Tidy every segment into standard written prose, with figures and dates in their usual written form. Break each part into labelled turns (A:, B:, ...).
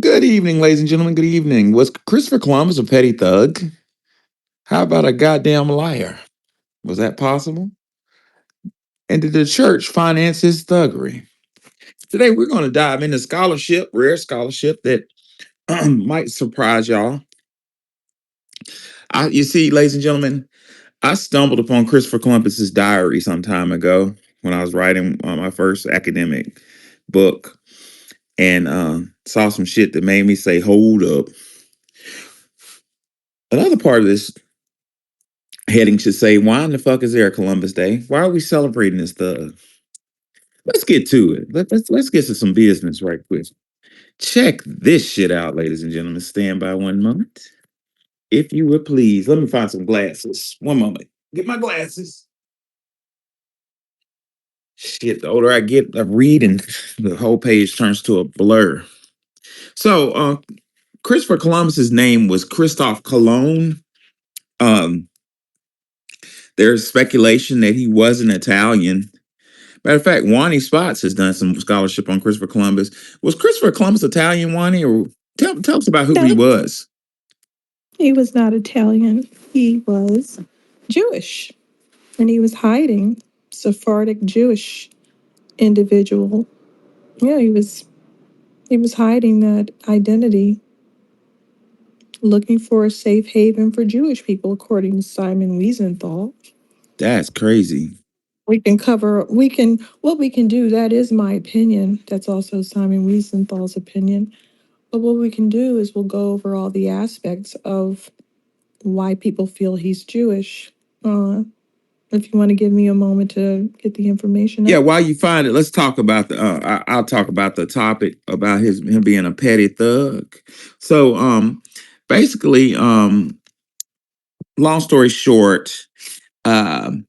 A: Good evening, ladies and gentlemen. Good evening. Was Christopher Columbus a petty thug? How about a goddamn liar? Was that possible? And did the church finance his thuggery? Today, we're going to dive into scholarship, rare scholarship that might surprise y'all. You see, ladies and gentlemen, I stumbled upon Christopher Columbus's diary some time ago when I was writing my first academic book, and saw some shit that made me say, hold up. Another part of this heading should say, why in the fuck is there a Columbus Day? Why are we celebrating this thug? Let's get to it. Let's get to some business right quick. Check this shit out, ladies and gentlemen. Stand by one moment. If you would please, let me find some glasses. One moment. Get my glasses. Shit, the older I get, I read and the whole page turns to a blur. So, Christopher Columbus's name was Christophe Colomb. Um, there's speculation that he was an Italian. Matter of fact, Onthespotts has done some scholarship on Christopher Columbus. Was Christopher Columbus Italian, Wani? Or tell us about who he
B: No,
A: was.
B: he was not Italian. He was Jewish, and he was hiding. Sephardic Jewish individual. Yeah, he was hiding that identity, looking for a safe haven for Jewish people, according to Simon Wiesenthal.
A: That's crazy.
B: What we can do, that is my opinion. That's also Simon Wiesenthal's opinion. But what we can do is we'll go over all the aspects of why people feel he's Jewish. If you want to give me a moment to get the information
A: Yeah,
B: up.
A: while you find it, let's talk about the. I'll talk about the topic about him being a petty thug. So, basically, long story short, um,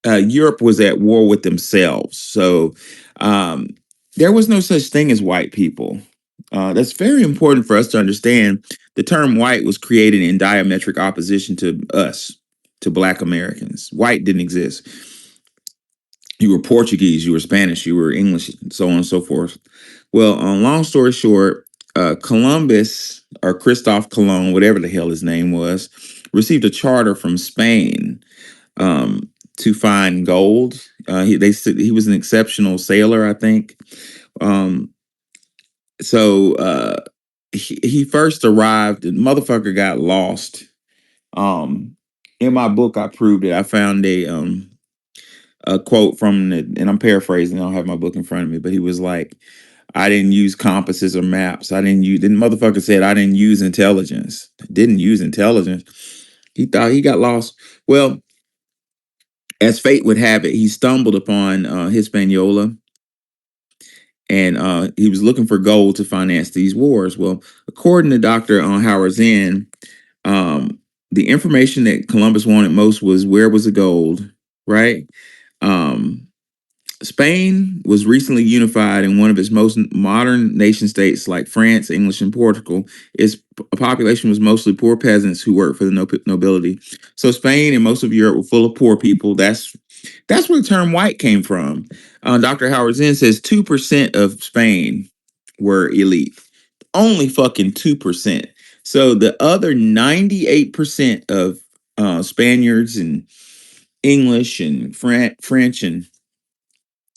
A: Europe was at war with themselves. So, um, there was no such thing as white people. That's very important for us to understand. The term white was created in diametric opposition to us, to Black Americans. White didn't exist. You were Portuguese, you were Spanish, you were English, so on and so forth. Well, long story short, Columbus, or Christophe Colomb, whatever the hell his name was, received a charter from Spain to find gold. They said he was an exceptional sailor, I think. Um, so he first arrived, and motherfucker got lost. Um, in my book, I proved it. I found a quote from it, and I'm paraphrasing. I don't have my book in front of me, but he was like, "I didn't use compasses or maps. I didn't use." Then motherfucker said, "I didn't use intelligence. Didn't use intelligence." He thought he got lost. Well, as fate would have it, he stumbled upon Hispaniola, and he was looking for gold to finance these wars. Well, according to Dr. Howard Zinn, um, the information that Columbus wanted most was where was the gold, right? Um, Spain was recently unified in one of its most modern nation states like France, English, and Portugal. Its population was mostly poor peasants who worked for the nobility. So Spain and most of Europe were full of poor people. That's where the term white came from. Dr. Howard Zinn says 2% of Spain were elite. Only fucking 2%. So the other 98% of Spaniards and English and French and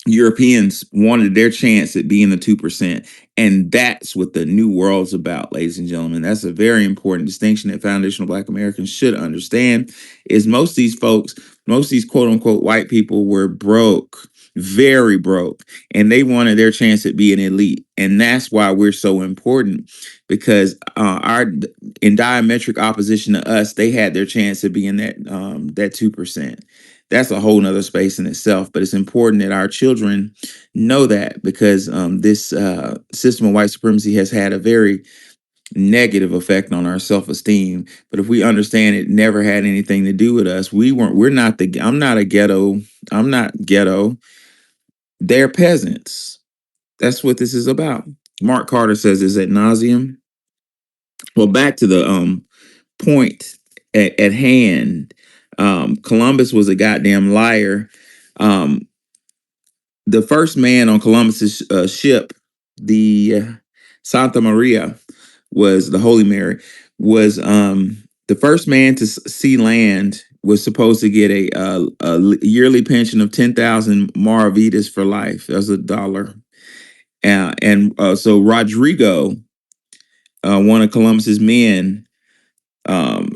A: Europeans wanted their chance at being the 2%. And that's what the new world's about, ladies and gentlemen. That's a very important distinction that foundational Black Americans should understand is most of these folks, most of these quote unquote white people were broke, very broke, and they wanted their chance at being elite. And that's why we're so important because our in diametric opposition to us, they had their chance of being that 2%. That's a whole nother space in itself. But it's important that our children know that because this system of white supremacy has had a very negative effect on our self-esteem. But if we understand it never had anything to do with us, we're not I'm not a ghetto. I'm not ghetto. They're peasants. That's what this is about. Mark Carter says this ad nauseum. Well, back to the point at hand. Columbus was a goddamn liar. The first man on Columbus's ship, the Santa Maria was the Holy Mary was the first man to see land was supposed to get a yearly pension of 10,000 maravitas for life. That's $1. So Rodrigo, one of Columbus's men,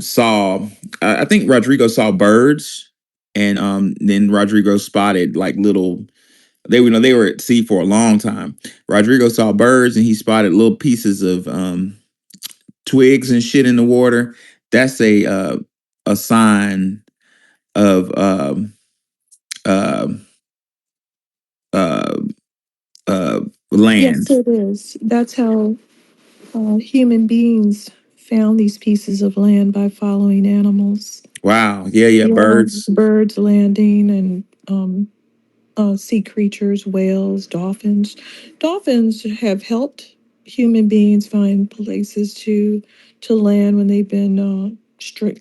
A: saw. I think Rodrigo saw birds, and then Rodrigo spotted like little. They were at sea for a long time. Rodrigo saw birds, and he spotted little pieces of twigs and shit in the water. That's a sign of uh, uh, uh,
B: Yes,
A: land.
B: it is. That's how human beings found these pieces of land by following animals.
A: Wow. Yeah, yeah.
B: Yeah,
A: Birds.
B: birds landing and sea creatures, whales, dolphins. Dolphins have helped human beings find places to land when they've been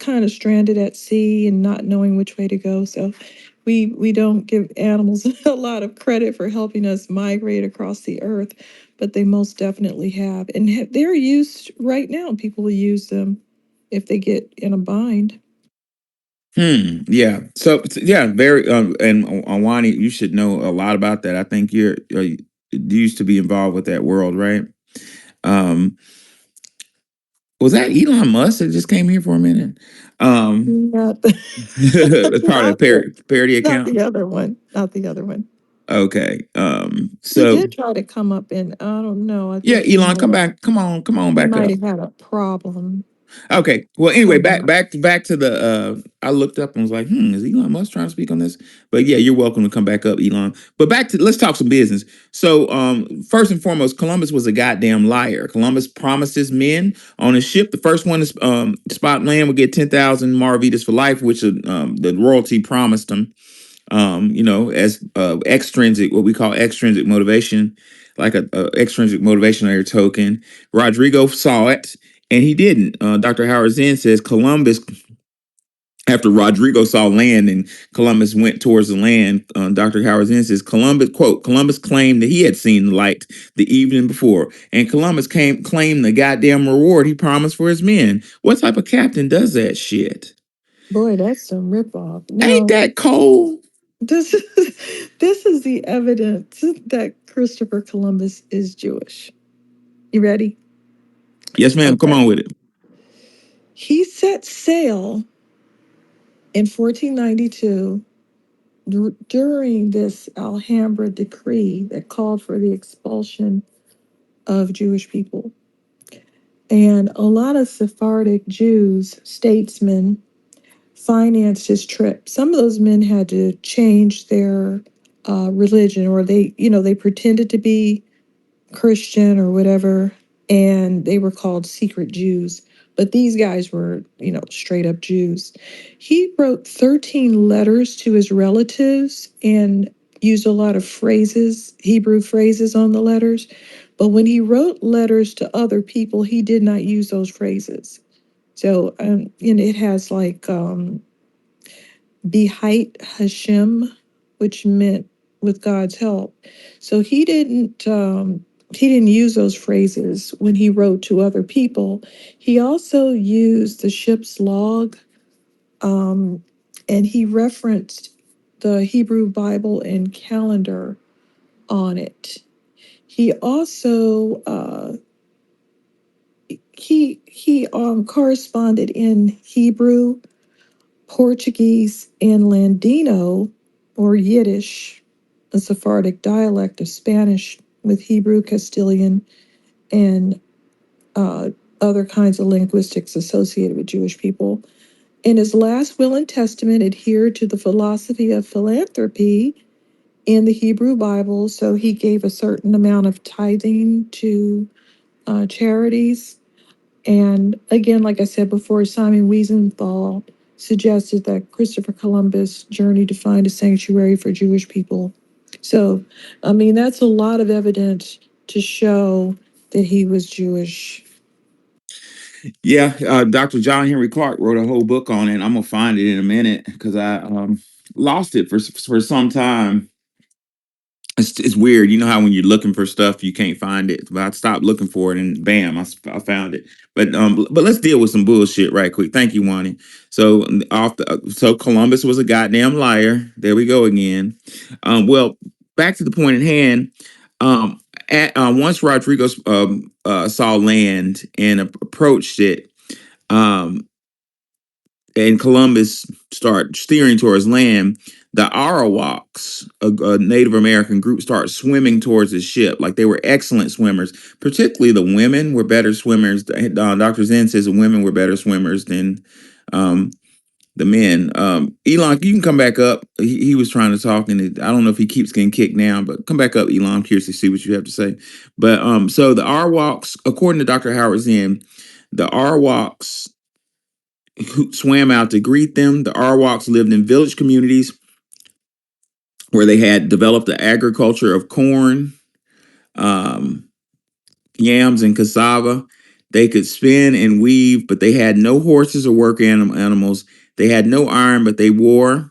B: kind of stranded at sea and not knowing which way to go. So we don't give animals a lot of credit for helping us migrate across the earth, but they most definitely have, and they're used right now. People will use them if they get in a bind.
A: Yeah. Yeah, very and Wani, you should know a lot about that. I think you used to be involved with that world, right? Um was that Elon Musk that just came here for a minute? Um
B: Not,
A: that's part of the
B: not the,
A: parody
B: not
A: account.
B: the other one. Not the other one.
A: Okay.
B: He
A: So
B: did try to come up, and I don't know. I
A: yeah,
B: think
A: Elon, come back. Come on
B: he
A: back
B: might
A: up.
B: have had a problem
A: Okay. Well, anyway,
B: coming up.
A: back to the. I looked up and was like, is Elon Musk trying to speak on this? But yeah, you're welcome to come back up, Elon. But back to let's talk some business. So, first and foremost, Columbus was a goddamn liar. Columbus promised his men on his ship, the first one to spot land would get 10,000 maravitas for life, which the royalty promised him. As extrinsic, what we call extrinsic motivation, like a extrinsic motivationary token. Rodrigo saw it and he didn't. Dr. Howard Zinn says Columbus, after Rodrigo saw land and Columbus went towards the land, Dr. Howard Zinn says Columbus, quote, Columbus claimed that he had seen the light the evening before, and Columbus claimed the goddamn reward he promised for his men. What type of captain does that shit?
B: Boy, that's some ripoff.
A: Ain't
B: Now,
A: that cold?
B: this is this is the evidence that Christopher Columbus is Jewish. You ready?
A: Yes, ma'am. Come
B: Okay.
A: on with it.
B: He set sail in 1492 during this Alhambra decree that called for the expulsion of Jewish people. And a lot of Sephardic Jews, statesmen, financed his trip. Some of those men had to change their religion, or they pretended to be Christian or whatever, and they were called secret Jews. But these guys were, straight up Jews. He wrote 13 letters to his relatives and used a lot of phrases, Hebrew phrases on the letters. But when he wrote letters to other people, he did not use those phrases. So, it has like Behait Hashem, which meant with God's help. So he didn't use those phrases when he wrote to other people. He also used the ship's log, um, and he referenced the Hebrew Bible and calendar on it. He also he corresponded in Hebrew, Portuguese, and Ladino, or Yiddish, a Sephardic dialect of Spanish, with Hebrew, Castilian, and uh, other kinds of linguistics associated with Jewish people. In his last will and testament, adhered to the philosophy of philanthropy in the Hebrew Bible. So he gave a certain amount of tithing to charities. And again, like I said before, Simon Wiesenthal suggested that Christopher Columbus journeyed to find a sanctuary for Jewish people. So, I mean, that's a lot of evidence to show that he was Jewish.
A: Yeah, Dr. John Henry Clark wrote a whole book on it. I'm gonna find it in a minute because I lost it for some time. It's weird. You know how when you're looking for stuff, you can't find it. But I stopped looking for it, and bam, I found it. But let's deal with some bullshit right quick. Thank you, Wani. So so Columbus was a goddamn liar. There we go again. Well, back to the point at hand. Once Rodrigo saw land and approached it, um, and Columbus start steering towards land, the Arawaks, a Native American group, start swimming towards the ship. Like they were excellent swimmers. Particularly the women were better swimmers. Dr. Zen says the women were better swimmers than um, the men. Elon, you can come back up. He was trying to talk, and I don't know if he keeps getting kicked down, but come back up, Elon. I'm curious to see what you have to say. But so the Arawaks, according to Dr. Howard Zinn, the Arawaks who swam out to greet them. The Arawaks lived in village communities where they had developed the agriculture of corn, um, yams, and cassava. They could spin and weave, but they had no horses or work animals. They had no iron, but they wore.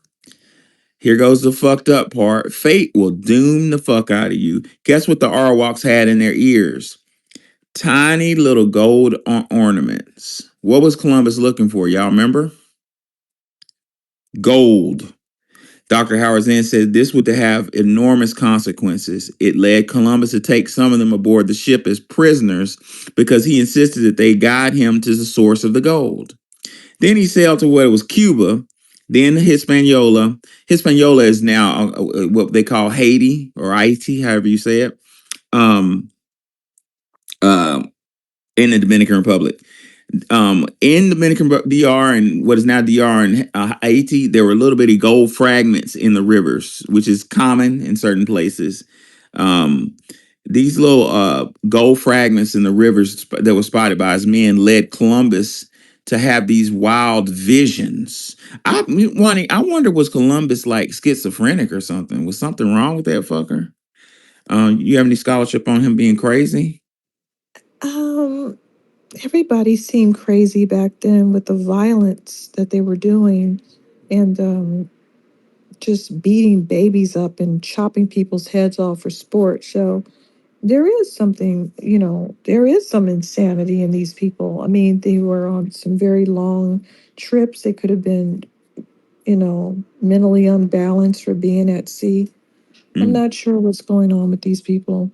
A: Here goes the fucked up part. Fate will doom the fuck out of you. Guess what the Arawaks had in their ears? Tiny little gold ornaments. What was Columbus looking for? Y'all remember? Gold. Dr. Howard Zinn said this would have enormous consequences. It led Columbus to take some of them aboard the ship as prisoners because he insisted that they guide him to the source of the gold. Then he sailed to what was Cuba, then Hispaniola. Hispaniola is now what they call Haiti or Haiti, however you say it, um, uh, in the Dominican Republic. In Dominican DR and what is now DR and Haiti, there were little bitty gold fragments in the rivers, which is common in certain places. Um, these little gold fragments in the rivers that were spotted by his men led Columbus to have these wild visions. I wonder, was Columbus like schizophrenic or something? Was something wrong with that fucker? You have any scholarship on him being crazy?
B: Um, Everybody seemed crazy back then with the violence that they were doing and just beating babies up and chopping people's heads off for sport. So there is something, there is some insanity in these people. I mean, they were on some very long trips. They could have been, mentally unbalanced for being at sea. I'm
A: Mm.
B: not sure what's going on with these people.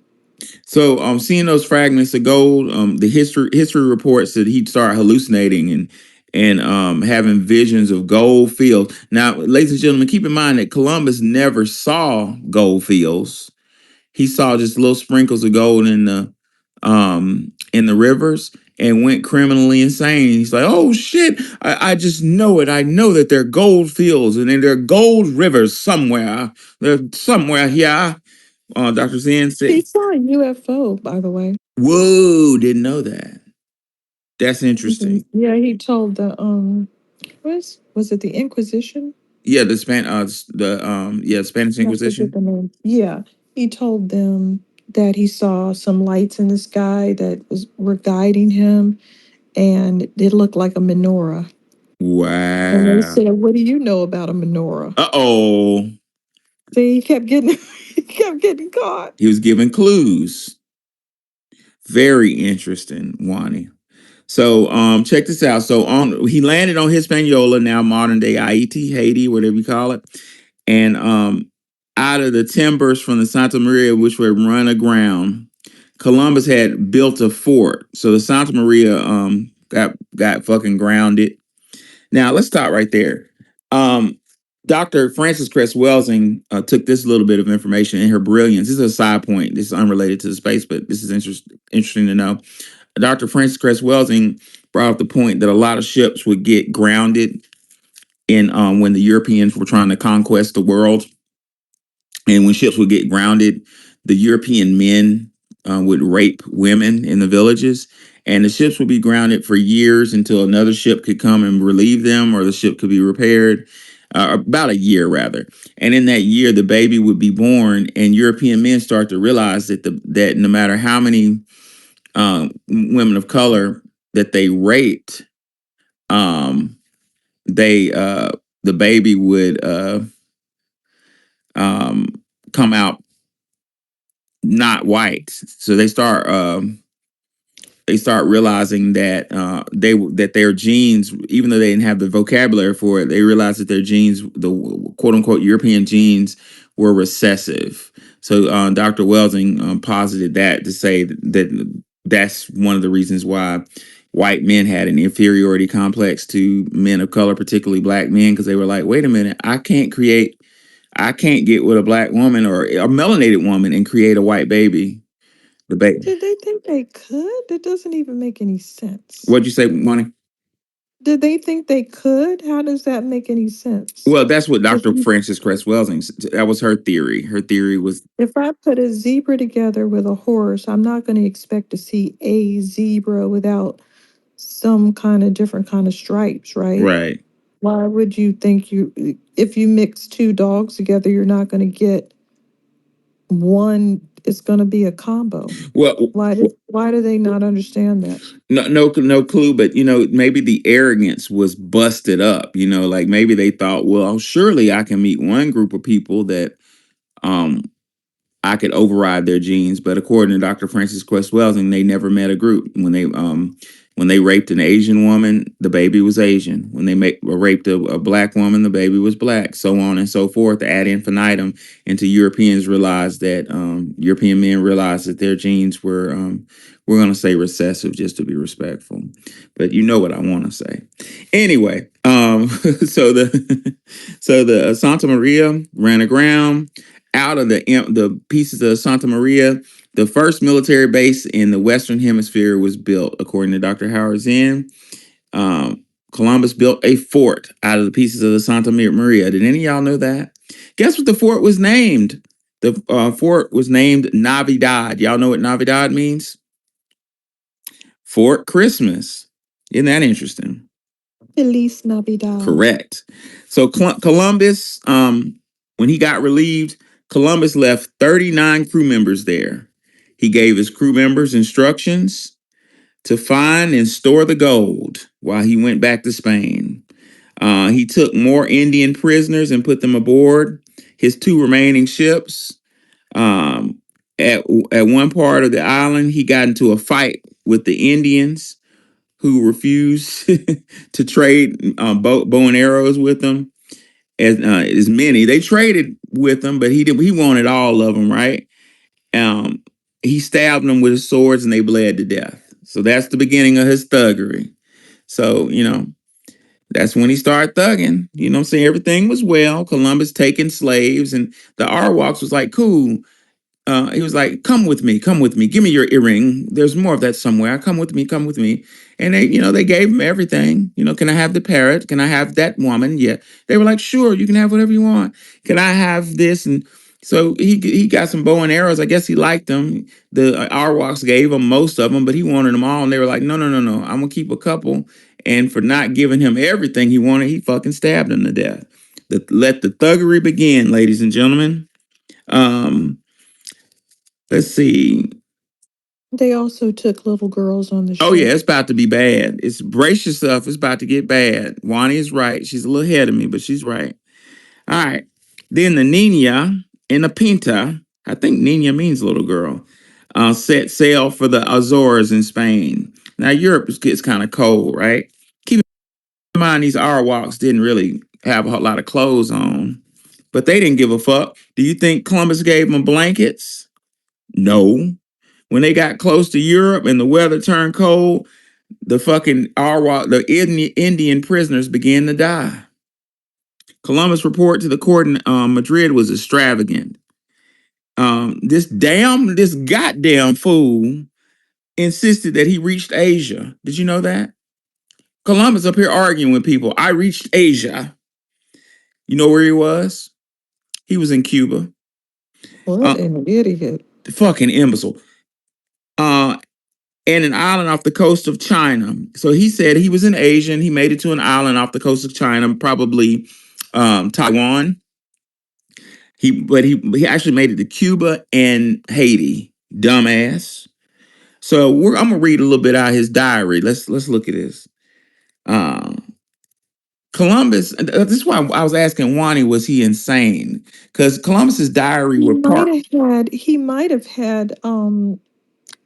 A: So, seeing those fragments of gold, the history reports that he'd start hallucinating and having visions of gold fields. Now, ladies and gentlemen, keep in mind that Columbus never saw gold fields. He saw just little sprinkles of gold in the rivers and went criminally insane. He's like, "Oh shit! I just know it. I know that there are gold fields and there are gold rivers somewhere. They're somewhere here." Dr. Zen said,
B: He saw a UFO, by the way.
A: whoa, didn't know that. That's
B: Mhm.
A: interesting.
B: Yeah, he told was it the Inquisition?
A: Yeah, the Spanish
B: I forget
A: Inquisition.
B: the name. Yeah, he told them that he saw some lights in the sky that were guiding him, and it looked like a menorah. And they
A: Wow.
B: said, "What do you know about a menorah?"
A: Uh-oh.
B: See, he kept getting he kept getting caught.
A: He was giving clues. Very interesting, Wani. So check this out. So on he landed on Hispaniola, now modern day Haiti, Haiti, whatever you call it. And out of the timbers from the Santa Maria, which were run aground, Columbus had built a fort. So the Santa Maria got fucking grounded. Now let's stop right there. Um, Dr. Frances Cress Welsing took this little bit of information in her brilliance. This is a side point. This is unrelated to the space, but this is interesting to know. Dr. Frances Cress Welsing brought up the point that a lot of ships would get grounded in when the Europeans were trying to conquest the world, and when ships would get grounded, the European men would rape women in the villages, and the ships would be grounded for years until another ship could come and relieve them, or the ship could be repaired. About a year, rather, and in that year, the baby would be born, and European men start to realize that no matter how many women of color that they raped, um, they the baby would um, come out not white. So they start realizing that that their genes, even though they didn't have the vocabulary for it, they realized that their genes, the quote unquote European genes, were recessive. So Dr. Welsing posited that to say that that's one of the reasons why white men had an inferiority complex to men of color, particularly black men, because they were like, wait a minute, I can't get with a black woman or a melanated woman and create a white baby. The baby.
B: Did they think they could? That doesn't even make any sense.
A: What'd you say, Money?
B: Did they think they could? How does that make any sense?
A: Well, that's what
B: If
A: Dr.
B: you,
A: Frances Cress Welsing, that was her theory. Her theory was
B: if I put a zebra together with a horse, I'm not going to expect to see a zebra without some kind of different kind of stripes, right?
A: right.
B: Why would you think if you mix two dogs together, you're not going to get one, it's going to be a combo?
A: Well,
B: Why do they not understand that?
A: no clue, but maybe the arrogance was busted up. Like maybe they thought, well, surely I can meet one group of people that um I could override their genes. But according to Dr. Francis Quest Welsing, they never met a group. When they raped an Asian woman, the baby was Asian. When they raped a black woman, the baby was black. So on and so forth, ad infinitum. Until European men realized that their genes were we're going to say recessive just to be respectful, but you know what I want to say. Anyway, so the Santa Maria ran aground out of the pieces of Santa Maria. The first military base in the Western Hemisphere was built, according to Dr. Howard Zinn. Columbus built a fort out of the pieces of the Santa Maria. Did any of y'all know that? Guess what the fort was named? The fort was named Navidad. Y'all know what Navidad means? Fort Christmas. Isn't that interesting?
B: Feliz Navidad.
A: Correct. So Columbus, when he got relieved, Columbus left 39 crew members there. He gave his crew members instructions to find and store the gold while he went back to Spain. He took more Indian prisoners and put them aboard his two remaining ships. Um, at one part of the island, he got into a fight with the Indians who refused to trade bow and arrows with them as many. They traded with them, but he wanted all of them, right? Um, he stabbed them with his swords and they bled to death. So that's the beginning of his thuggery. So, that's when he started thugging. You know what I'm saying? Everything was well. Columbus taking slaves, and the Arwaks was like, cool. He was like, come with me, give me your earring. There's more of that somewhere. Come with me. And they gave him everything. Can I have the parrot? Can I have that woman? Yeah. They were like, sure, you can have whatever you want. Can I have this? And so he got some bow and arrows. I guess he liked them. The Arwaks gave him most of them, but he wanted them all. And they were like, no, no, no, no. I'm gonna keep a couple. And for not giving him everything he wanted, he fucking stabbed him to death. Let the thuggery begin, ladies and gentlemen. Um, let's see.
B: They also took little girls on the
A: Oh yeah,
B: ship.
A: it's about to be bad. It's brace yourself. It's about to get bad. Wani is right. She's a little ahead of me, but she's right. All right. Then the Nina and the Pinta. I think Nina means little girl. Set sail for the Azores in Spain. Now Europe gets kind of cold, right? Keep in mind these Arawaks didn't really have a lot of clothes on, but they didn't give a fuck. Do you think Columbus gave them blankets? No. When they got close to Europe and the weather turned cold, the Indian prisoners began to die. Columbus' report to the court in Madrid was extravagant. This goddamn fool insisted that he reached Asia. Did you know that? Columbus up here arguing with people. I reached Asia. You know where he was? He was in Cuba.
B: What
A: Uh,
B: an idiot.
A: the fucking imbecile. Uh, and an island off the coast of China. So he said he was in Asia and he made it to an island off the coast of China, probably Taiwan. He actually made it to Cuba and Haiti. Dumbass. So I'm gonna read a little bit out of his diary. Let's look at this. Um, Columbus. This is why I was asking Wani, was he insane? Because Columbus's diary
B: He
A: were
B: might
A: part.
B: have had he might have had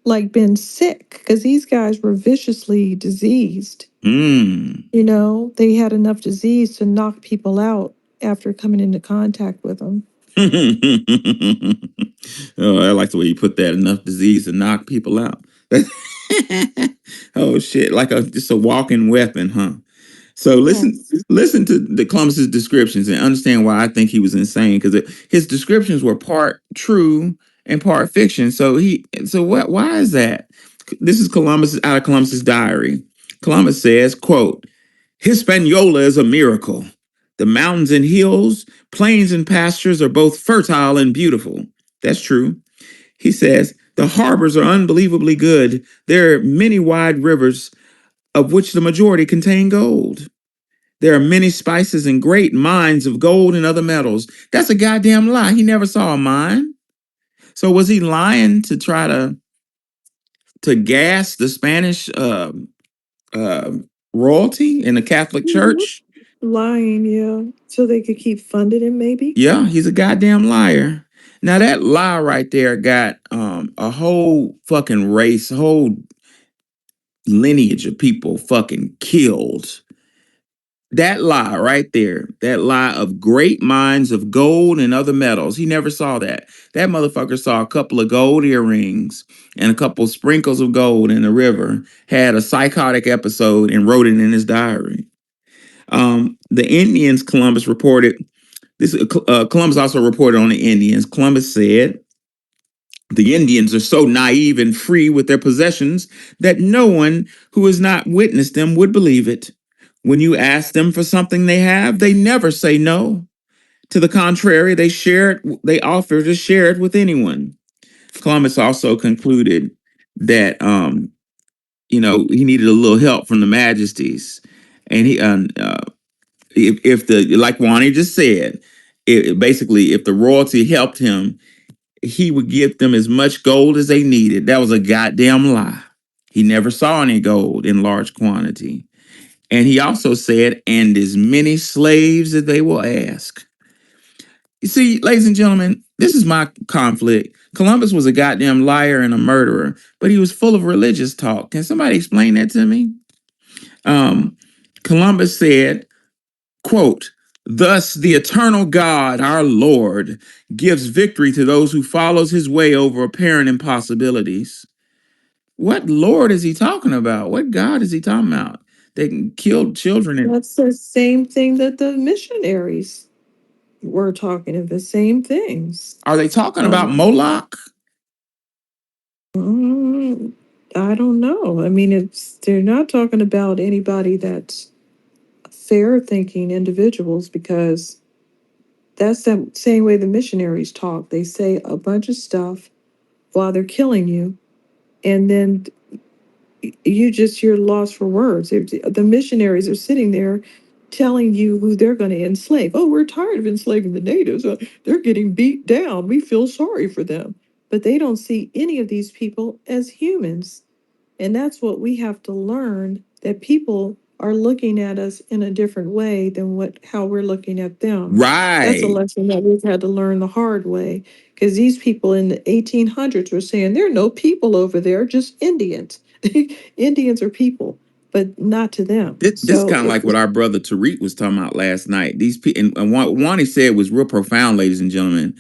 B: like been sick because these guys were viciously diseased.
A: Mm.
B: You know, they had enough disease to knock people out after coming into contact with them.
A: Oh, I like the way you put that. Enough disease to knock people out. Oh shit! Like a just a walking weapon, huh? So
B: Yes.
A: listen to the Columbus's descriptions and understand why I think he was insane. Because his descriptions were part true and part fiction. So what? Why is that? This is Columbus out of Columbus's diary. Columbus says, "Quote: Hispaniola is a miracle. The mountains and hills, plains and pastures are both fertile and beautiful." That's true. He says, "The harbors are unbelievably good. There are many wide rivers, of which the majority contain gold. There are many spices and great mines of gold and other metals." That's a goddamn lie. He never saw a mine. So was he lying to try to gas the Spanish uh, royalty in the Catholic
B: Mhm.
A: Church?
B: Lying, yeah, so they could keep funding him, maybe.
A: Yeah, he's a goddamn liar. Now that lie right there got a whole fucking race, a whole lineage of people fucking killed. That lie right there, that lie of great mines of gold and other metals. He never saw that. That motherfucker saw a couple of gold earrings and a couple sprinkles of gold in the river, had a psychotic episode and wrote it in his diary. The Indians, Columbus reported this. Columbus also reported on the Indians. Columbus said, "The Indians are so naive and free with their possessions that no one who has not witnessed them would believe it. When you ask them for something they have, they never say no. To the contrary, they offer to share it with anyone." Columbus also concluded that he needed a little help from the majesties, and if the like Wani just said, basically if the royalty helped him, he would give them as much gold as they needed. That was a goddamn lie. He never saw any gold in large quantity. And he also said, "and as many slaves as they will ask." You see, ladies and gentlemen, this is my conflict. Columbus was a goddamn liar and a murderer, but he was full of religious talk. Can somebody explain that to me? Um, Columbus said, quote, "Thus the eternal God, our Lord, gives victory to those who follows his way over apparent impossibilities." What Lord is he talking about? What God is he talking about? They can kill children. And
B: That's the same thing that the missionaries were talking of, the same things.
A: are they talking about
B: Um,
A: Moloch?
B: mm, I don't know. I mean, they're not talking about anybody that's fair thinking individuals because that's the same way the missionaries talk. They say a bunch of stuff while they're killing you, and then you're lost for words. The missionaries are sitting there telling you who they're going to enslave. Oh, we're tired of enslaving the natives. They're getting beat down. We feel sorry for them. But they don't see any of these people as humans. And that's what we have to learn, that people are looking at us in a different way than how we're looking at them. That's a
A: Right.
B: lesson that we've had to learn the hard way. Because these people in the 1800s were saying there are no people over there, just Indians. Indians are people, but not to them.
A: This is
B: So
A: kind of like what our brother Tariq was talking about last night. These people, and one he said was real profound, ladies and gentlemen.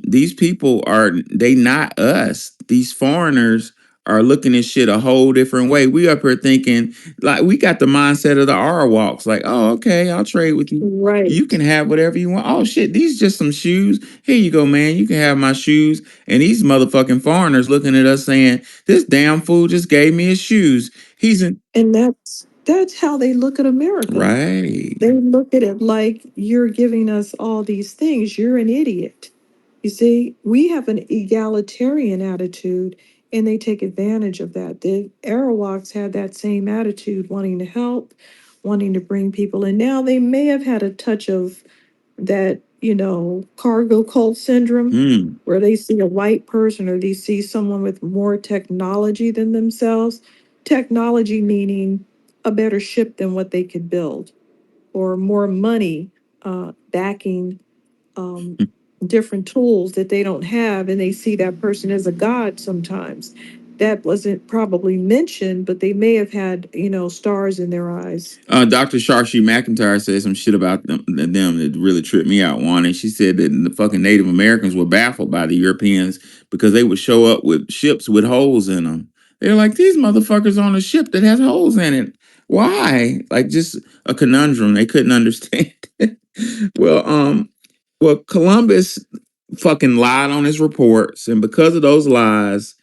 A: These people they not us. These foreigners are looking at shit a whole different way. We up here thinking like we got the mindset of the R walks, like, oh, okay, I'll trade with you. You can
B: right.
A: have whatever you want. Oh shit, these just some shoes. Here you go, man. You can have my shoes. And these motherfucking foreigners looking at us saying, "This damn fool just gave me his shoes. He's in."
B: And that's how they look at America.
A: Right.
B: They look at it like you're giving us all these things. You're an idiot. You see, we have an egalitarian attitude and they take advantage of that. The Arawaks had that same attitude, wanting to help, wanting to bring people in. Now they may have had a touch of that, cargo cult syndrome,
A: Hmm.
B: where they see a white person or they see someone with more technology than themselves. Technology meaning a better ship than what they could build. or more money backing different tools that they don't have, and they see that person as a god sometimes. That wasn't probably mentioned, but they may have had, stars in their eyes.
A: Dr. Sharshi McIntyre said some shit about them that really tripped me out, one. And she said that the fucking Native Americans were baffled by the Europeans because they would show up with ships with holes in them. They're like, these motherfuckers on a ship that has holes in it. Why? Like, just a conundrum. They couldn't understand. well, Columbus fucking lied on his reports, and because of those lies,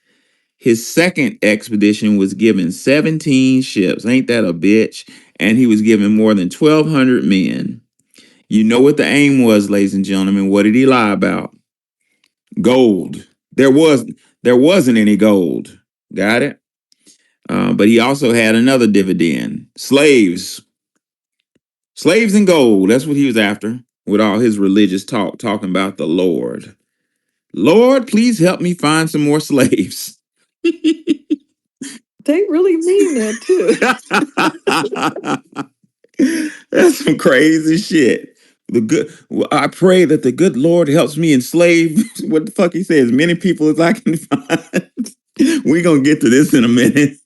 A: his second expedition was given 17 ships. Ain't that a bitch? And he was given more than 1,200 men. You know what the aim was, ladies and gentlemen. What did he lie about? Gold. There wasn't any gold. Got it? But he also had another dividend. Slaves. Slaves and gold. That's what he was after with all his religious talk, talking about the Lord. Lord, please help me find some more slaves.
B: They really mean that too.
A: That's some crazy shit. I pray that the good Lord helps me enslave. What the fuck he says? Many people as I can find. We gonna get to this in a minute.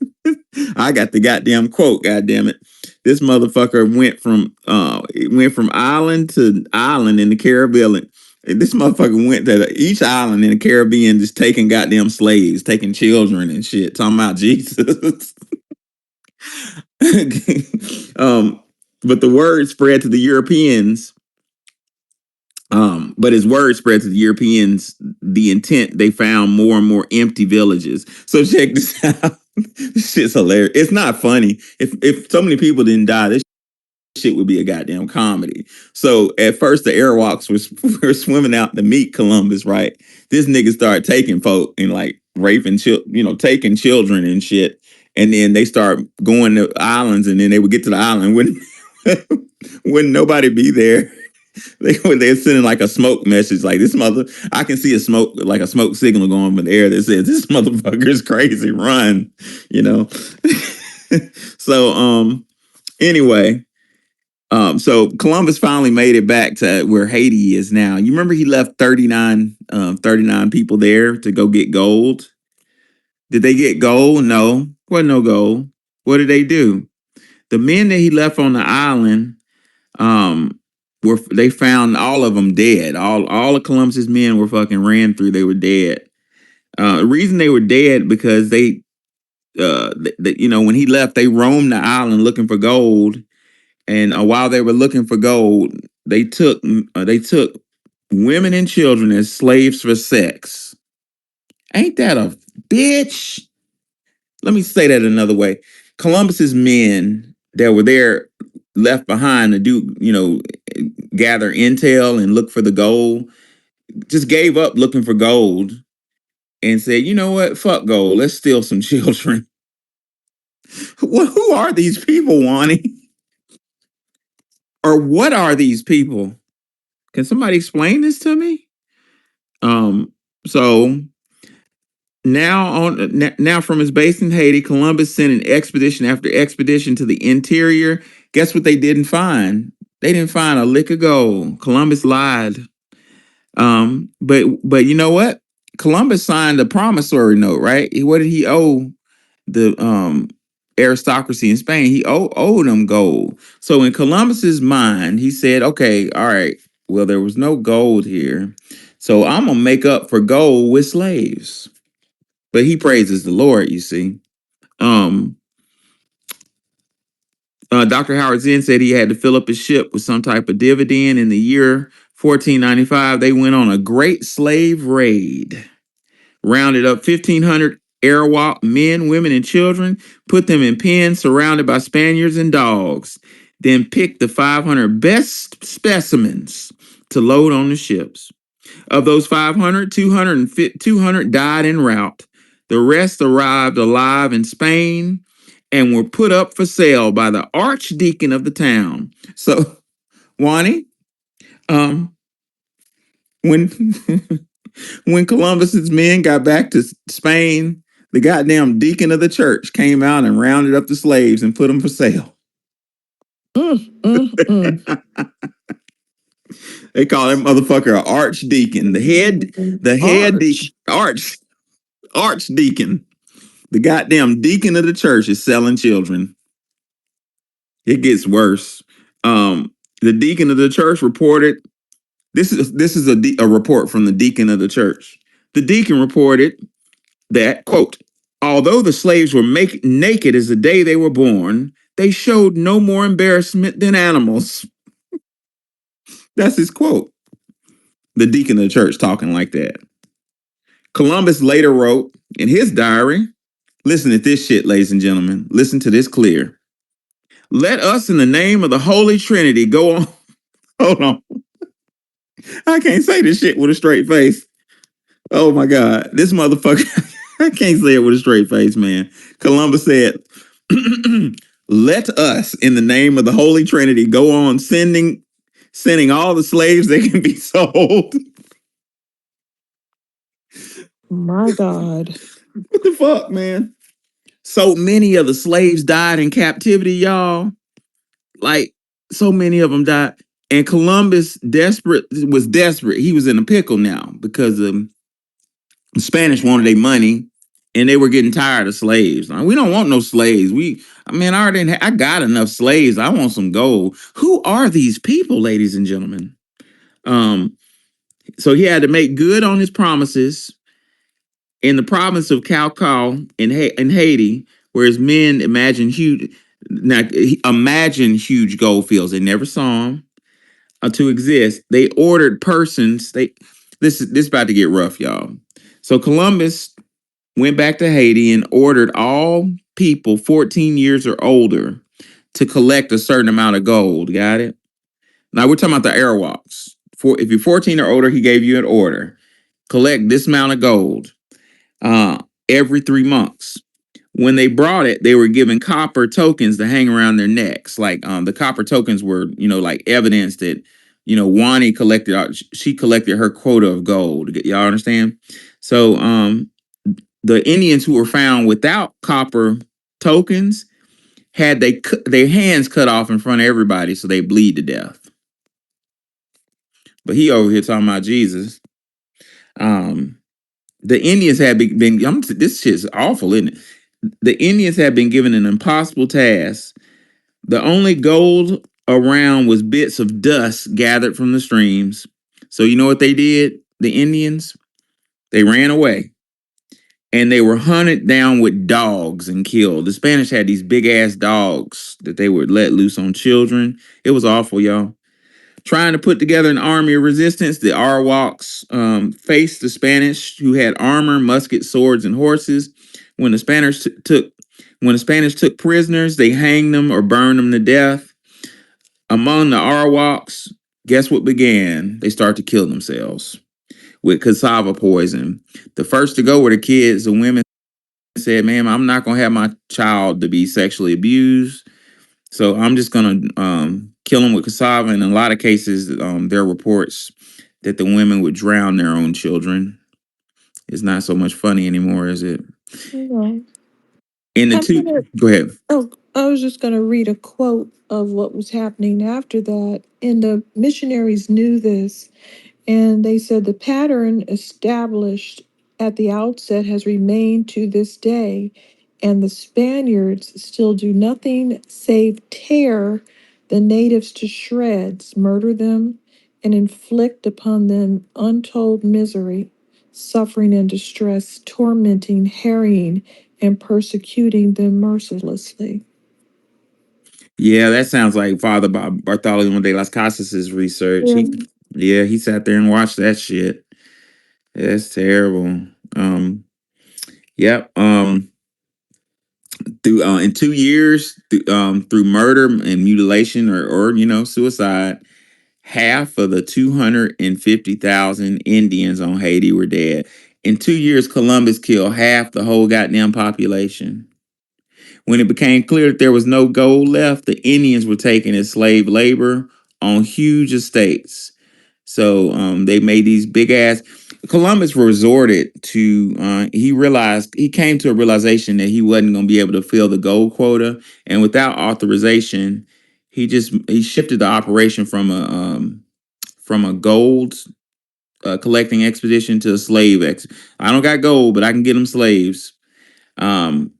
A: I got the goddamn quote. Goddamn it! This motherfucker went from island to island in the Caribbean. This motherfucker went to each island in the Caribbean, just taking goddamn slaves, taking children and shit. Talking about Jesus. But the word spread to the Europeans. But his word spread to the Europeans. The intent, they found more and more empty villages. So check this out. This shit's hilarious. It's not funny. If so many people didn't die, this shit would be a goddamn comedy. So at first the Arawaks were swimming out to meet Columbus, right? This nigga started taking folk and like raping, taking children and shit. And then they start going to islands, and then they would get to the island when wouldn't nobody be there. They're sending like a smoke message, like this mother. I can see a smoke signal going over the air that says this motherfucker is crazy. Run, you know. So anyway, so Columbus finally made it back to where Haiti is now. You remember he left 39 people there to go get gold. Did they get gold? No, wasn't no gold. What did they do? The men that he left on the island, they found all of them dead. All of Columbus's men were fucking ran through. They were dead. The reason they were dead because when he left, they roamed the island looking for gold. And while they were looking for gold, they took women and children as slaves for sex. Ain't that a bitch? Let me say that another way. Columbus's men that were there left behind to do, gather intel and look for the gold, just gave up looking for gold and said, you know what? Fuck gold. Let's steal some children. Who are these people, Wani? Or what are these people? Can somebody explain this to me? So now from his base in Haiti, Columbus sent an expedition after expedition to the interior. Guess what they didn't find? They didn't find a lick of gold. Columbus lied. But you know what? Columbus signed a promissory note, right? What did he owe the aristocracy in Spain? He owed them gold. So in Columbus's mind, he said, okay, all right, well, there was no gold here. So I'm gonna make up for gold with slaves. But he praises the Lord, you see. Dr. Howard Zinn said he had to fill up his ship with some type of dividend. In the year 1495, they went on a great slave raid, rounded up 1,500 Arawak men, women, and children, put them in pens surrounded by Spaniards and dogs, then picked the 500 best specimens to load on the ships. Of those 500, 200 died en route. The rest arrived alive in Spain and were put up for sale by the archdeacon of the town. So, Wani, when when Columbus's men got back to Spain, the goddamn deacon of the church came out and rounded up the slaves and put them for sale.
B: Mm.
A: They call that motherfucker an archdeacon. The head deacon,
B: Arch.
A: archdeacon. The goddamn deacon of the church is selling children. It gets worse. The deacon of the church reported. This is a report from the deacon of the church. The deacon reported that, quote, although the slaves were naked as the day they were born, they showed no more embarrassment than animals. That's his quote. The deacon of the church talking like that. Columbus later wrote in his diary, listen to this shit, ladies and gentlemen. Listen to this clear. Let us, in the name of the Holy Trinity, go on. Hold on. I can't say this shit with a straight face. Oh my God. This motherfucker. I can't say it with a straight face, man. Columbus said, let us, in the name of the Holy Trinity, go on sending all the slaves that can be sold.
B: My God.
A: What the fuck, man? So many of the slaves died in captivity, y'all. Like, so many of them died. And Columbus was desperate. He was in a pickle now because the Spanish wanted their money and they were getting tired of slaves. Like, we don't want no slaves. I got enough slaves. I want some gold. Who are these people, ladies and gentlemen? Um, so he had to make good on his promises in the province of Callao in Haiti, where his men imagine huge gold fields. They never saw them to exist. They ordered persons. This is about to get rough, y'all. So Columbus went back to Haiti and ordered all people 14 years or older to collect a certain amount of gold. Got it? Now we're talking about the Arawaks. If you're 14 or older, he gave you an order. Collect this amount of gold uh, every 3 months. When they brought it, they were given copper tokens to hang around their necks. Like the copper tokens were, like evidence that, Wani she collected her quota of gold. Y'all understand? So the Indians who were found without copper tokens had their hands cut off in front of everybody, so they bleed to death. But he over here talking about Jesus. Um, the Indians had been this shit's awful, isn't it? The Indians had been given an impossible task. The only gold around was bits of dust gathered from the streams. So you know what they did? The Indians, they ran away. And they were hunted down with dogs and killed. The Spanish had these big ass dogs that they would let loose on children. It was awful, y'all. Trying to put together an army of resistance, the Arawaks faced the Spanish, who had armor, muskets, swords, and horses. When the Spanish took prisoners, they hanged them or burned them to death. Among the Arawaks, guess what began? They started to kill themselves with cassava poison. The first to go were the kids. The women said, "Ma'am, I'm not gonna have my child to be sexually abused, so I'm just gonna kill him with cassava." And in a lot of cases, there are reports that the women would drown their own children. It's not so much funny anymore, is it?
B: No.
A: In the
B: I'm
A: two,
B: gonna.
A: go ahead.
B: Oh, I was just gonna read a quote of what was happening after that, and the missionaries knew this. And they said the pattern established at the outset has remained to this day, and the Spaniards still do nothing save tear the natives to shreds, murder them, and inflict upon them untold misery, suffering and distress, tormenting, harrying, and persecuting them mercilessly.
A: Yeah, that sounds like Father Bartholomew de las Casas's research.
B: Yeah.
A: He sat there and watched that shit. That's terrible. Um, yep. Through in 2 years, through murder and mutilation or suicide, half of the 250,000 Indians on Haiti were dead. In 2 years, Columbus killed half the whole goddamn population. When it became clear that there was no gold left, the Indians were taken as slave labor on huge estates. So they made these big ass. Columbus resorted to. He came to a realization that he wasn't going to be able to fill the gold quota, and without authorization, He shifted the operation from a gold collecting expedition to a slave I don't got gold, but I can get them slaves. Um,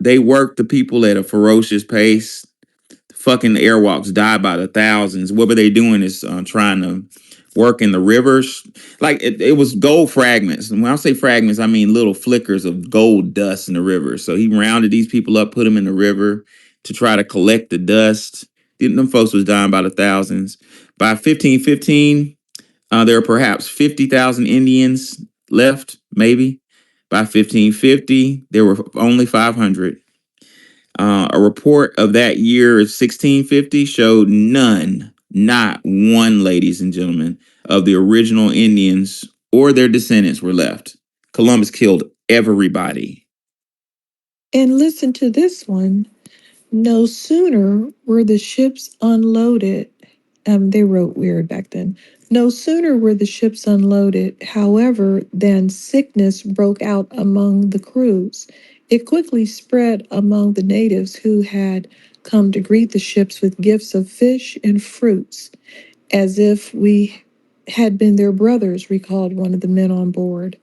A: they worked the people at a ferocious pace. Fucking airwalks died by the thousands. What were they doing is trying to work in the rivers. Like it was gold fragments. And when I say fragments, I mean little flickers of gold dust in the river. So he rounded these people up, put them in the river to try to collect the dust. Them folks was dying by the thousands. By 1515, there were perhaps 50,000 Indians left, maybe. By 1550, there were only 500. A report of that year, 1650, showed none, not one, ladies and gentlemen, of the original Indians or their descendants were left. Columbus killed everybody.
B: And listen to this one. No sooner were the ships unloaded, they wrote weird back then. No sooner were the ships unloaded, however, than sickness broke out among the crews. It quickly spread among the natives who had come to greet the ships with gifts of fish and fruits, as if we had been their brothers, recalled one of the men on board.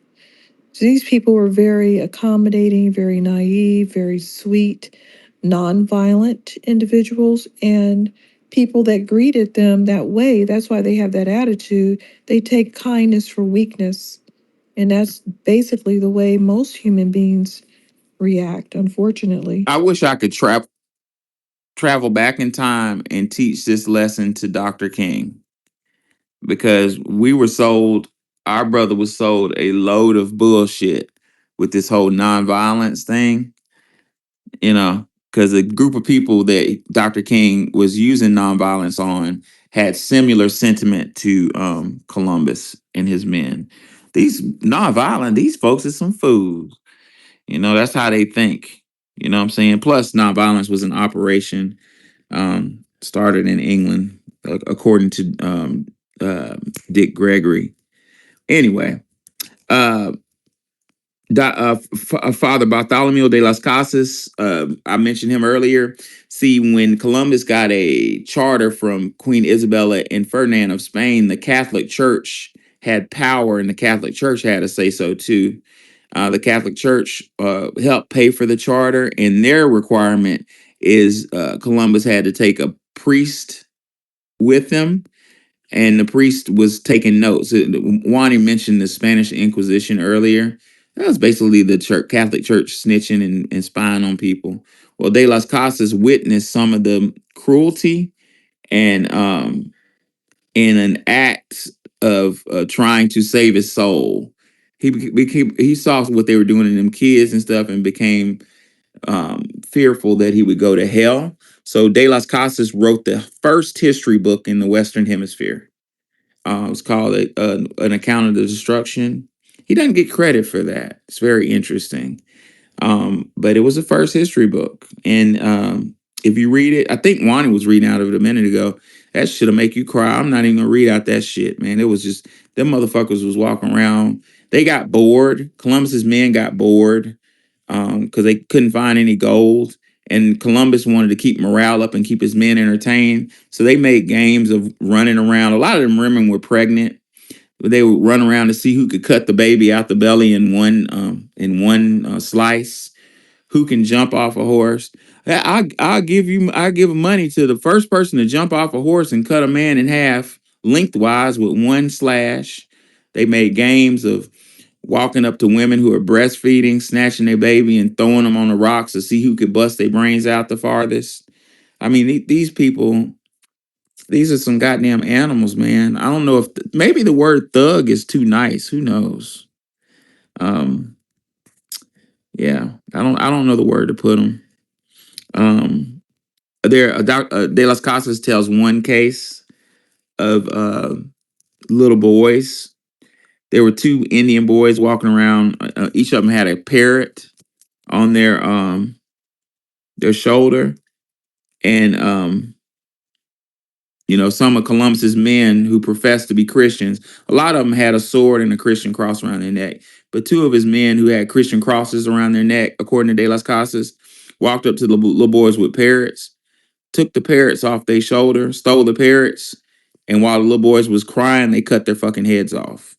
B: So these people were very accommodating, very naive, very sweet, nonviolent individuals, and people that greeted them that way. That's why they have that attitude. They take kindness for weakness. And that's basically the way most human beings react, unfortunately.
A: I wish I could travel back in time and teach this lesson to Dr. King because our brother was sold a load of bullshit with this whole nonviolence thing. Because a group of people that Dr. King was using nonviolence on had similar sentiment to Columbus and his men. These folks are some fools. That's how they think. You know what I'm saying? Plus, nonviolence was an operation started in England, according to uh, Dick Gregory. Anyway, uh, Father Bartholomew de las Casas, I mentioned him earlier. See, when Columbus got a charter from Queen Isabella and Ferdinand of Spain, the Catholic Church had power, and the Catholic Church had to say so too. The Catholic Church helped pay for the charter, and their requirement is Columbus had to take a priest with him, and the priest was taking notes. Wani mentioned the Spanish Inquisition earlier. That was basically the Catholic Church snitching and spying on people. Well, De las Casas witnessed some of the cruelty and in an act of trying to save his soul. He saw what they were doing to them kids and stuff, and became fearful that he would go to hell. So De las Casas wrote the first history book in the Western Hemisphere. It's called an account of the destruction. He doesn't get credit for that. It's very interesting. But it was the first history book. And if you read it, I think Wani was reading out of it a minute ago. That shit'll make you cry. I'm not even gonna read out that shit, man. It was just them motherfuckers was walking around. They got bored. Columbus's men got bored because they couldn't find any gold. And Columbus wanted to keep morale up and keep his men entertained. So they made games of running around. A lot of them women were pregnant. They would run around to see who could cut the baby out the belly in one slice. Who can jump off a horse? I'll give money to the first person to jump off a horse and cut a man in half lengthwise with one slash. They made games of walking up to women who are breastfeeding, snatching their baby and throwing them on the rocks to see who could bust their brains out the farthest. I mean, these people, these are some goddamn animals, man. I don't know if maybe the word thug is too nice. Who knows? Um, yeah, I don't know the word to put them. Um, De Las Casas tells one case of little boys. There were two Indian boys walking around. Each of them had a parrot on their shoulder, and some of Columbus's men who professed to be Christians, a lot of them had a sword and a Christian cross around their neck. But two of his men who had Christian crosses around their neck, according to De Las Casas, walked up to the little boys with parrots, took the parrots off their shoulder, stole the parrots, and while the little boys was crying, they cut their fucking heads off.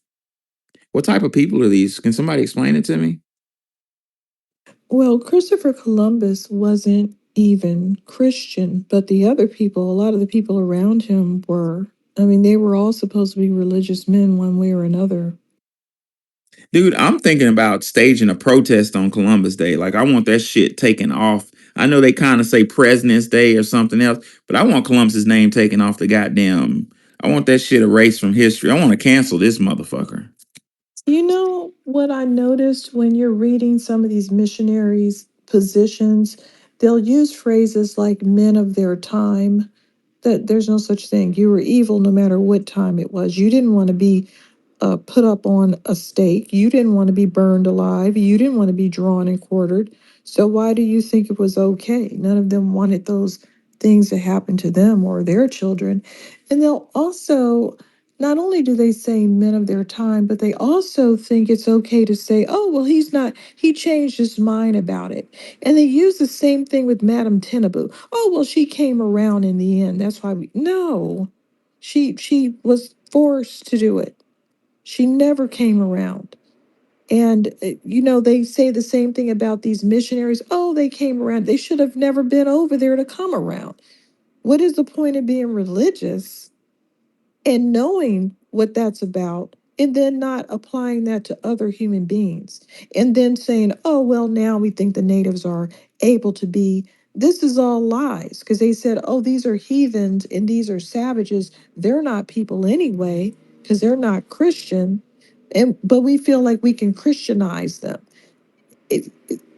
A: What type of people are these? Can somebody explain it to me?
B: Well, Christopher Columbus wasn't even Christian, but the other people, a lot of the people around him were. I mean, they were all supposed to be religious men one way or another.
A: Dude, I'm thinking about staging a protest on Columbus Day. Like, I want that shit taken off. I know they kind of say President's Day or something else, but I want Columbus's name taken off the goddamn. I want that shit erased from history. I want to cancel this motherfucker.
B: You know what I noticed when you're reading some of these missionaries' positions? They'll use phrases like men of their time, that there's no such thing. You were evil no matter what time it was. You didn't want to be put up on a stake. You didn't want to be burned alive. You didn't want to be drawn and quartered. So why do you think it was okay? None of them wanted those things to happen to them or their children. And they'll also, not only do they say men of their time, but they also think it's okay to say, oh, well, he changed his mind about it. And they use the same thing with Madame Tennebu. Oh, well, she came around in the end. That's why no, she was forced to do it. She never came around. And, they say the same thing about these missionaries. Oh, they came around. They should have never been over there to come around. What is the point of being religious and knowing what that's about and then not applying that to other human beings? And then saying, oh, well, now we think the natives are able to be. This is all lies because they said, oh, these are heathens and these are savages. They're not people anyway because they're not Christian. But we feel like we can Christianize them.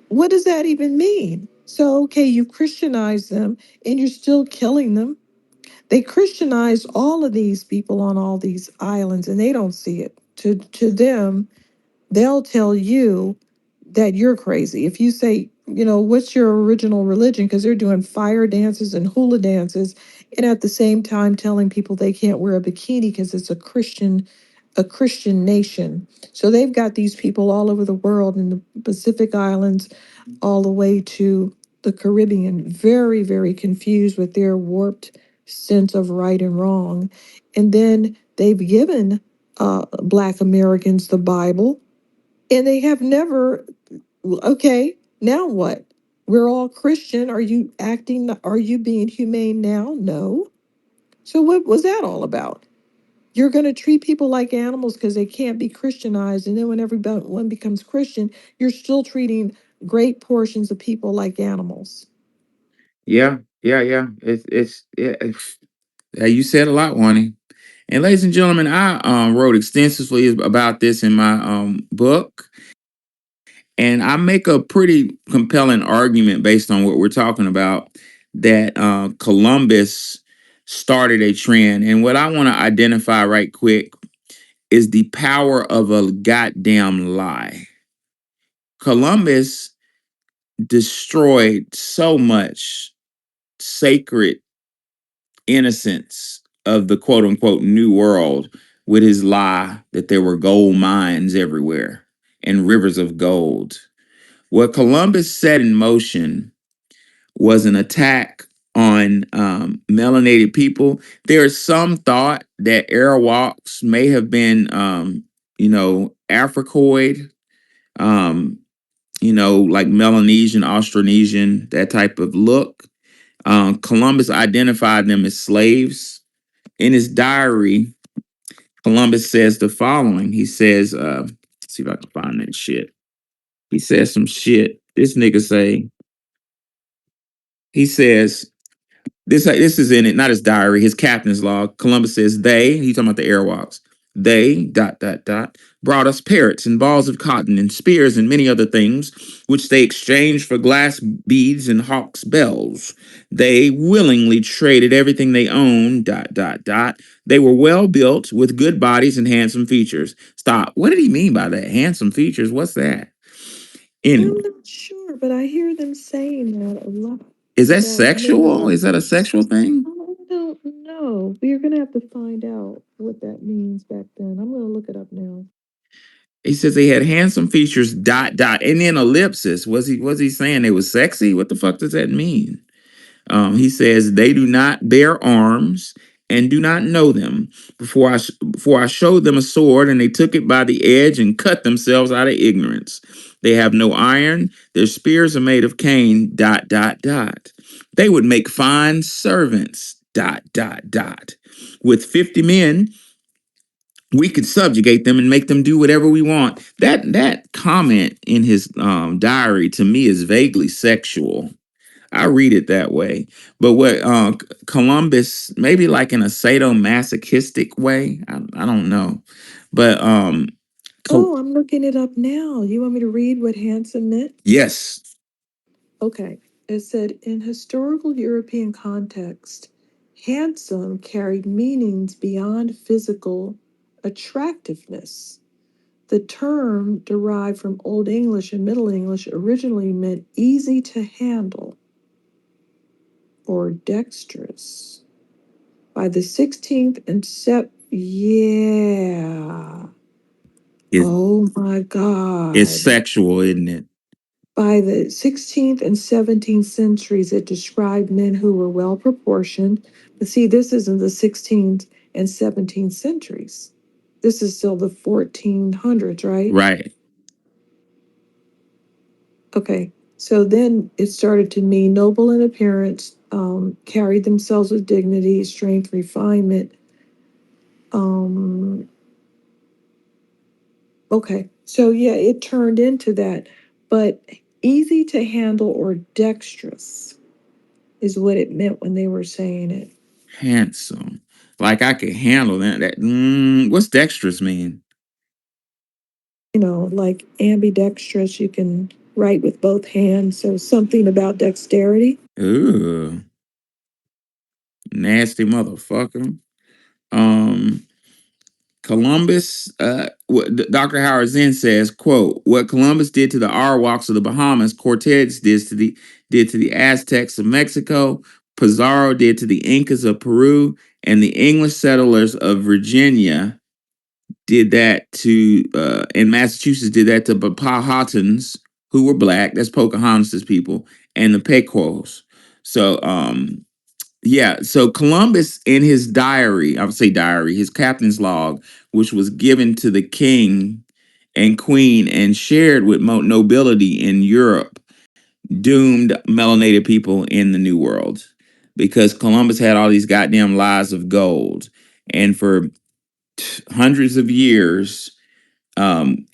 B: What does that even mean? So, okay, you Christianize them and you're still killing them. They Christianized all of these people on all these islands and they don't see it. To them, they'll tell you that you're crazy. If you say, what's your original religion? Because they're doing fire dances and hula dances, and at the same time telling people they can't wear a bikini because it's a Christian nation. So they've got these people all over the world in the Pacific Islands, all the way to the Caribbean, very, very confused with their warped sense of right and wrong. And then they've given Black Americans the Bible, and they have never, okay, now what? We're all Christian. Are you being humane now? No. So what was that all about? You're going to treat people like animals because they can't be Christianized. And then when everyone becomes Christian, you're still treating great portions of people like animals.
A: Yeah, yeah, yeah. Yeah, you said a lot, Wani. And ladies and gentlemen, I wrote extensively about this in my book. And I make a pretty compelling argument based on what we're talking about that Columbus started a trend. And what I want to identify right quick is the power of a goddamn lie. Columbus destroyed so much sacred innocence of the quote unquote new world with his lie that there were gold mines everywhere and rivers of gold. What Columbus set in motion was an attack on melanated people. There is some thought that Arawaks may have been, Africoid, like Melanesian, Austronesian, that type of look. Columbus identified them as slaves. In his diary, Columbus says the following. He says, let's see if I can find that shit. He says some shit. This nigga say, he says, this is in it, not his diary, his captain's log. Columbus says, he's talking about the Arawaks, they, dot, dot, dot, brought us parrots and balls of cotton and spears and many other things, which they exchanged for glass beads and hawks' bells. They willingly traded everything they owned, dot, dot, dot. They were well built with good bodies and handsome features. Stop. What did he mean by that? Handsome features? What's that?
B: I'm
A: Anyway,
B: not sure, but I hear them saying that a lot
A: is that
B: about Native
A: sexual? Is that a
B: Americans.
A: sexual thing?
B: I don't know. We're going to have to find out what that means back then. I'm going to look it up now.
A: He says they had handsome features, dot, dot, and then ellipsis. Was he saying they was sexy? What the fuck does that mean? He says, "They do not bear arms and do not know them. Before I showed them a sword, and they took it by the edge and cut themselves out of ignorance. They have no iron. Their spears are made of cane. Dot dot dot. They would make fine servants. Dot dot dot. With 50 men, we could subjugate them and make them do whatever we want." That comment in his diary to me is vaguely sexual. I read it that way. But what Columbus, maybe like in a sadomasochistic way, I don't know. But
B: Oh, I'm looking it up now. You want me to read what handsome meant?
A: yes,
B: Okay. It said in historical European context, handsome carried meanings beyond physical attractiveness. The term, derived from Old English and Middle English, originally meant easy to handle or dexterous. By the 16th and yeah.
A: it,
B: Oh my
A: it's
B: God.
A: sexual, isn't it?
B: By the 16th and 17th centuries, it described men who were well proportioned. But see, this is in the 16th and 17th centuries. This is still the 1400s, right?
A: Right.
B: Okay. So then it started to mean noble in appearance, carried themselves with dignity, strength, refinement. Um, okay. So yeah, it turned into that. But easy to handle or dexterous is what it meant when they were saying it.
A: Handsome. Like I could handle that. What's dexterous mean?
B: Like ambidextrous, you can write with both hands. So something about dexterity.
A: Ooh, nasty motherfucker. Um, Columbus, what Dr. Howard Zinn says, quote, "What Columbus did to the Arawaks of the Bahamas, Cortez did to the Aztecs of Mexico, Pizarro did to the Incas of Peru, and the English settlers of Virginia did that to, in Massachusetts, did that to the Powhatans, who were black, that's Pocahontas's people, and the Pequots." So, yeah, so Columbus in his diary, I would say diary, his captain's log, which was given to the king and queen and shared with nobility in Europe, doomed melanated people in the New World because Columbus had all these goddamn lies of gold. And for hundreds of years,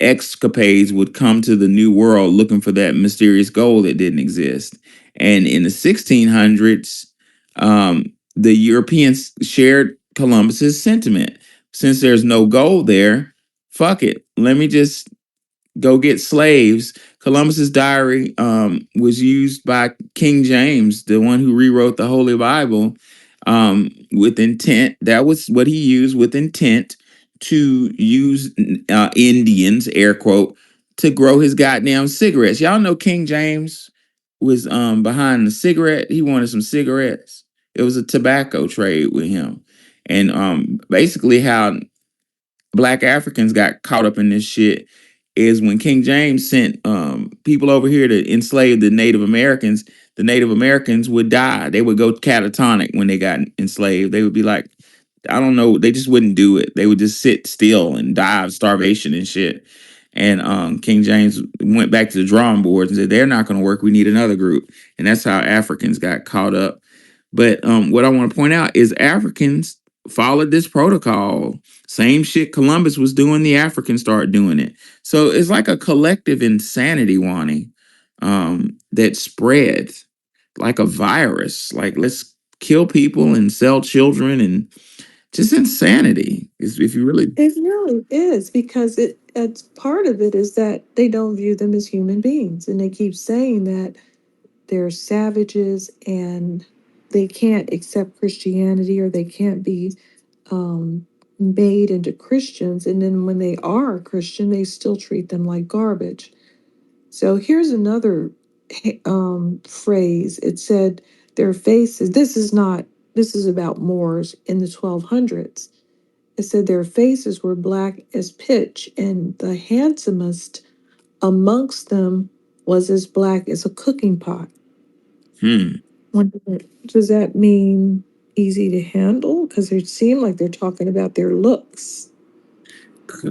A: escapades would come to the New World looking for that mysterious gold that didn't exist. And in the 1600s, the Europeans shared Columbus's sentiment. Since there's no gold there, fuck it. Let me just go get slaves. Columbus's diary was used by King James, the one who rewrote the Holy Bible, with intent. That was what he used with intent to use Indians, air quote, to grow his goddamn cigarettes. Y'all know King James was behind the cigarette. He wanted some cigarettes. It was a tobacco trade with him. And basically how black Africans got caught up in this shit is when King James sent people over here to enslave the Native Americans would die. They would go catatonic when they got enslaved. They would be like, I don't know, they just wouldn't do it. They would just sit still and die of starvation and shit. And King James went back to the drawing boards and said, they're not going to work. We need another group. And that's how Africans got caught up. But what I want to point out is Africans followed this protocol. Same shit Columbus was doing, the Africans started doing it. So it's like a collective insanity, Wani, that spread like a virus. Like, let's kill people and sell children and just insanity. If you really,
B: It really is because it's part of it is that they don't view them as human beings, and they keep saying that they're savages and they can't accept Christianity or they can't be made into Christians. And then when they are Christian, they still treat them like garbage. So here's another phrase. It said their faces. This is about Moors in the 1200s. It said their faces were black as pitch, and the handsomest amongst them was as black as a cooking pot.
A: hmm.
B: Does that mean easy to handle? Because it seemed like they're talking about their looks.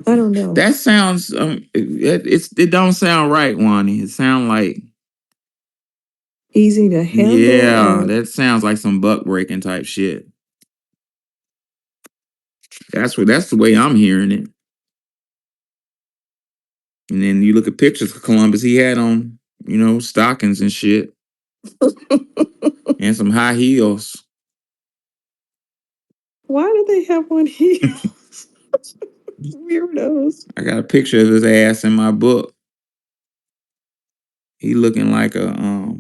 B: I don't know.
A: That sounds it don't sound right, Wani. It sound like
B: Easy to handle
A: yeah,
B: or
A: that sounds like some buck breaking type shit. That's the way I'm hearing it. And then you look at pictures of Columbus, he had on, stockings and shit and some high heels.
B: why do they have on heels? Weirdos.
A: I got a picture of his ass in my book. He looking like a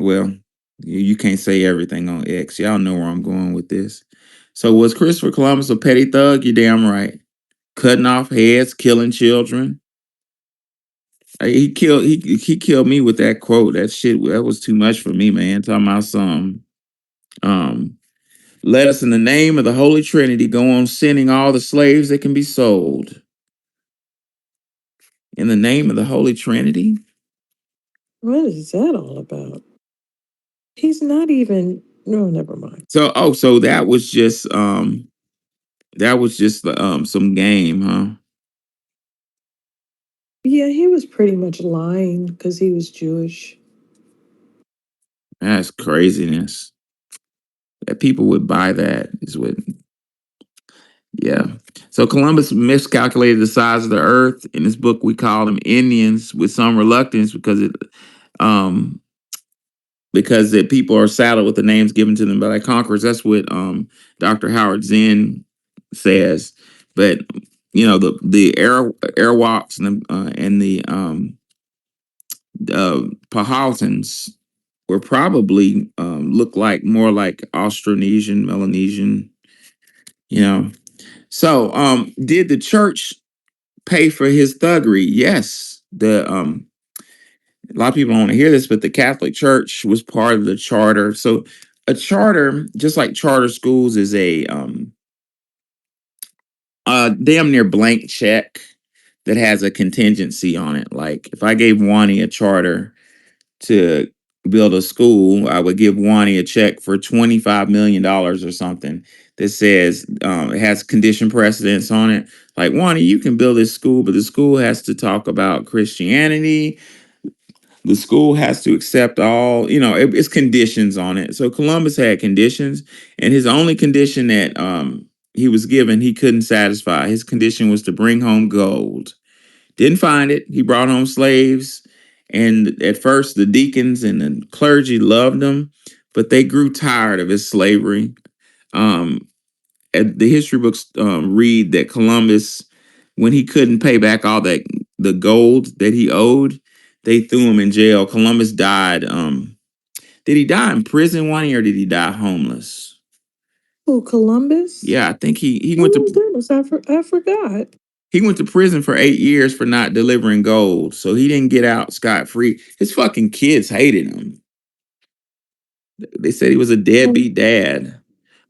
A: well, you can't say everything on X. Y'all know where I'm going with this. So was Christopher Columbus a petty thug? You're damn right. Cutting off heads, killing children. He killed me with that quote. That shit that was too much for me, man. Talking about some um let us in the name of the Holy Trinity go on sending all the slaves that can be sold. In the name of the Holy Trinity?
B: What is that all about? He's not even. No, never mind.
A: So that was just some game, huh?
B: Yeah, he was pretty much lying because he was Jewish.
A: That's craziness. That people would buy that is what yeah. So Columbus miscalculated the size of the earth. In this book, we call them Indians with some reluctance um because the people are saddled with the names given to them by the conquerors. That's what Dr. Howard Zinn says. But the Arawaks and the Powhatans were probably look like more like Austronesian, Melanesian, you know. So did the church pay for his thuggery? Yes. The A lot of people don't want to hear this, but the Catholic Church was part of the charter. So a charter, just like charter schools, is a damn near blank check that has a contingency on it. Like if I gave Wani a charter to build a school, I would give Wani a check for $25 million or something that says it has condition precedents on it. Like, Wani, you can build this school, but the school has to talk about Christianity. The school has to accept all, it's conditions on it. So Columbus had conditions, and his only condition that he was given, he couldn't satisfy. His condition was to bring home gold. Didn't find it. He brought home slaves. And at first, the deacons and the clergy loved him, but they grew tired of his slavery. Um, the history books read that Columbus, when he couldn't pay back all the gold that he owed, they threw him in jail. Columbus died. Did he die in prison, one year, or did he die homeless?
B: Oh, Columbus?
A: Yeah, I think he
B: Oh
A: went
B: my
A: to
B: goodness, I forgot.
A: he went to prison for 8 years for not delivering gold. So he didn't get out scot free. His fucking kids hated him. They said he was a deadbeat dad.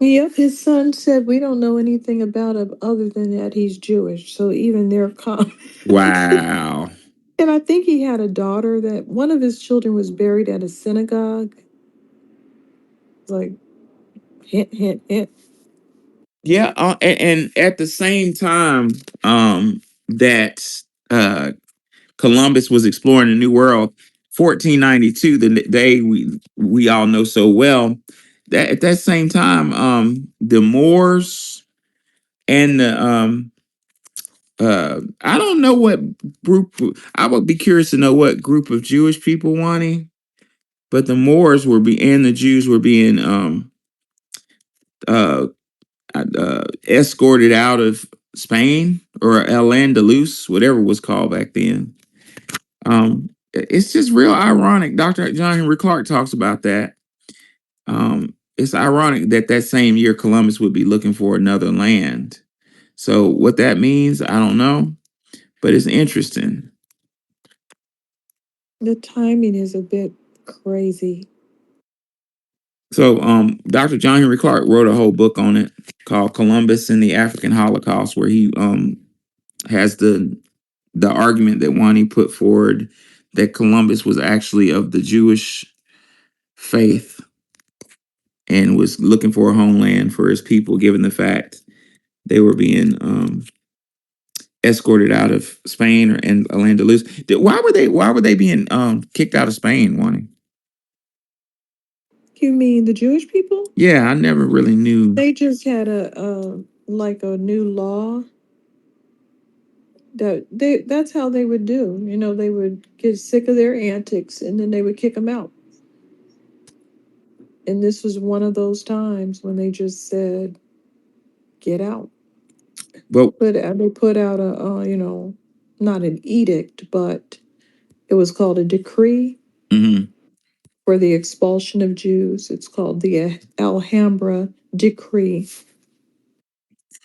B: Yep, his son said we don't know anything about him other than that he's Jewish. So even their comment.
A: Wow.
B: And I think he had a daughter that one of his children was buried at a synagogue. It's like hint, hint, hint.
A: Yeah, and at the same time that uh, Columbus was exploring the New World, 1492, the day we all know so well, that at that same time, the Moors and the I don't know what group. I would be curious to know what group of Jewish people wanting, but the Moors and the Jews were being uh, escorted out of Spain or El Andalus, whatever it was called back then. It's just real ironic. Dr. John Henry Clark talks about that. It's ironic that that same year Columbus would be looking for another land. So what that means, I don't know, but it's interesting.
B: The timing is a bit crazy.
A: So Dr. John Henry Clark wrote a whole book on it called Columbus and the African Holocaust, where he has the argument that Wani put forward that Columbus was actually of the Jewish faith and was looking for a homeland for his people, given the fact they were being escorted out of Spain or in Al-Andalus. Why were they being kicked out of Spain, wanting?
B: You mean the Jewish people?
A: Yeah, I never really knew.
B: They just had a like a new law that that's how they would do. You know, they would get sick of their antics and then they would kick them out. And this was one of those times when they just said, "Get out."
A: But
B: But they put out a not an edict, but it was called a decree
A: mhm.
B: for the expulsion of Jews. It's called the Alhambra Decree.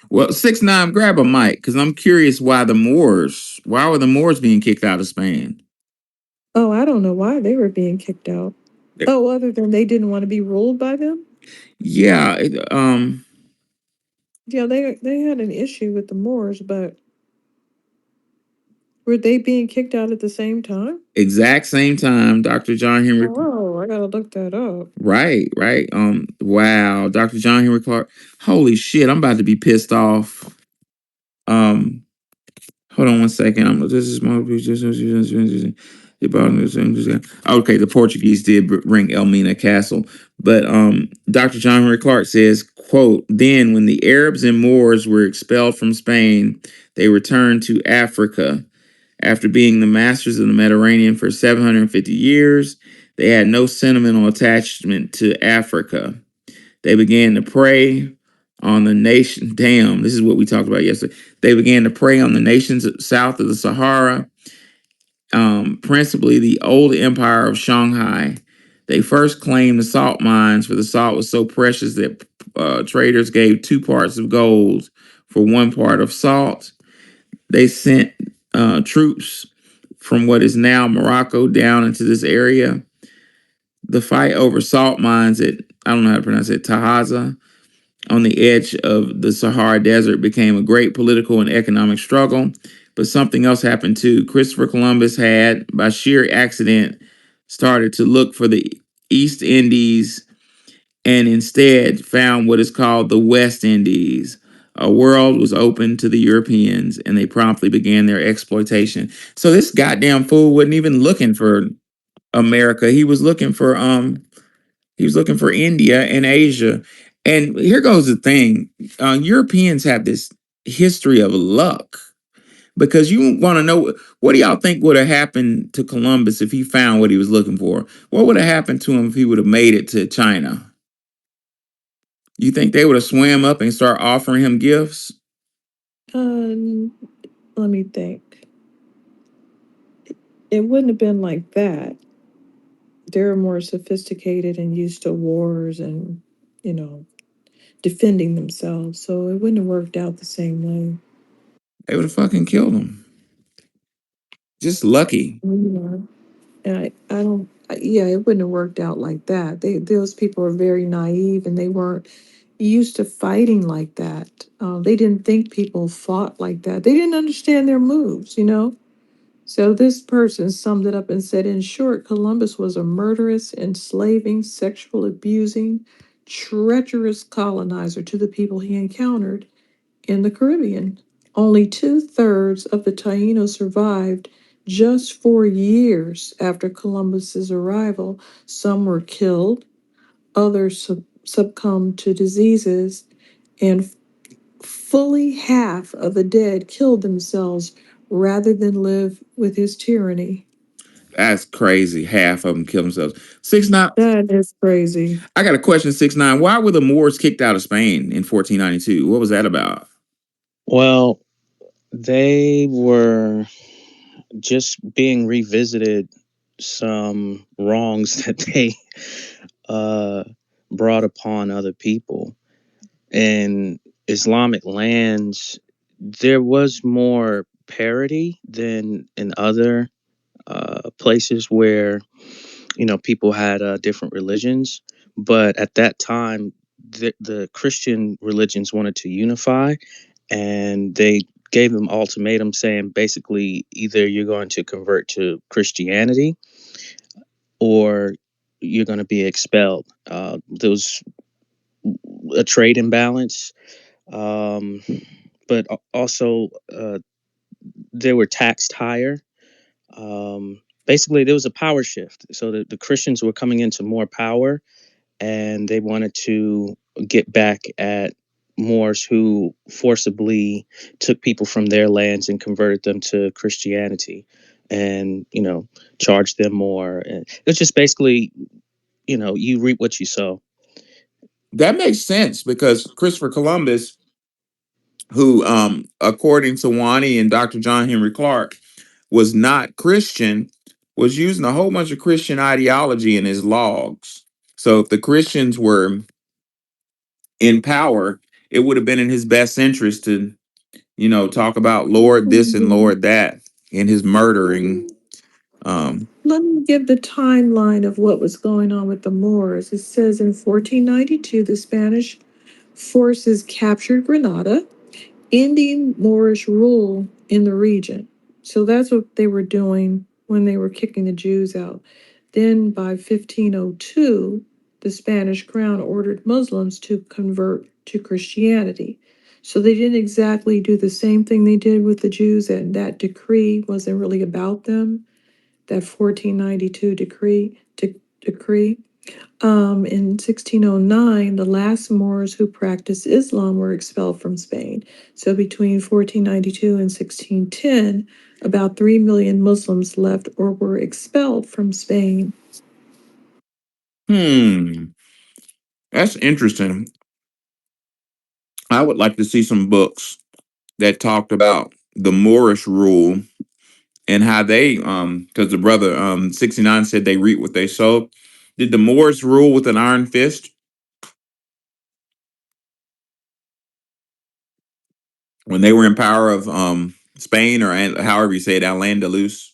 A: Well, 6ix9ine, grab a mic because I'm curious why were the Moors being kicked out of Spain?
B: Oh, I don't know why they were being kicked out.
A: Eh,
B: Oh, other than they didn't want to be ruled by them.
A: Yeah,
B: Yeah, they had an issue with the Moors, but were they being kicked out at the same time?
A: exact same time, Dr. John Henry.
B: Oh, I gotta look that up.
A: Right, right. Wow, Dr. John Henry Clark. Holy shit, I'm about to be pissed off. Um, Hold on one second. This is my okay. The Portuguese did bring Elmina Castle, but Dr. John Henry Clark says, "quote Then, when the Arabs and Moors were expelled from Spain, they returned to Africa. After being the masters of the Mediterranean for 750 years, they had no sentimental attachment to Africa. They began to prey on the nation. Damn, this is what we talked about yesterday. They began to prey on the nations south of the Sahara, principally the old empire of Shanghai. They first claimed the salt mines, for the salt was so precious that traders gave 2 parts of gold for 1 part of salt. They sent troops from what is now Morocco down into this area. The fight over salt mines at, I don't know how to pronounce it, Tahaza, on the edge of the Sahara Desert became a great political and economic struggle. But something else happened too. Christopher Columbus had, by sheer accident, started to look for the East Indies and instead found what is called the West Indies. A world was open to the Europeans and they promptly began their exploitation. So this goddamn fool wasn't even looking for America. He was looking for India and Asia. And here goes the thing. Europeans have this history of luck because you want to know what do y'all think would have happened to Columbus if he found what he was looking for? What would have happened to him if he would have made it to China? You think they would have swam up and start offering him gifts?
B: Um, Let me think. It wouldn't have been like that. They're more sophisticated and used to wars and, you know, defending themselves. So it wouldn't have worked out the same way.
A: They would have fucking killed him. Just lucky.
B: Yeah. And I don't, yeah, it wouldn't have worked out like that. Those people are very naive and they weren't used to fighting like that. They didn't think people fought like that. They didn't understand their moves, you know? So this person summed it up and said, in short, Columbus was a murderous, enslaving, sexual abusing, treacherous colonizer to the people he encountered in the Caribbean. Only 2/3 of the Taínos survived just 4 years after Columbus's arrival. Some were killed, others succumbed to diseases, and fully half of the dead killed themselves rather than live with his tyranny.
A: That's crazy. Half of them killed themselves. 6ix9ine.
B: That is crazy.
A: I got a question. 6ix9ine. Why were the Moors kicked out of Spain in 1492? What was that about?
C: Well, they were just being revisited some wrongs that they uh, brought upon other people. In Islamic lands, there was more parity than in other places where people had different religions. But at that time, the Christian religions wanted to unify, and they gave them ultimatum saying basically either you're going to convert to Christianity or you're going to be expelled. There was a trade imbalance, um, but also they were taxed higher. Basically, there was a power shift. So the Christians were coming into more power, and they wanted to get back at Moors who forcibly took people from their lands and converted them to Christianity, and charged them more. And it's just basically, you reap what you sow.
A: That makes sense because Christopher Columbus, who, according to Wani and Dr. John Henry Clark, was not Christian, was using a whole bunch of Christian ideology in his logs. So if the Christians were in power, it would have been in his best interest to, talk about Lord this and
B: Mhm.
A: Lord that in his murdering.
B: Let me give the timeline of what was going on with the Moors. It says in 1492, the Spanish forces captured Granada, ending Moorish rule in the region. So that's what they were doing when they were kicking the Jews out. Then by 1502, the Spanish crown ordered Muslims to convert to Christianity. So they didn't exactly do the same thing they did with the Jews, and that decree wasn't really about them, that 1492 decree. In 1609, the last Moors who practiced Islam were expelled from Spain. So between 1492 and 1610, about 3 million Muslims left or were expelled from Spain.
A: Hmm, that's interesting. I would like to see some books that talked about the Moorish rule and how they, because the brother 69 said they reap what they sow. Did the Moors rule with an iron fist when they were in power of Spain, or however you say it, Al Andalus?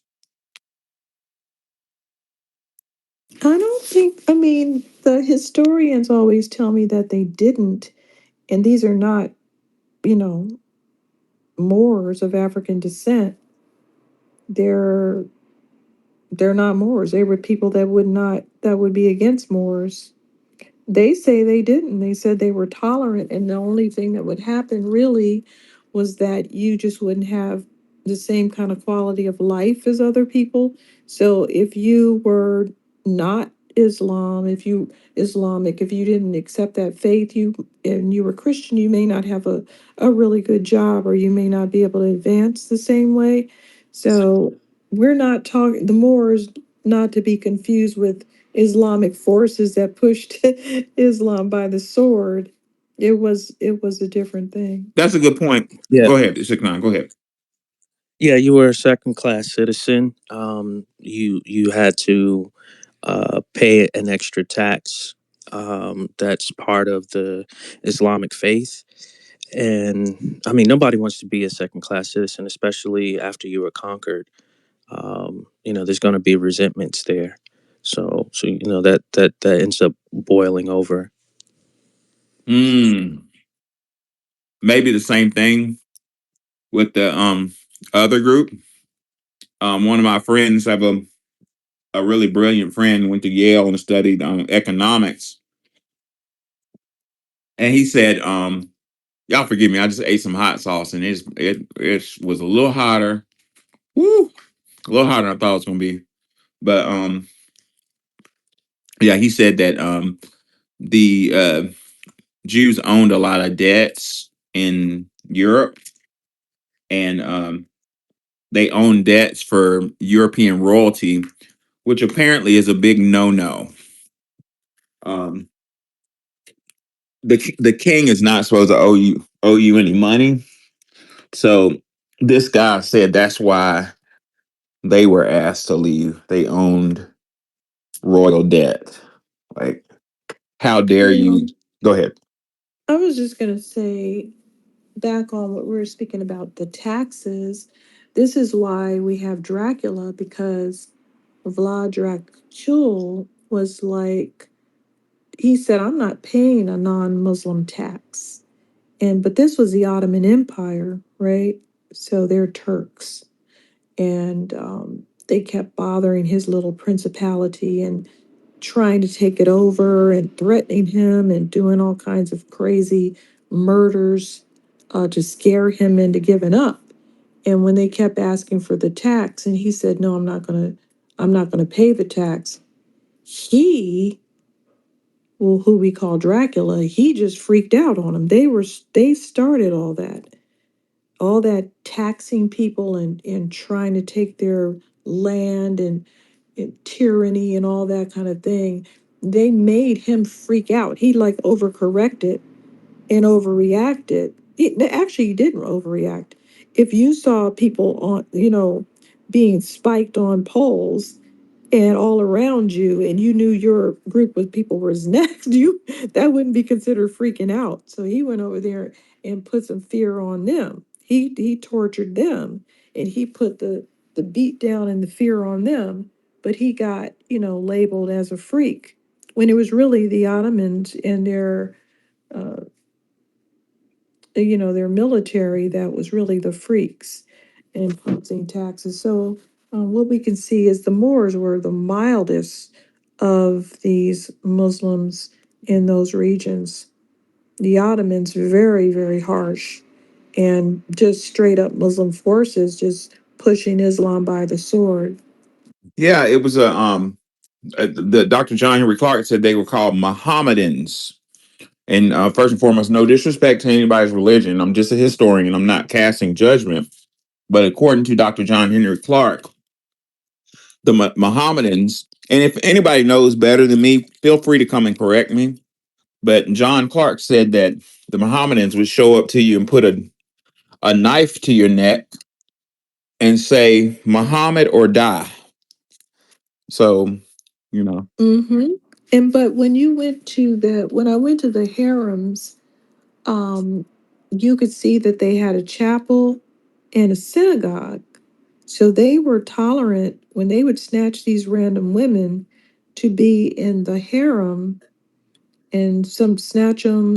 B: I don't think, I mean, the historians always tell me that they didn't, and these are not, you know, Moors of African descent. They're they're not Moors. They were people that would be against Moors. They say they didn't. They said they were tolerant, and the only thing that would happen really was that you just wouldn't have the same kind of quality of life as other people. So if you were not Islamic, if you didn't accept that faith, and you were Christian, you may not have a really good job, or you may not be able to advance the same way. So we're not talking the Moors, not to be confused with Islamic forces that pushed Islam by the sword. It was a different thing.
A: That's a good point.
C: Yeah,
A: Go ahead, 69. Go ahead.
C: yeah, you were a second class citizen. You had to pay an extra tax. That's part of the Islamic faith. And I mean, nobody wants to be a second class citizen, especially after you were conquered. There's going to be resentments there. So that ends up boiling over.
A: Hmm. Maybe the same thing with the other group. One of my friends, I have a really brilliant friend, went to Yale and studied economics, and he said, y'all forgive me, I just ate some hot sauce and it was a little hotter. Woo, a little hotter than I thought it was gonna be. But yeah, he said that the Jews owned a lot of debts in Europe, and they owned debts for European royalty, which apparently is a big no-no. Um, the king is not supposed to owe you any money. So this guy said that's why they were asked to leave. They owned royal debt. Like, how dare you?
B: Well,
A: Go ahead.
B: I was just gonna say, back on what we were speaking about, the taxes. This is why we have Dracula, because Vlad Dracul was like, he said, I'm not paying a non-Muslim tax. But this was the Ottoman Empire, right? So they're Turks. And they kept bothering his little principality. And trying to take it over and threatening him and doing all kinds of crazy murders to scare him into giving up. And when they kept asking for the tax, and he said, "No, I'm not gonna pay the tax." He, well, who we call Dracula, he just freaked out on them. They started all that taxing people and trying to take their land and tyranny and all that kind of thing. They made him freak out. He like overcorrected and overreacted. Actually, he didn't overreact. If you saw people on, being spiked on poles and all around you, and you knew your group of people was next, that wouldn't be considered freaking out. So he went over there and put some fear on them. He tortured them, and he put the beat down and the fear on them. But he got labeled as a freak when it was really the Ottomans and uh, their military that was really the freaks and imposing taxes. So what we can see is the Moors were the mildest of these Muslims in those regions. The Ottomans very, very harsh and just straight up Muslim forces just pushing Islam by the sword.
A: Yeah, it was the Dr. John Henry Clark said they were called Mohammedans. And first and foremost, no disrespect to anybody's religion. I'm just a historian. I'm not casting judgment. But according to Dr. John Henry Clark, the Mohammedans, and if anybody knows better than me, feel free to come and correct me. But John Clark said that the Mohammedans would show up to you and put a knife to your neck and say, Muhammad or die. So, you know.
B: Mm-hmm. And but when I went to the harems, um, you could see that they had a chapel and a synagogue. So they were tolerant when they would snatch these random women to be in the harem and some snatch them,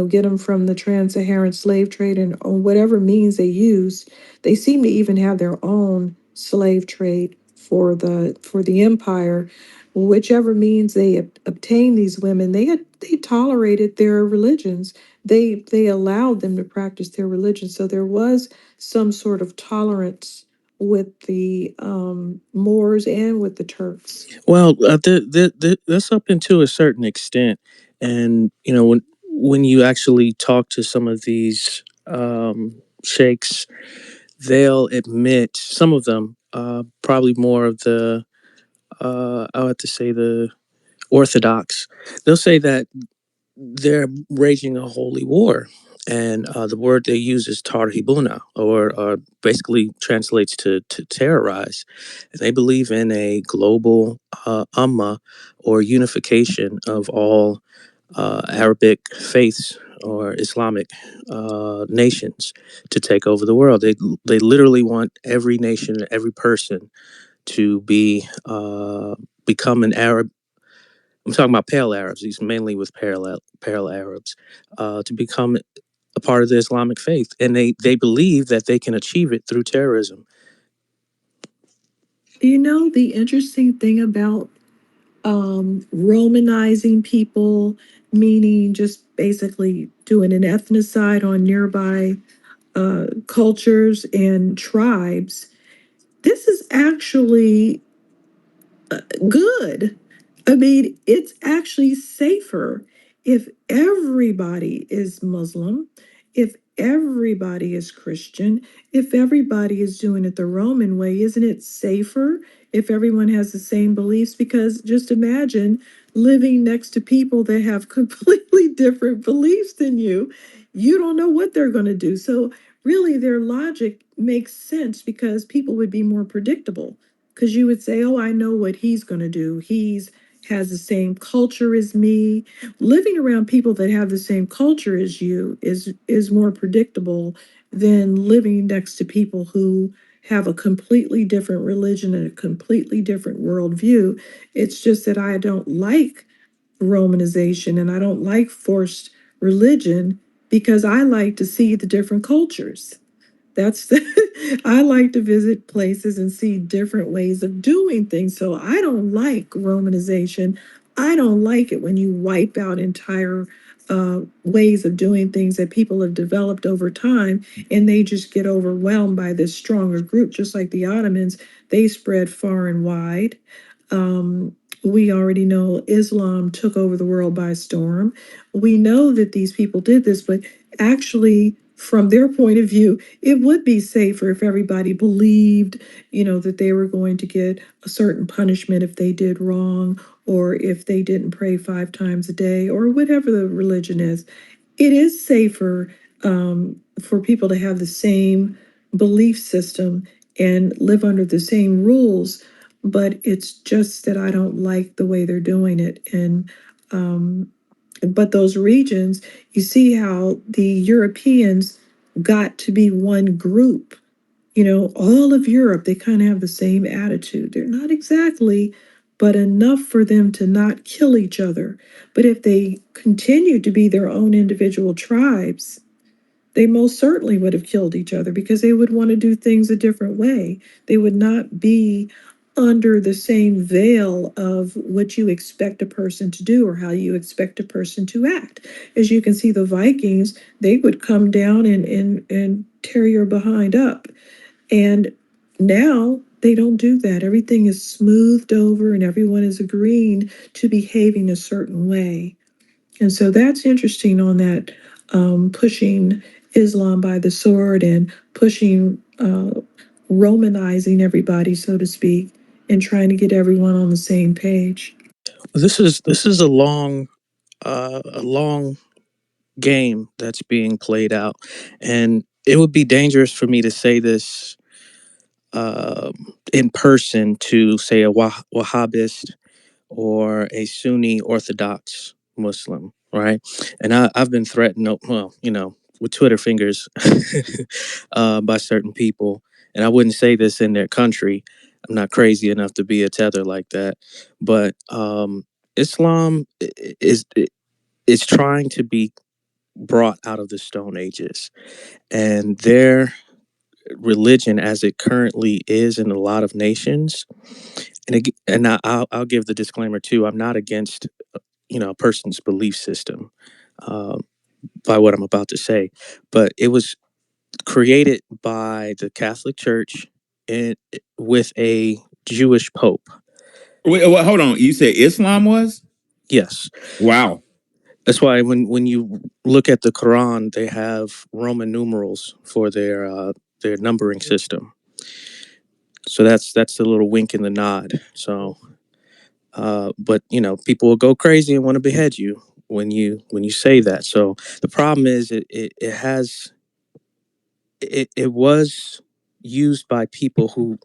B: get them from the trans-Saharan slave trade and or whatever means they use. They seem to even have their own slave trade for the empire. Whichever means they obtained these women, they tolerated their religions. They allowed them to practice their religion. So there was some sort of tolerance with the Moors and with the Turks.
C: Well, that's up into a certain extent, and when you actually talk to some of these sheikhs, they'll admit some of them, probably more of the I'll have to say the orthodox. They'll say that they're raging a holy war. And the word they use is tarhibuna, or basically translates to terrorize. And they believe in a global ummah, or unification of all Arabic faiths or Islamic nations to take over the world. They literally want every nation, every person to become an Arab. I'm talking about pale Arabs. These mainly with pale Arabs, to become a part of the Islamic faith, and they believe that they can achieve it through terrorism.
B: The interesting thing about Romanizing people, meaning just basically doing an ethnocide on nearby cultures and tribes, this is actually good. I mean, it's actually safer if everybody is Muslim, if everybody is Christian, if everybody is doing it the Roman way. Isn't it safer if everyone has the same beliefs? Because just imagine living next to people that have completely different beliefs than you. You don't know what they're going to do. So, really, their logic makes sense because people would be more predictable because you would say, "Oh, I know what he's going to do. He's has the same culture as me." Living around people that have the same culture as you is more predictable than living next to people who have a completely different religion and a completely different worldview. It's just that I don't like Romanization and I don't like forced religion because I like to see the different cultures. I like to visit places and see different ways of doing things. So I don't like Romanization. I don't like it when you wipe out entire ways of doing things that people have developed over time, and they just get overwhelmed by this stronger group, just like the Ottomans. They spread far and wide. We already know Islam took over the world by storm. We know that these people did this, but actually, from their point of view, it would be safer if everybody believed, that they were going to get a certain punishment if they did wrong, or if they didn't pray 5 times a day, or whatever the religion is. It is safer for people to have the same belief system and live under the same rules, but it's just that I don't like the way they're doing it. And but those regions, you see how the Europeans got to be one group. All of Europe, they kind of have the same attitude. They're not exactly, but enough for them to not kill each other. But if they continued to be their own individual tribes, they most certainly would have killed each other because they would want to do things a different way. They would not be under the same veil of what you expect a person to do or how you expect a person to act. As you can see, the Vikings, they would come down and tear your behind up. And now they don't do that. Everything is smoothed over and everyone is agreeing to behaving a certain way. And so that's interesting on that, pushing Islam by the sword and pushing, Romanizing everybody, so to speak, and trying to get everyone on the same page.
C: This is a long game that's being played out, and it would be dangerous for me to say this in person to say a Wahhabist or a Sunni Orthodox Muslim, right? And I've been threatened, well, with Twitter fingers by certain people. And I wouldn't say this in their country. I'm not crazy enough to be a tether like that. But Islam is trying to be brought out of the Stone Ages. And their religion, as it currently is in a lot of nations, I'll give the disclaimer too. I'm not against a person's belief system uh, by what I'm about to say, but it was created by the Catholic Church and with a Jewish pope.
A: Wait, hold on. You said Islam was?
C: Yes,
A: Wow.
C: that's why when you look at the Quran, they have Roman numerals for their numbering system. So that's the little wink and the nod. So, but people will go crazy and want to behead you when you say that. So the problem is it was used by people who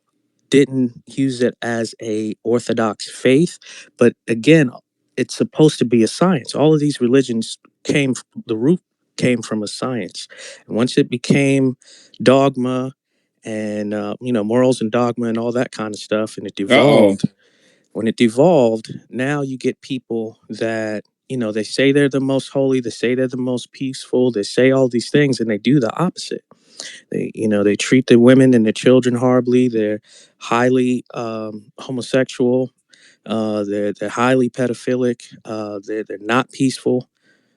C: didn't use it as a orthodox faith, but again, it's supposed to be a science. All of these religions the root came from a science, and once it became dogma and morals and dogma and all that kind of stuff, and it
A: Uh oh.
C: devolved. When it devolved, now you get people that they say they're the most holy, they say they're the most peaceful, they say all these things, and they do the opposite. They treat the women and the children horribly. They're highly homosexual. They're highly pedophilic. They're not peaceful.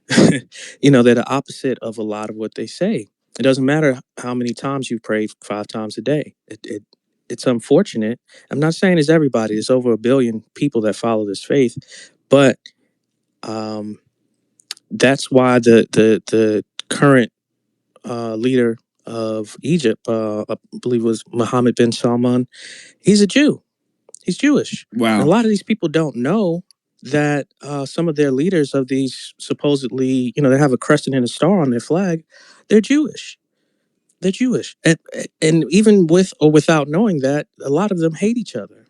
C: They're the opposite of a lot of what they say. It doesn't matter how many times you pray 5 times a day. It's unfortunate. I'm not saying it's everybody. There's over 1 billion people that follow this faith, but um, that's why the current leader of Egypt, I believe it was Mohammed bin Salman. He's a Jew. He's Jewish, and a
A: Wow.
C: lot of these people don't know that some of their leaders of these supposedly, they have a crescent and a star on their flag. They're Jewish. They're Jewish, and even with or without knowing that, a lot of them hate each other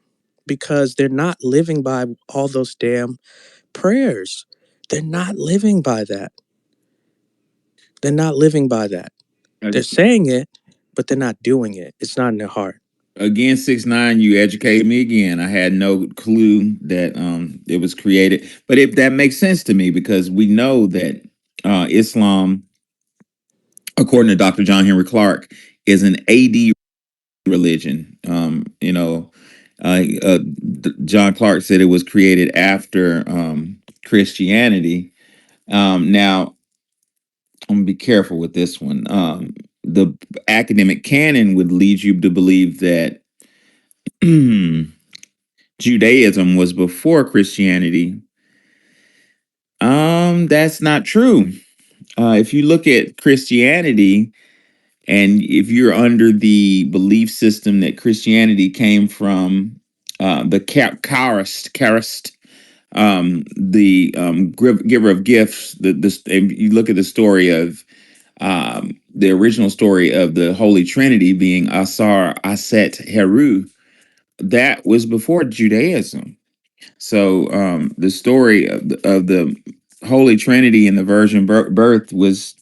C: because they're not living by all those damn prayers. They're not living by that. They're not living by that. They're saying it, but they're not doing it. It's not in their heart.
A: Again, 6ix9ine, you educated me again. I had no clue that it was created, but that makes sense to me because we know that Islam, according to Dr. John Henry Clark, is an AD religion. John Clark said it was created after Christianity. Now, I'm gonna be careful with this one. The academic canon would lead you to believe that Judaism was before Christianity. That's not true. If you look at Christianity, and if you're under the belief system that Christianity came from the Charist, the giver of gifts, and you look at the story of the original story of the Holy Trinity being Asar, Aset, Heru, that was before Judaism. So the story of the Holy Trinity and the virgin birth was,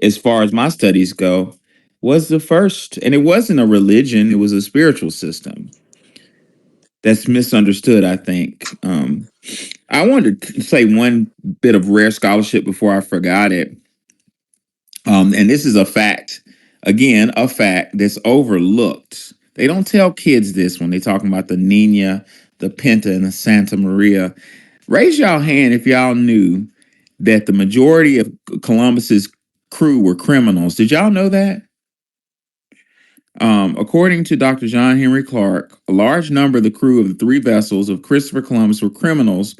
A: as far as my studies go, was the first, and it wasn't a religion; it was a spiritual system that's misunderstood. I think. I wanted to say one bit of rare scholarship before I forgot it, and this is a fact. Again, a fact that's overlooked. They don't tell kids this when they're talking about the Nina, the Pinta, and the Santa Maria. Raise y'all hand if y'all knew that the majority of Columbus's crew were criminals. Did y'all know that? According to Dr. John Henry Clark, a large number of the crew of the three vessels of Christopher Columbus were criminals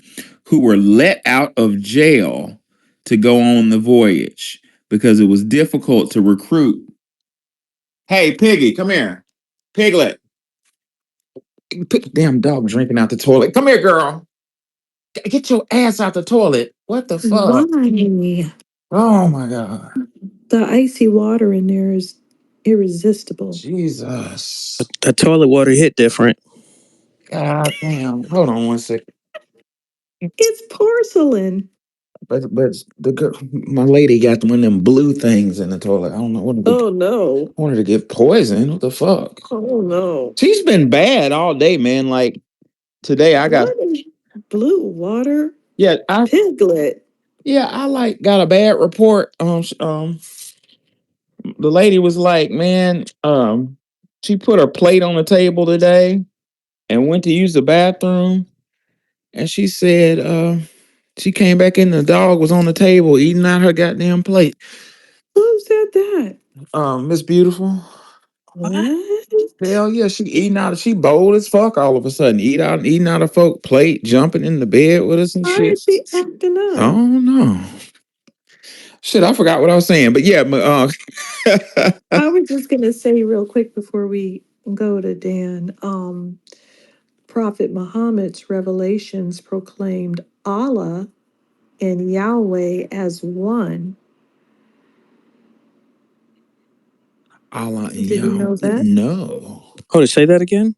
A: who were let out of jail to go on the voyage because it was difficult to recruit. Hey, Piggy, come here. Piglet. Damn dog drinking out the toilet. Come here, girl. Get your ass out the toilet. What the fuck?
B: Why?
A: Oh my God.
B: The icy water in there is irresistible.
A: Jesus.
C: The toilet water hit different.
A: God damn. Hold on one second.
B: It's porcelain.
A: But the girl, my lady got one of them blue things in the toilet. I don't know what to,
B: Oh no.
A: wanted to get poisoned. What the fuck?
B: Oh no.
A: She's been bad all day, man. Like today I got,
B: What is blue water?
A: yeah,
B: Piglet.
A: I like got a bad report. The lady was like, man, she put her plate on the table today and went to use the bathroom, and she said, she came back in, the dog was on the table eating out her goddamn plate.
B: Who said that?
A: Miss Beautiful.
B: What?
A: Hell yeah, she eating out. She bold as fuck. All of a sudden, eating out a folk plate, jumping in the bed with us and
B: Why
A: shit.
B: is she acting
A: I
B: up?
A: don't know. Shit, I forgot what I was saying, but yeah,
B: I was just gonna say real quick before we go to Dan. Prophet Muhammad's revelations proclaimed Allah and Yahweh as one.
A: Allah and
B: Did you
A: y'all
B: know that?
A: no.
C: Oh, to say that again?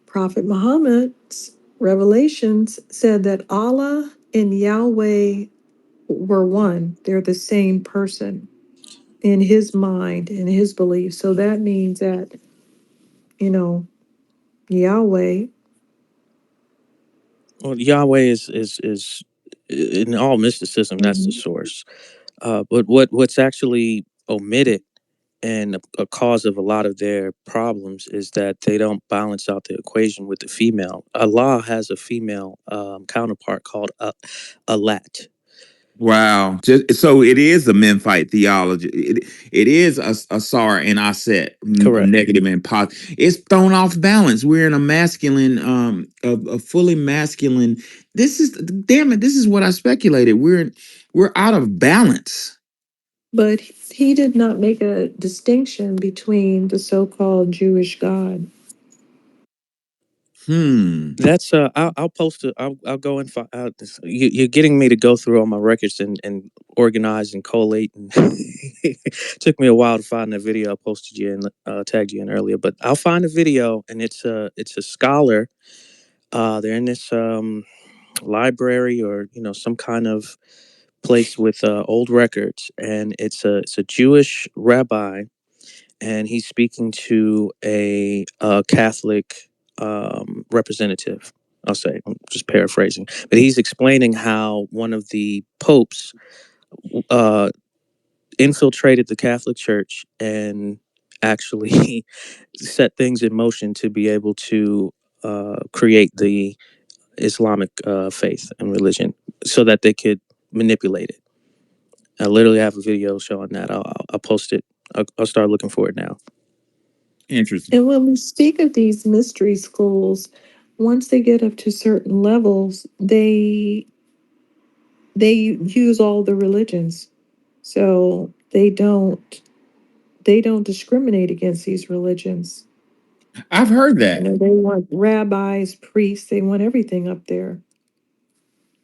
B: Prophet Muhammad's revelations said that Allah and Yahweh were one. They're the same person in his mind, in his belief. So that means that, you know, Yahweh,
C: Well, Yahweh is in all mysticism. That's the
B: mhm,
C: source. But what's actually omitted and a cause of a lot of their problems is that they don't balance out the equation with the female. Allah has a female counterpart called Alat.
A: Wow. So it is a Memphite theology. It is a Sar and Aset,
C: Correct.
A: negative and positive. It's thrown off balance. We're in a masculine, a fully masculine. This is, damn it. This is what I speculated. We're out of balance.
B: but he did not make a distinction between the so-called Jewish God.
A: Hmm.
C: That's I'll post it. I'll go and find out. You're getting me to go through all my records and organize and collate. And took me a while to find the video. I posted you and tagged you in earlier, but I'll find a video, and it's a scholar. They're in this library or some kind of place with old records, and it's a Jewish rabbi, and he's speaking to a Catholic representative. I'll say, I'm just paraphrasing, but he's explaining how one of the popes uh, infiltrated the Catholic Church and actually set things in motion to be able to create the Islamic faith and religion so that they could manipulate it. I literally have a video showing that. I'll post it. I'll start looking for it now.
A: Interesting.
B: And when we speak of these mystery schools, once they get up to certain levels, they use all the religions. So they don't discriminate against these religions.
A: I've heard
B: You
A: that.
B: know, they want rabbis, priests, they want everything up there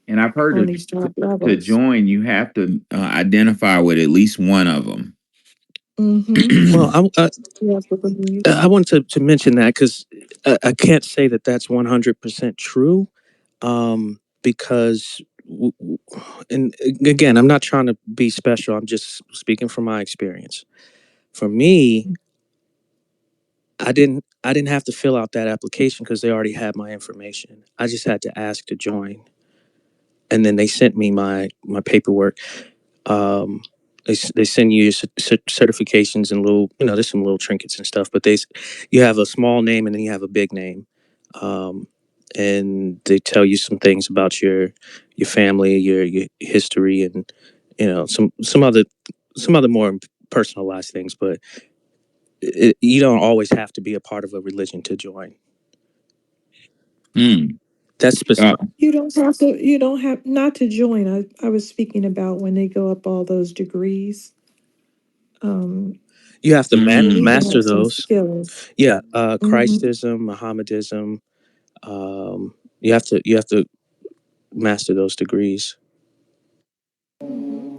A: And I've heard
B: on
A: that
B: these top
A: to
B: levels.
A: join, you have to identify with at least one of them.
B: Mm-hmm.
C: Well,
B: You have to believe.
C: I wanted to mention that because I can't say that that's 100% true, because and again, I'm not trying to be special. I'm just speaking from my experience. For me, I didn't have to fill out that application because they already had my information. I just had to ask to join, and then they sent me my paperwork. Um, they send you certifications and little, there's some little trinkets and stuff, but you have a small name and then you have a big name, um, and they tell you some things about your family, your history, and some other more personalized things. But you don't always have to be a part of a religion to join.
A: Hmm.
C: That's specific.
B: You don't have not to join. I was speaking about when they go up all those degrees. Um,
C: You have to
B: you need to
C: master
B: have some
C: those.
B: skills.
C: Yeah,
B: Mm-hmm.
C: Christism, Mohammedism. You have to master those degrees,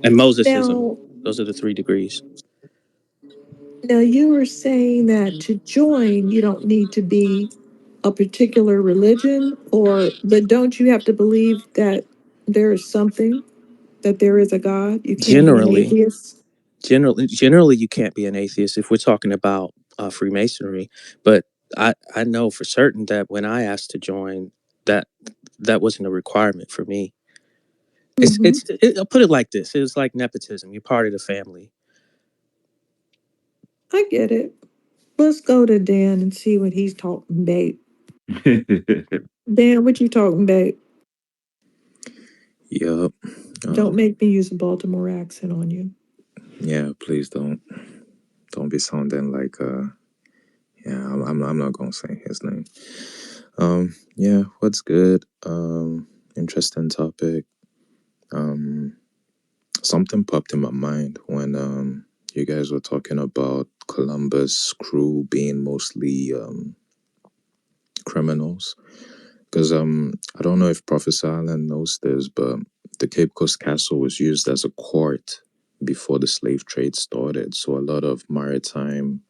C: and Mosesism.
B: Now,
C: Those are the three degrees.
B: now you were saying that to join, you don't need to be a particular religion, but don't you have to believe that there is something, that there is a God? You can't be an
C: Generally,
B: atheist.
C: generally, you can't be an atheist if we're talking about Freemasonry. But I know for certain that when I asked to join, that that wasn't a requirement for me.
B: Mm-hmm.
C: I'll put it like this: it's like nepotism. You're part of the family.
B: I get it. Let's go to Dan and see what he's talking about. Dan, what you talking about?
D: Yep.
B: Don't
D: Um,
B: make me use a Baltimore accent on you.
D: yeah, please don't be sounding like yeah, I'm not gonna say his name. Yeah, what's good? Interesting topic. Um, something popped in my mind when you guys were talking about Columbus crew being mostly criminals. Because I don't know if Professor Allen knows this, but the Cape Coast Castle was used as a court before the slave trade started. So a lot of maritime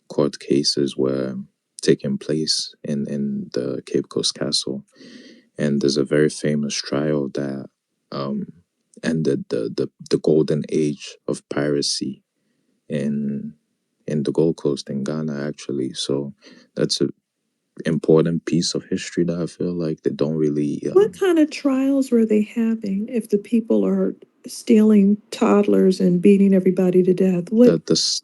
D: court cases were taking place in the Cape Coast Castle. And there's a very famous trial that um, ended the golden age of piracy in the Gold Coast in Ghana, actually. So that's a important piece of history that I feel like they don't really
B: What kind of trials were they having if the people are stealing toddlers and beating everybody to death? What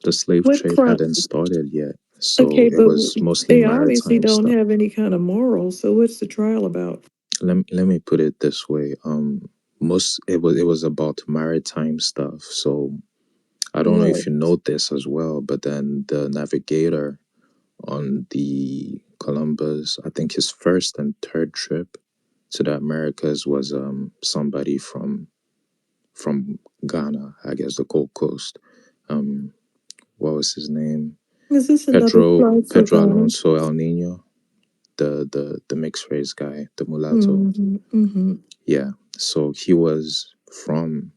D: the slave
B: what
D: trade
B: crime?
D: hadn't started yet, so
B: Okay,
D: it
B: but
D: was mostly
B: they obviously
D: maritime
B: don't
D: stuff.
B: have any kind of morals. So what's the trial about?
D: Let me put it this way. Most it was about maritime stuff. So I don't know if
B: What?
D: you know this as well, but then the navigator on the Columbus, I think his first and third trip to the Americas was somebody from Ghana, I guess the Gold Coast. Um, what was his name?
B: Is this another
D: Pedro
B: plug for
D: Pedro
B: Ghana?
D: Alonso El Nino, the mixed race guy, the mulatto.
B: Mm-hmm, mm-hmm.
D: Yeah. So he was from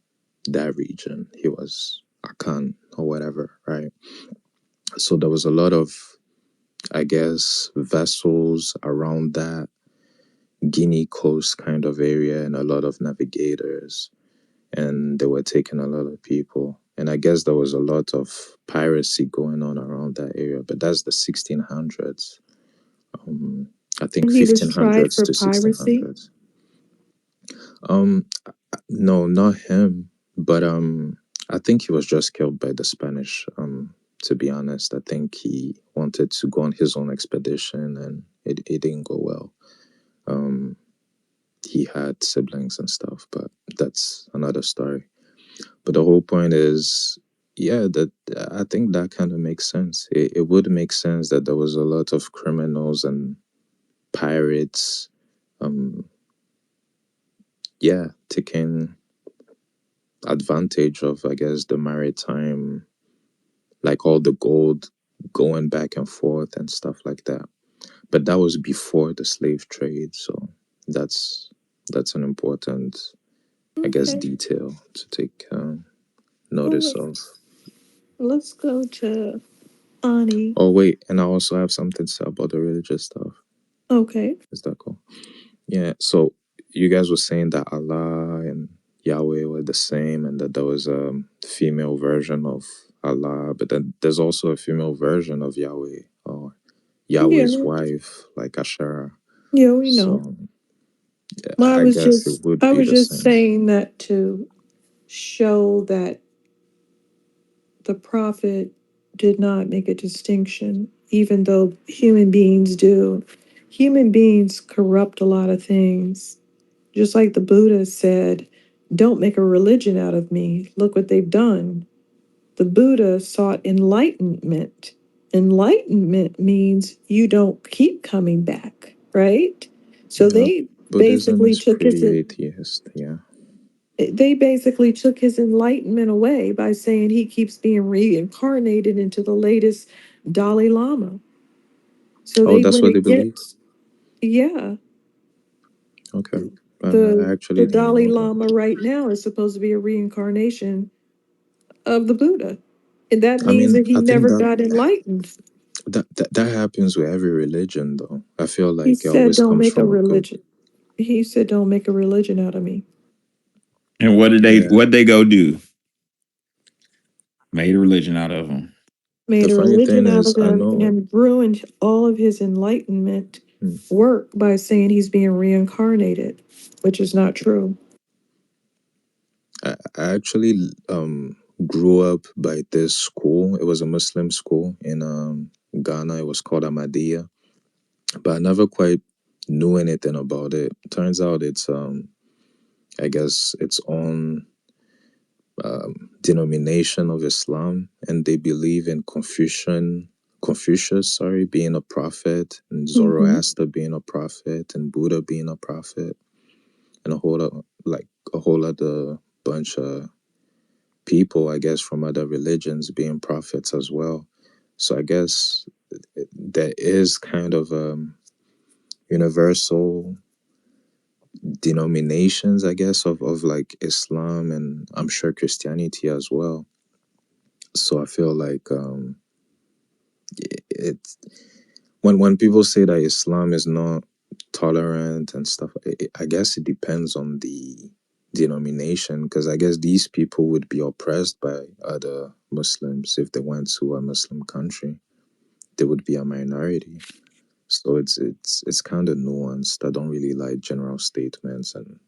D: that region. He was Akan or whatever, right? So there was a lot of, I guess, vessels around that Guinea coast kind of area and a lot of navigators, and they were taking a lot of people. And I guess there was a lot of piracy going on around that area, but that's the 1600s. Um, I think
B: And he was tried
D: 1500s
B: for
D: to
B: piracy.
D: 1600s. Um, no, not him, but I think he was just killed by the Spanish to be honest. I think he wanted to go on his own expedition and it didn't go well. He had siblings and stuff, but that's another story. But the whole point is, yeah, that I think that kind of makes sense. It would make sense that there was a lot of criminals and pirates, um, yeah, taking advantage of, I guess, the maritime, like all the gold going back and forth and stuff like that. But that was before the slave trade, so that's that's an important, I guess,
B: Okay.
D: detail to take
B: All
D: notice
B: right.
D: of.
B: Let's go to Ani.
D: Oh wait, and I also have something to say about the religious stuff.
B: Okay.
D: Is that cool? Yeah. So you guys were saying that Allah and Yahweh were the same, and that there was a female version of Allah, but then there's also a female version of Yahweh, or
B: Yeah.
D: Yahweh's wife, like Asherah.
B: Yeah, we know.
D: So
B: Well,
D: I guess it would
B: I
D: be
B: was
D: the
B: just
D: same.
B: saying that to show that the prophet did not make a distinction, even though human beings do. Human beings corrupt a lot of things. Just like the Buddha said, don't make a religion out of me. Look what they've done. The Buddha sought enlightenment. Enlightenment means you don't keep coming back, right? So
D: Uh,
B: they
D: Buddhism
B: basically
D: is
B: took his
D: pretty atheist. Yeah.
B: enlightenment away by saying he keeps being reincarnated into the latest Dalai Lama. So
D: Oh,
B: they
D: that's
B: went
D: what they believe.
B: against, yeah,
D: Okay. I
B: the
D: actually didn't
B: Dalai
D: know that.
B: Lama right now is supposed to be a reincarnation of the Buddha. And that
D: I
B: means
D: mean,
B: that he
D: I think
B: never
D: that
B: got enlightened.
D: that happens with every religion, though. I feel
B: He
D: like it
B: said,
D: always
B: don't
D: comes
B: make a
D: from a good.
B: religion. He said, don't make a religion out of me.
A: And what did they
D: Yeah.
A: what they go do? Made a religion out of them.
D: The
B: Made a
D: funny
B: religion
D: thing
B: out
D: is,
B: of
D: I
B: him
D: know.
B: and ruined all of his enlightenment
D: Hmm,
B: work by saying he's being reincarnated, which is not true.
D: I actually grew up by this school. It was a Muslim school in Ghana. It was called Ahmadiyya, but I never quite knew anything about it. Turns out it's I guess its own denomination of Islam, and they believe in Confucius, sorry, being a prophet, and
B: Hmm.
D: Zoroaster being a prophet, and Buddha being a prophet, and a whole other bunch of people, I guess, from other religions being prophets as well. So I guess there is kind of universal denominations, I guess, of like Islam and I'm sure Christianity as well. So I feel like it's when people say that Islam is not tolerant and stuff, I guess it depends on the denomination because I guess these people would be oppressed by other Muslims if they went to a Muslim country. They would be a minority. So it's kind of nuanced. I don't really like general statements and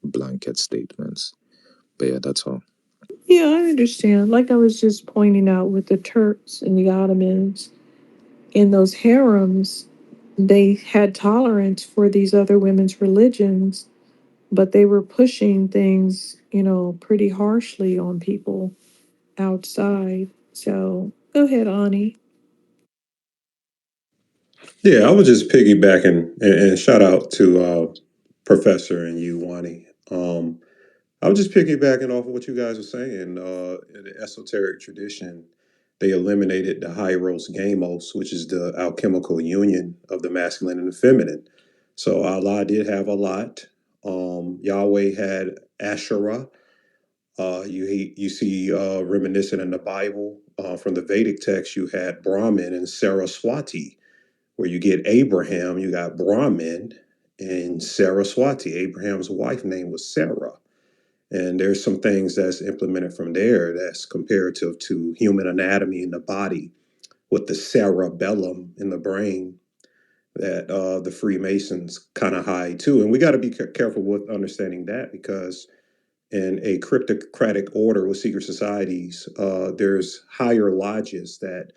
D: blanket statements. But yeah, that's all.
B: Yeah, I understand. Like I was just pointing out with the Turks and the Ottomans in those harems, they had tolerance for these other women's religions, but they were pushing things, pretty harshly on people outside. So go ahead, Ani.
E: Yeah, I was just piggybacking and shout out to Professor and you, Wani. I was just piggybacking off of what you guys were saying. In the esoteric tradition, they eliminated the hieros gamos, which is the alchemical union of the masculine and the feminine. So Allah did have a lot. Yahweh had Asherah. You see reminiscent in the Bible from the Vedic text, you had Brahmin and Saraswati. Where you get Abraham, you got Brahmin and Saraswati. Abraham's wife name was Sarah. And there's some things that's implemented from there that's comparative to human anatomy in the body with the cerebellum in the brain that the Freemasons kind of hide too. And we got to be careful with understanding that because In a cryptocratic order with secret societies, there's higher lodges that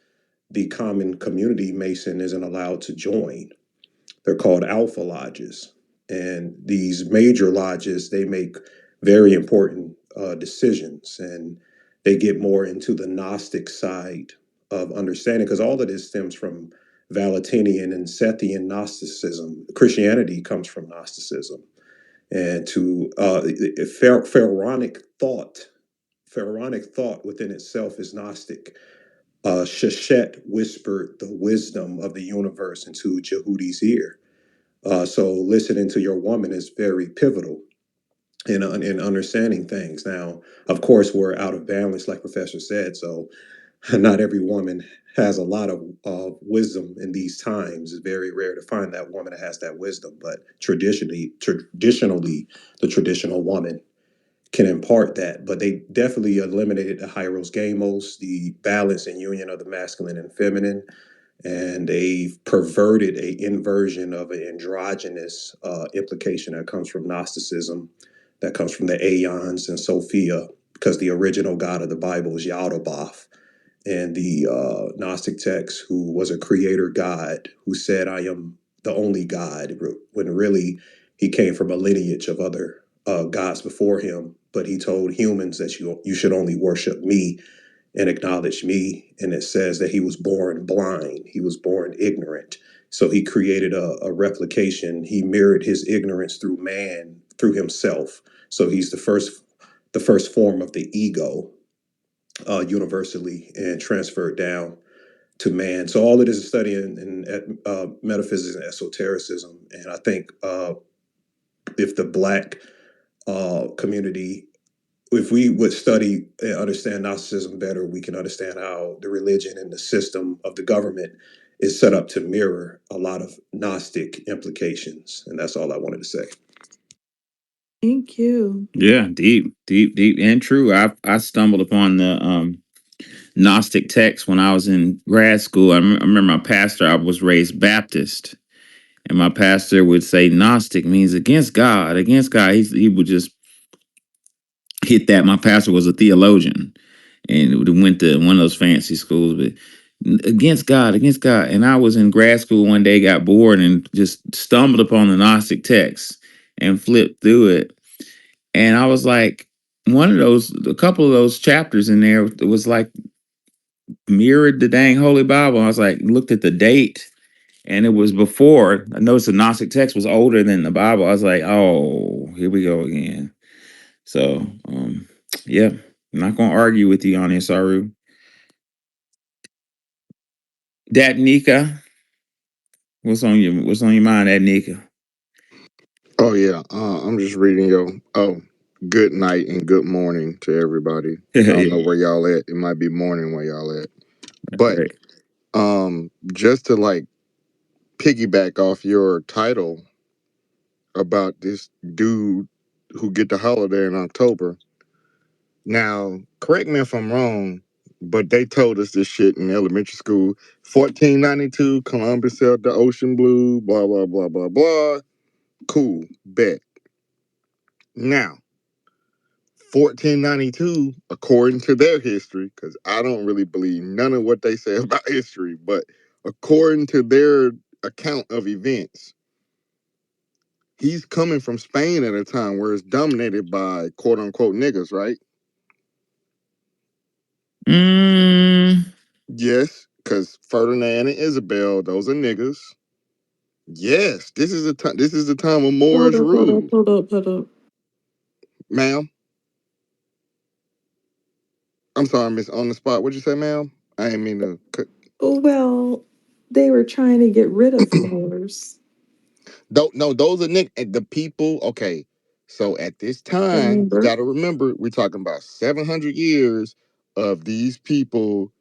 E: the common community Mason isn't allowed to join. They're called alpha lodges. And these major lodges, they make very important decisions, and they get more into the Gnostic side of understanding, because all of this stems from Valentinian and Sethian Gnosticism. Christianity comes from Gnosticism. And to pharaonic thought within itself is Gnostic. Sheshet whispered the wisdom of the universe into Jehudi's ear. So listening to your woman is very pivotal in understanding things. Now, of course, we're out of balance, like Professor said. So not every woman has a lot of wisdom in these times. It's very rare to find that woman that has that wisdom. But traditionally, the traditional woman can impart that. But they definitely eliminated the hieros gamos, the balance and union of the masculine and feminine, and they've perverted a inversion of an androgynous implication that comes from Gnosticism, that comes from the Aeons and Sophia, because the original God of the Bible is Yaldabaoth, and the Gnostic text, who was a creator God, who said, "I am the only God," when really he came from a lineage of other gods before him. But he told humans that you should only worship me and acknowledge me. And it says that he was born blind, he was born ignorant. So he created a replication. He mirrored his ignorance through man, through himself. So he's the first form of the ego, universally, and transferred down to man. So all of this is studying in metaphysics and esotericism. And I think if the Black community, if we would study and understand Gnosticism better, we can understand how the religion and the system of the government is set up to mirror a lot of Gnostic implications. And that's all I wanted to say.
B: Thank you.
A: Yeah, deep, deep, deep, and true. I stumbled upon the Gnostic text when I was in grad school. I remember my pastor. I was raised Baptist, and my pastor would say Gnostic means against God, against God. He would just hit that. My pastor was a theologian and went to one of those fancy schools, but against God, against God. And I was in grad school one day, got bored, and just stumbled upon the Gnostic text and flipped through it. And I was like, a couple of those chapters in there was like mirrored the dang Holy Bible. I was like, looked at the date, and it was before. I noticed the Gnostic text was older than the Bible. I was like, oh, here we go again. So, yeah, I'm not gonna argue with you on this, Saru. Dat Nika, what's on your mind, that Nika?
F: Oh yeah, I'm just reading your. Oh, good night and good morning to everybody. I don't know
A: Yeah,
F: where y'all at. It might be morning where y'all at, but
A: right.
F: just to like piggyback off your title about this dude who get the holiday in October. Now, correct me if I'm wrong, but they told us this shit in elementary school. 1492, Columbus sailed the ocean blue. Blah blah blah blah blah. Cool, bet. Now 1492, according to their history, because I don't really believe none of what they say about history, but according to their account of events, he's coming from Spain at a time where it's dominated by quote unquote niggas, right?
A: Mm,
F: Yes, because Ferdinand and Isabel, those are niggas. Yes, this is a time. This is the time of
B: Hold
F: Moorish
B: up, hold up,
F: rule,
B: hold up, hold up.
F: ma'am. I'm sorry, Miss On the Spot. What'd you say, ma'am? I ain't mean to cut.
B: Well, they were trying to get rid of Moors.
F: Don't no, those are Nick and the people. Okay, so at this time, you
B: Remember?
F: got to remember we're talking about 700 years of these people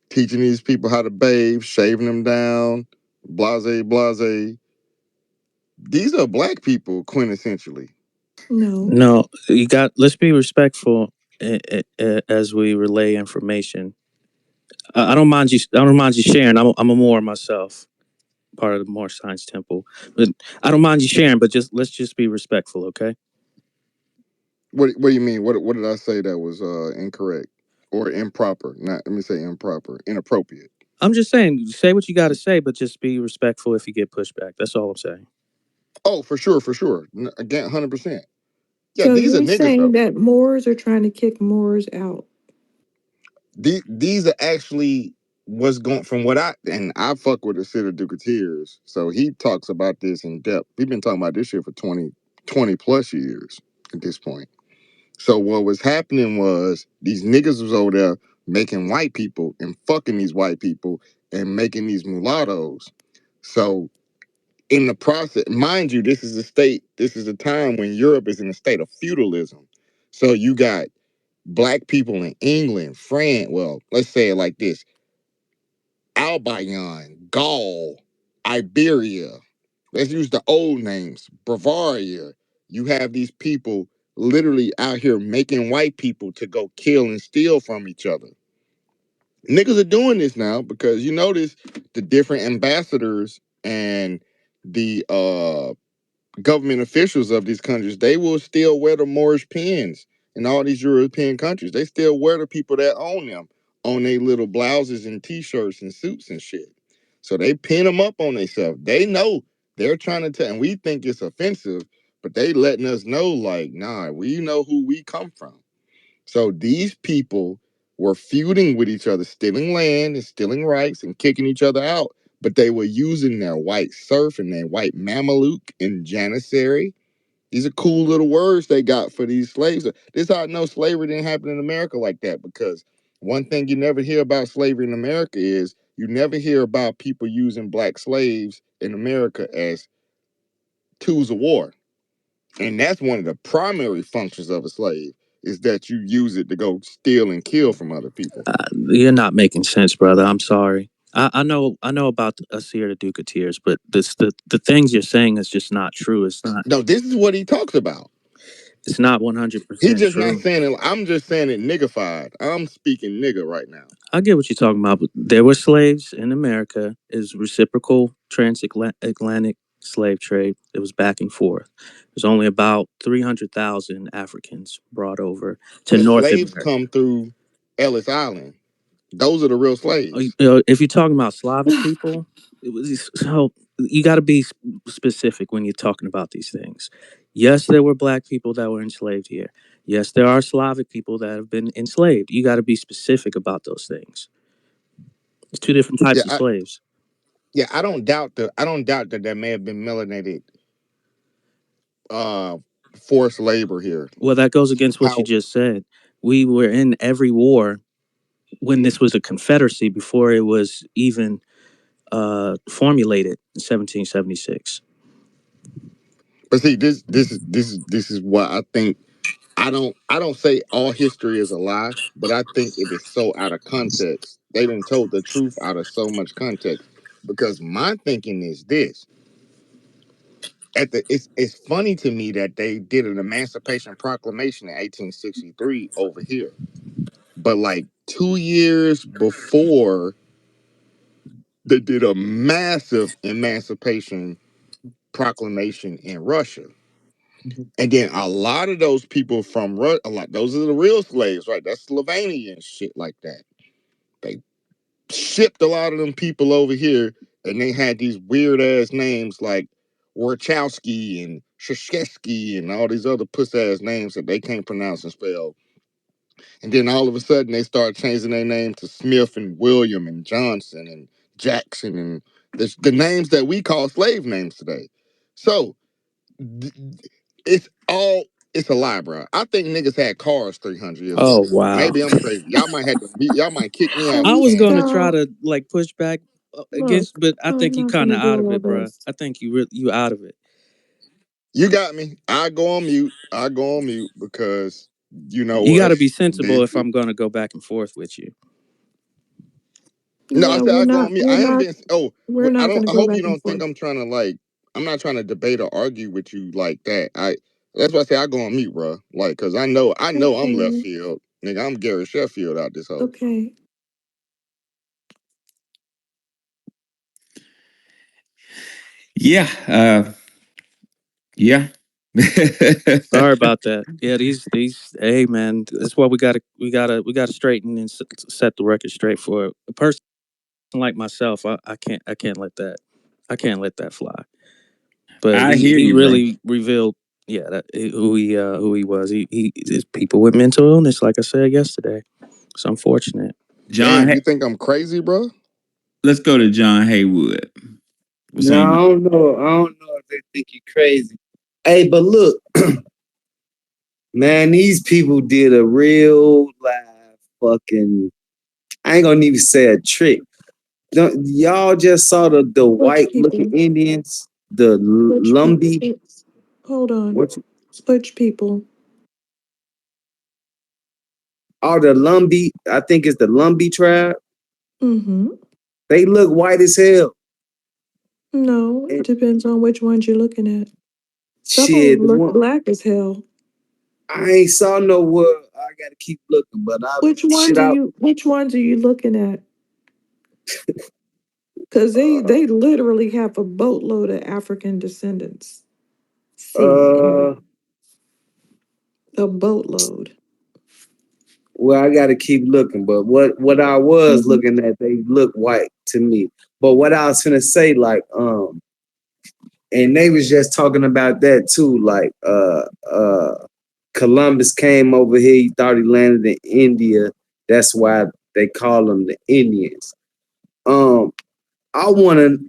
F: teaching these people how to bathe, shaving them down, blase blase. These are black people quintessentially.
B: No.
C: No, you got. Let's be respectful as we relay information. I don't mind you. I don't mind you sharing. I'm a Moor myself, part of the Moor Science Temple. But I don't mind you sharing. But let's just be respectful, okay?
F: What do you mean? What did I say that was incorrect or improper? Not let me say improper, inappropriate.
C: I'm just saying, say what you got to say, but just be respectful if you get pushback. That's all I'm saying.
F: Oh, for sure, for sure. Again, 100%. Yeah,
B: So
F: these are
B: you're
F: niggas
B: saying
F: though.
B: that Moors are trying to kick Moors out?
F: These are actually what's going from what I fuck with the Sitter Ducateers. So he talks about this in depth. We've been talking about this shit for 20 plus years at this point. So what was happening was these niggas was over there making white people and fucking these white people and making these mulattoes. So in the process, mind you, this is a time when Europe is in a state of feudalism. So you got black people in England, France, well, let's say it like this: Albion, Gaul, Iberia. Let's use the old names, Bavaria. You have these people literally out here making white people to go kill and steal from each other. Niggas are doing this now because you notice the different ambassadors and the government officials of these countries, they will still wear the Moorish pins in all these European countries. They still wear the people that own them on their little blouses and t-shirts and suits and shit. So they pin them up on themselves. They know they're trying to tell, and we think it's offensive, but they letting us know, like, nah, we know who we come from. So these people were feuding with each other, stealing land and stealing rights and kicking each other out. But they were using their white serf and their white Mameluke and Janissary. These are cool little words they got for these slaves. This is how I know slavery didn't happen in America like that, because one thing you never hear about slavery in America is you never hear about people using black slaves in America as tools of war. And that's one of the primary functions of a slave, is that you use it to go steal and kill from other people.
C: You're not making sense, brother. I'm sorry. I know about us here, the Duke of Tears, but the things you're saying is just not true.
F: No, this is what he talks about.
C: It's not
F: He
C: 100%
F: just not
C: true.
F: saying it. I'm just saying it niggified. I'm speaking nigga right now.
C: I get what you're talking about, but there were slaves in America. Is reciprocal transatlantic slave trade. It was back and forth. There's only about 300,000 Africans brought over to
F: The
C: North
F: slaves
C: America.
F: come through Ellis Island. Those are the real slaves.
C: If you're talking about Slavic people, it was, so you got to be specific when you're talking about these things. Yes, there were black people that were enslaved here. Yes, there are Slavic people that have been enslaved. You got to be specific about those things. It's two different
F: Yeah,
C: types of slaves.
F: I don't doubt that there may have been melanated uh forced labor here.
C: Well, that goes against what you
F: How
C: just said. We were in every war when this was a confederacy before it was even formulated in 1776.
F: but see this is what I think. I don't say all history is a lie, but I think it is so out of context. They done told the truth out of so much context. Because my thinking is this: it's funny to me that they did an Emancipation Proclamation in 1863 over here, but like 2 years before they did a massive Emancipation Proclamation in Russia. And then a lot of those people from Russia, a lot, those are the real slaves, right? That's Slovenia and shit like that. They shipped a lot of them people over here, and they had these weird ass names like Warchowski and Shashkesky and all these other puss ass names that they can't pronounce and spell. And then all of a sudden they start changing their name to Smith and William and Johnson and Jackson and the names that we call slave names today. So it's all it's a lie, bro. I think niggas had cars 300 years
C: Oh,
F: ago.
C: wow.
F: Maybe I'm crazy. Y'all might kick me
B: Can
F: out
C: I
F: this
B: we
C: was
F: damn
C: going to
F: thing.
C: try
B: stop?
C: to like push back against,
B: Look,
C: but I
B: I'm
C: think you
B: not
C: kind
B: gonna
C: of out
B: do
C: of
B: all
C: it, bro.
B: this.
C: I think you out of it.
F: You got me. I go on mute. I go on mute because you know
C: You got
F: what?
C: to be sensible if I'm going to go back and forth with you.
F: No, I
B: Yeah,
F: said I go on mute. I am being. Oh,
B: we're
F: I
B: not
F: don't.
B: gonna
F: I
B: go
F: hope you
B: back and
F: don't think
B: forth.
F: I'm trying to like. I'm not trying to debate or argue with you like that. That's why I say I go on mute, bro. Like, cause I know I'm left
B: Okay,
F: field, nigga. I'm Gary Sheffield out this hole.
B: okay.
A: Yeah, yeah.
C: Sorry about that. Yeah, these. Hey, man, that's why we gotta straighten and set the record straight for a person like myself. I can't let that. I can't let that fly. But
A: I
C: he
A: hear
C: he
A: you, bro.
C: really revealed, yeah, who he was. He is people with mental illness, like I said yesterday. It's unfortunate.
A: John,
F: Damn, you think I'm crazy, bro?
A: let's go to John Haywood. What's
G: No,
A: on
G: I
A: you?
G: don't know. I don't know if they think you crazy. Hey, but look, man, these people did a real live fucking. I ain't gonna even say a trick. Y'all just saw the
B: Which
G: white looking
B: people?
G: Indians, the
B: Which
G: Lumbee.
B: people? Hold on.
G: What?
B: Which people?
G: All the Lumbee. I think it's the Lumbee tribe.
B: Mm-hmm.
G: They look white as hell.
B: No, it
G: And
B: depends on which ones you're looking at. Some of
G: shit,
B: them look black as hell.
G: I ain't saw no word. I gotta keep looking, but I shit out.
B: Which ones are you looking at? Because they literally have a boatload of African descendants. See,
G: Uh,
B: a boatload.
G: well, I got to keep looking, but what I was
B: Mhm.
G: looking at, they look white to me. But what I was gonna say, like, and they was just talking about that too, like, Columbus came over here, he thought he landed in India. That's why they call them the Indians. Um,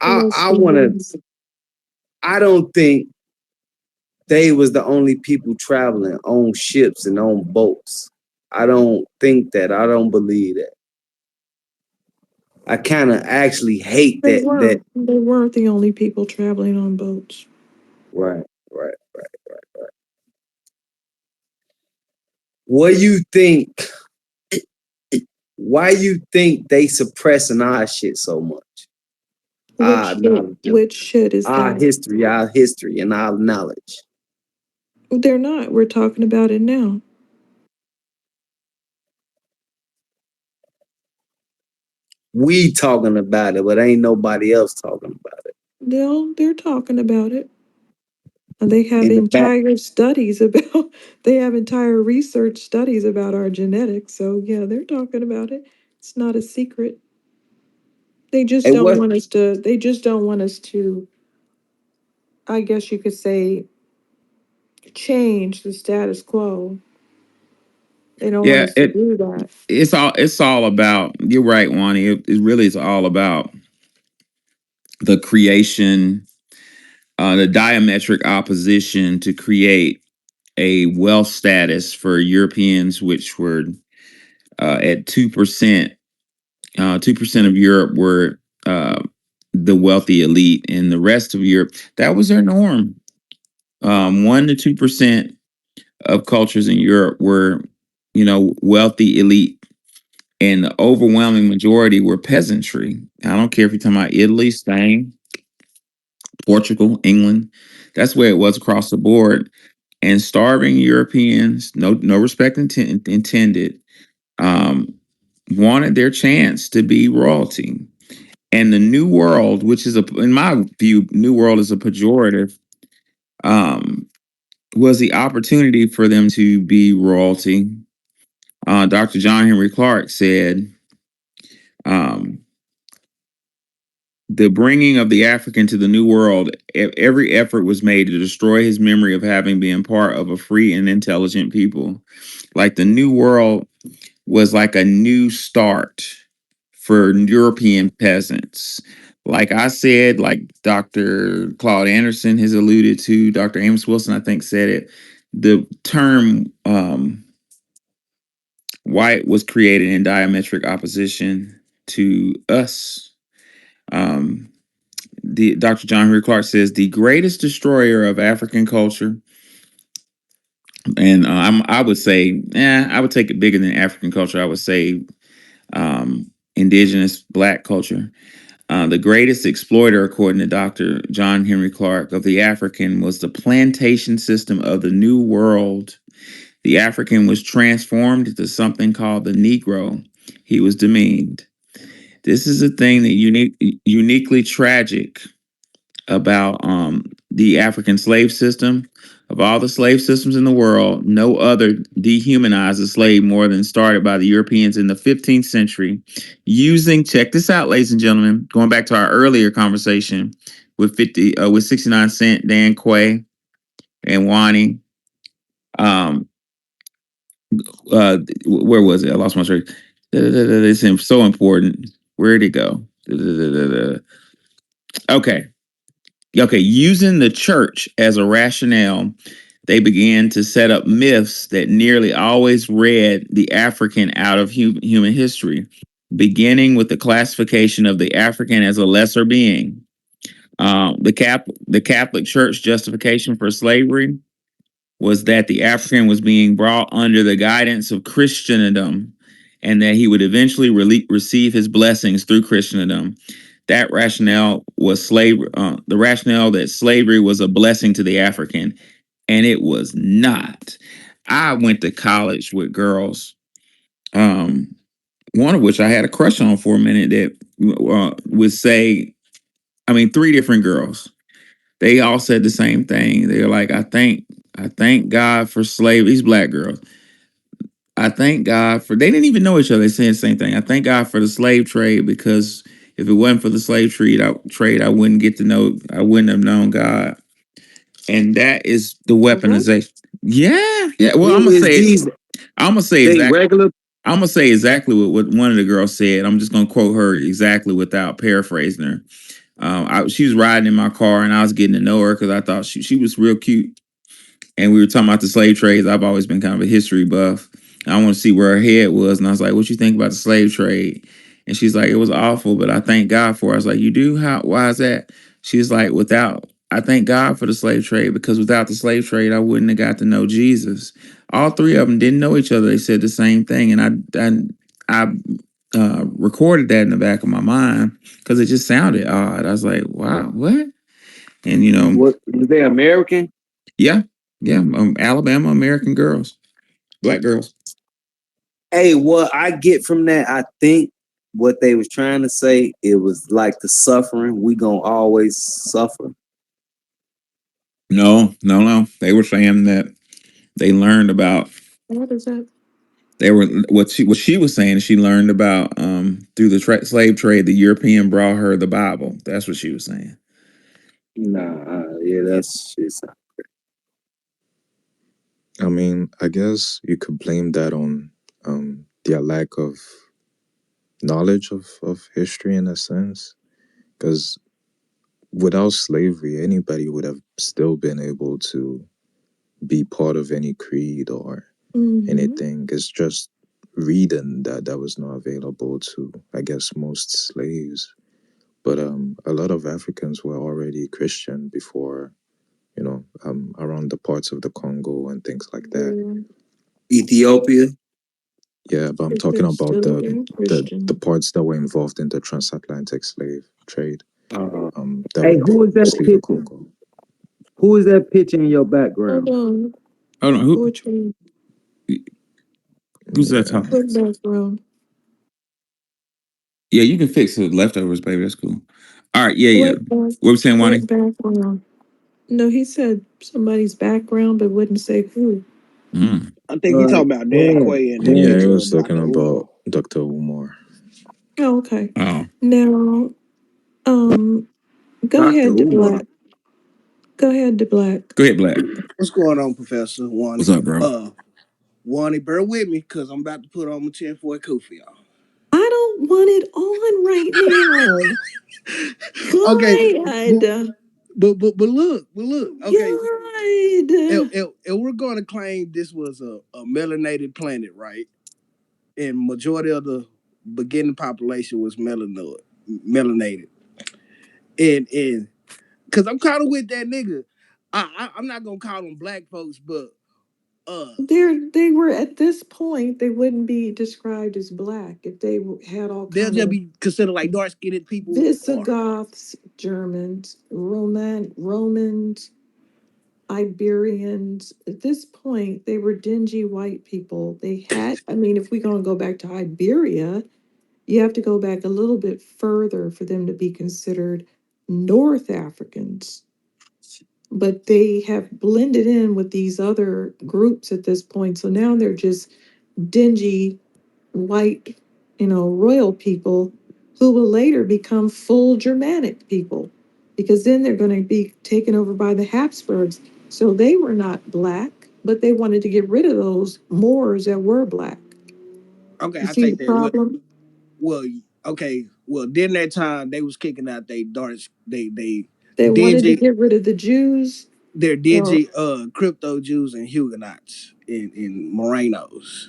B: Yes,
G: I wanna,
B: Indians.
G: I don't think they was the only people traveling on ships and on boats. I don't think that. I don't believe that. I kind of actually hate
B: They
G: that. That
B: weren't. They weren't the only people traveling on boats.
G: right, right, right. What you think? Why you think they suppressing our shit so much? Our knowledge,
B: Which shit is that?
G: our history, and our knowledge.
B: They're not. We're talking about it now.
G: We talking about it, but ain't nobody else talking about it.
B: They're talking about it. And they have
G: In the back,
B: entire studies about, they have entire research studies about our genetics. So yeah, they're talking about it. It's not a secret.
G: and what?
B: They just don't want us to, I guess you could say, change the status quo. They don't want
A: Yeah,
B: us to do that.
A: it's all about. You're right, Wani. It really is all about the creation, the diametric opposition to create a wealth status for Europeans, which were at 2%. 2% of Europe were the wealthy elite, and the rest of Europe, that was their norm. 1 to 2% of cultures in Europe were, wealthy elite, and the overwhelming majority were peasantry. I don't care if you're talking about Italy, Spain, Portugal, England. That's where it was across the board. And starving Europeans, no respect intended, um, wanted their chance to be royalty. And the New World, which is in my view, New World is a pejorative, um, was the opportunity for them to be royalty. Dr. John Henry Clark said, um, the bringing of the African to the New World, every effort was made to destroy his memory of having been part of a free and intelligent people. Like the New World was like a new start for European peasants. Like I said, like Dr. Claude Anderson has alluded to, Dr. Amos Wilson, I think, said it. The term white was created in diametric opposition to us. Dr. John Henry Clark says the greatest destroyer of African culture, and I would say, I would take it bigger than African culture. I would say indigenous black culture. The greatest exploiter, according to Dr. John Henry Clark, of the African was the plantation system of the New World. The African was transformed into something called the Negro. He was demeaned. This is a thing that uniquely tragic about the African slave system. Of all the slave systems in the world, no other dehumanized a slave more than started by the Europeans in the 15th century, using, check this out, ladies and gentlemen, going back to our earlier conversation with 69 Cent, Dan Quay, and Wani. Um, where was it? I lost my track. It's so important. Where'd it go? Okay. Okay. Using the church as a rationale, they began to set up myths that nearly always read the African out of human history, beginning with the classification of the African as a lesser being. The Catholic Church justification for slavery was that the African was being brought under the guidance of Christendom and that he would eventually receive his blessings through Christendom. That rationale was slavery. The rationale that slavery was a blessing to the African, and it was not. I went to college with girls, um, one of which I had a crush on for a minute that would say, I mean, three different girls. They all said the same thing. They were like, I thank God for slavery. These black girls. I thank God for, they didn't even know each other. They saying the same thing. I thank God for the slave trade because if it wasn't for the slave trade, I wouldn't get to know, I wouldn't have known God. And that is the
B: What?
A: weaponization. Yeah, yeah. Well,
G: Who is these?
A: I'm gonna say
G: They
A: exactly.
G: regular.
A: I'm gonna say exactly what one of the girls said. I'm just gonna quote her exactly without paraphrasing her. She was riding in my car, and I was getting to know her because I thought she was real cute. And we were talking about the slave trades. I've always been kind of a history buff. I want to see where her head was, and I was like, "What you think about the slave trade?" And she's like, "It was awful, but I thank God for it." I was like, "You do? How? Why is that?" She's like, I thank God for the slave trade because without the slave trade, I wouldn't have got to know Jesus." All three of them didn't know each other. They said the same thing, and I recorded that in the back of my mind because it just sounded odd. I was like, "Wow, what?" And
G: What was they American?
A: yeah, yeah, Alabama American girls, black girls.
G: Hey, what I get from that, I think what they was trying to say, it was like the suffering. We gonna always suffer.
A: No, no, no. They were saying that they learned about.
B: What is that?
A: They were what she was saying. She learned about through the slave trade. The European brought her the Bible. That's what she was saying.
G: Nah, yeah, that's shit.
D: I mean, I guess you could blame that on their lack of knowledge of history in a sense. Because without slavery, anybody would have still been able to be part of any creed or
B: Mm-hmm.
D: anything. It's just reading that was not available to, I guess, most slaves. But a lot of Africans were already Christian before, around the parts of the Congo and things like that.
B: Yeah,
G: Ethiopia.
D: Yeah, but I'm
B: if
D: talking
B: they're
D: about
B: still
D: the
B: in
D: the
B: Christian.
D: parts that were involved in the transatlantic slave trade.
G: Uh,
D: That
G: hey,
D: would
G: who is that
D: mostly the
G: picture?
D: Congo.
G: Who is that picture in your
B: Hold
G: background?
B: on.
A: Hold on,
B: Which one?
A: who's that
D: Yeah,
A: talking?
B: What background?
A: Yeah, you can fix the leftovers, baby. That's cool. All right, yeah, yeah.
B: What back?
A: What was saying,
B: What
A: Wani?
B: background? No, he said somebody's background, but wouldn't say who.
A: Mm.
H: I think he talking about Dan Quay in that
D: yeah, he
H: picture
D: was
H: of
D: talking
H: Dr.
D: about
H: Umar.
D: Dr. Umar.
B: Oh, okay.
A: Oh,
B: Now, um, go
G: Dr.
B: ahead, to
G: Umar.
B: Black. Go ahead, to Black.
A: go ahead, Black.
H: What's going on, Professor
A: What's
H: Wani?
A: up, bro?
H: Wani, bear with me because I'm about to put on my 10-4 coup for y'all.
B: I don't want it on right now.
H: Okay, but
B: God.
H: but look. Okay,
B: God.
H: and we're going to claim this was a melanated planet, right? And majority of the beginning population was melanated, and because I'm kind of with that nigga. I'm not gonna call them black folks, but uh,
B: They were at this point, they wouldn't be described as black if they had all
H: they'll
B: kind
H: just
B: of
H: be considered like dark skinned people. Or
B: Visigoths, Germans, Romans, Iberians. At this point, they were dingy white people. They had, I mean, if we're going to go back to Iberia, you have to go back a little bit further for them to be considered North Africans, but they have blended in with these other groups at this point. So now they're just dingy white, royal people who will later become full Germanic people because then they're going to be taken over by the Habsburgs. So they were not black, but they wanted to get rid of those Moors that were black.
H: Okay,
B: You
H: I
B: see the
H: take that.
B: problem?
H: Well, okay. Well, during that time, they was kicking out they dark, they
B: They wanted to
H: dingy,
B: get rid of the Jews.
H: their
B: Or
H: dingy crypto Jews and Huguenots in Morenos.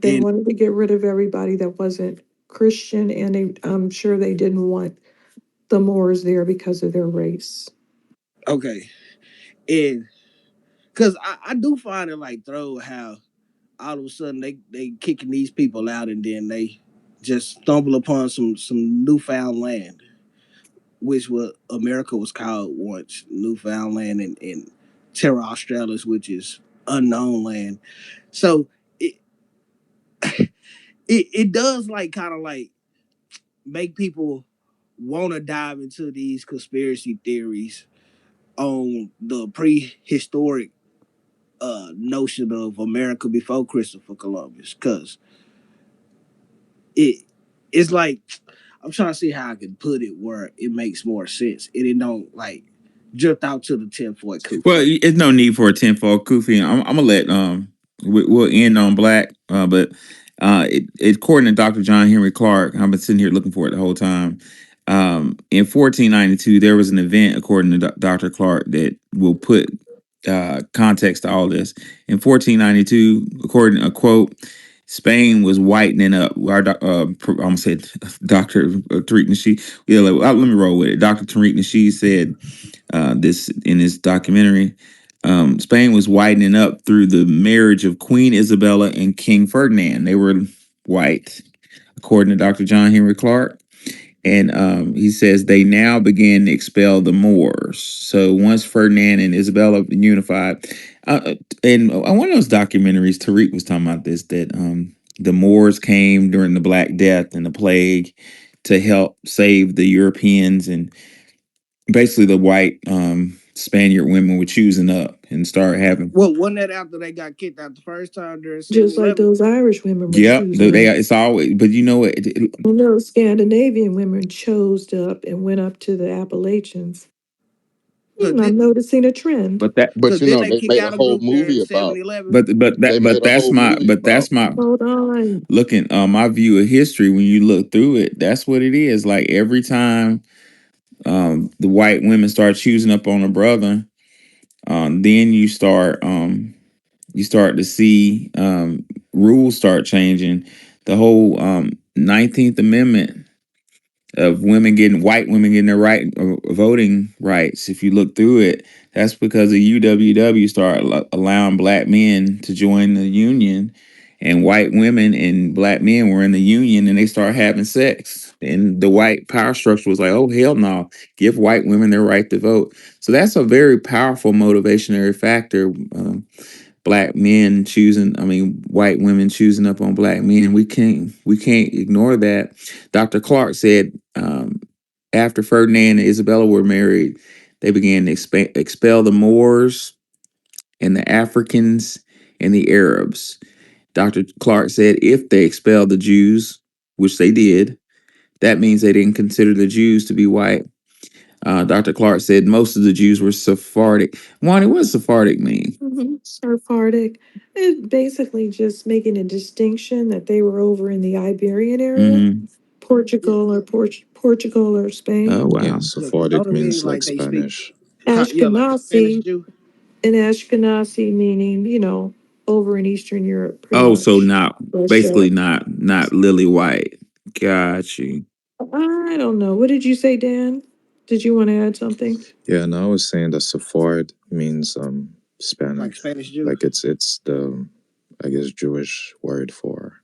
B: they
H: And
B: wanted to get rid of everybody that wasn't Christian, and I'm sure they didn't want the Moors there because of their race.
H: okay, and because I do find it like throw how all of a sudden they kicking these people out and then they just stumble upon some newfound land, which what America was called once, Newfoundland and Terra Australis, which is unknown land. So it it does like kind of like make people want to dive into these conspiracy theories on the prehistoric notion of America before Christopher Columbus, because it it's like I'm trying to see how I can put it where it makes more sense and it don't like drift out to the 10-foot
A: Well,
H: kufi.
A: it's no need for a tenfold kufi. I'm gonna let we'll end on black, but according to Dr. John Henry Clark, I've been sitting here looking for it the whole time. In 1492, there was an event, according to Dr. Clark, that will put context to all this. In 1492, according to a quote, Spain was whitening up. I'm gonna say Dr. Tariq Nasheed. Yeah, let me roll with it. Dr. Tariq Nasheed said this in his documentary. Spain was whitening up through the marriage of Queen Isabella and King Ferdinand. They were white, according to Dr. John Henry Clark. And he says they now began to expel the Moors. So once Ferdinand and Isabella unified, and one of those documentaries, Tariq was talking about this, that the Moors came during the Black Death and the plague to help save the Europeans, and basically the white Spaniard women were choosing up and start having.
H: Well, wasn't that after they got kicked out the first time during
B: Just like
H: 7-Eleven?
B: those Irish women were
A: Yep,
B: choosing up.
A: it's always. But you know what?
B: And those Scandinavian women chose up and went up to the Appalachians.
H: Because
B: I'm noticing a trend.
A: But that,
F: But you
H: didn't
F: know,
H: they
F: they
H: kick
F: made a
H: out a
F: whole
H: group during
F: movie about.
H: 7-Eleven?
F: They made a whole movie about.
A: that's my
B: Hold on.
A: looking. My view of history. When you look through it, that's what it is. Like every time the white women start choosing up on a brother, then you start to see rules start changing. The whole 19th Amendment of white women getting their voting rights. If you look through it, that's because the UWW started allowing black men to join the union, and white women and black men were in the union, and they started having sex. And the white power structure was like, "Oh hell no, give white women their right to vote." So that's a very powerful motivationary factor. Black men choosing, I mean, white women choosing up on black men. We can't ignore that. Dr. Clark said after Ferdinand and Isabella were married, they began to expel the Moors and the Africans and the Arabs. Dr. Clark said if they expelled the Jews, which they did, that means they didn't consider the Jews to be white. Dr. Clark said most of the Jews were Sephardic. Wani, what does Sephardic mean?
B: Sephardic. It basically just making a distinction that they were over in the Iberian area,
A: Mm-hmm.
B: Portugal or
A: Oh
B: Spain.
D: Yeah,
A: wow.
H: Yeah, because don't
D: Sephardic
H: it mean
D: means like
H: like they speak,
D: Spanish.
H: yeah, like a Spanish
B: Ashkenazi,
H: Jew?
B: and Ashkenazi meaning, over in Eastern Europe, pretty
A: Oh, so
B: much.
A: not
B: Russia.
A: basically not lily white. Got you.
B: I don't know. What did you say, Dan? Did you want to add something?
D: Yeah, and I was saying that Sephard means
H: Like
D: Spanish.
H: Spanish Jew?
D: Like it's the, I guess, Jewish word for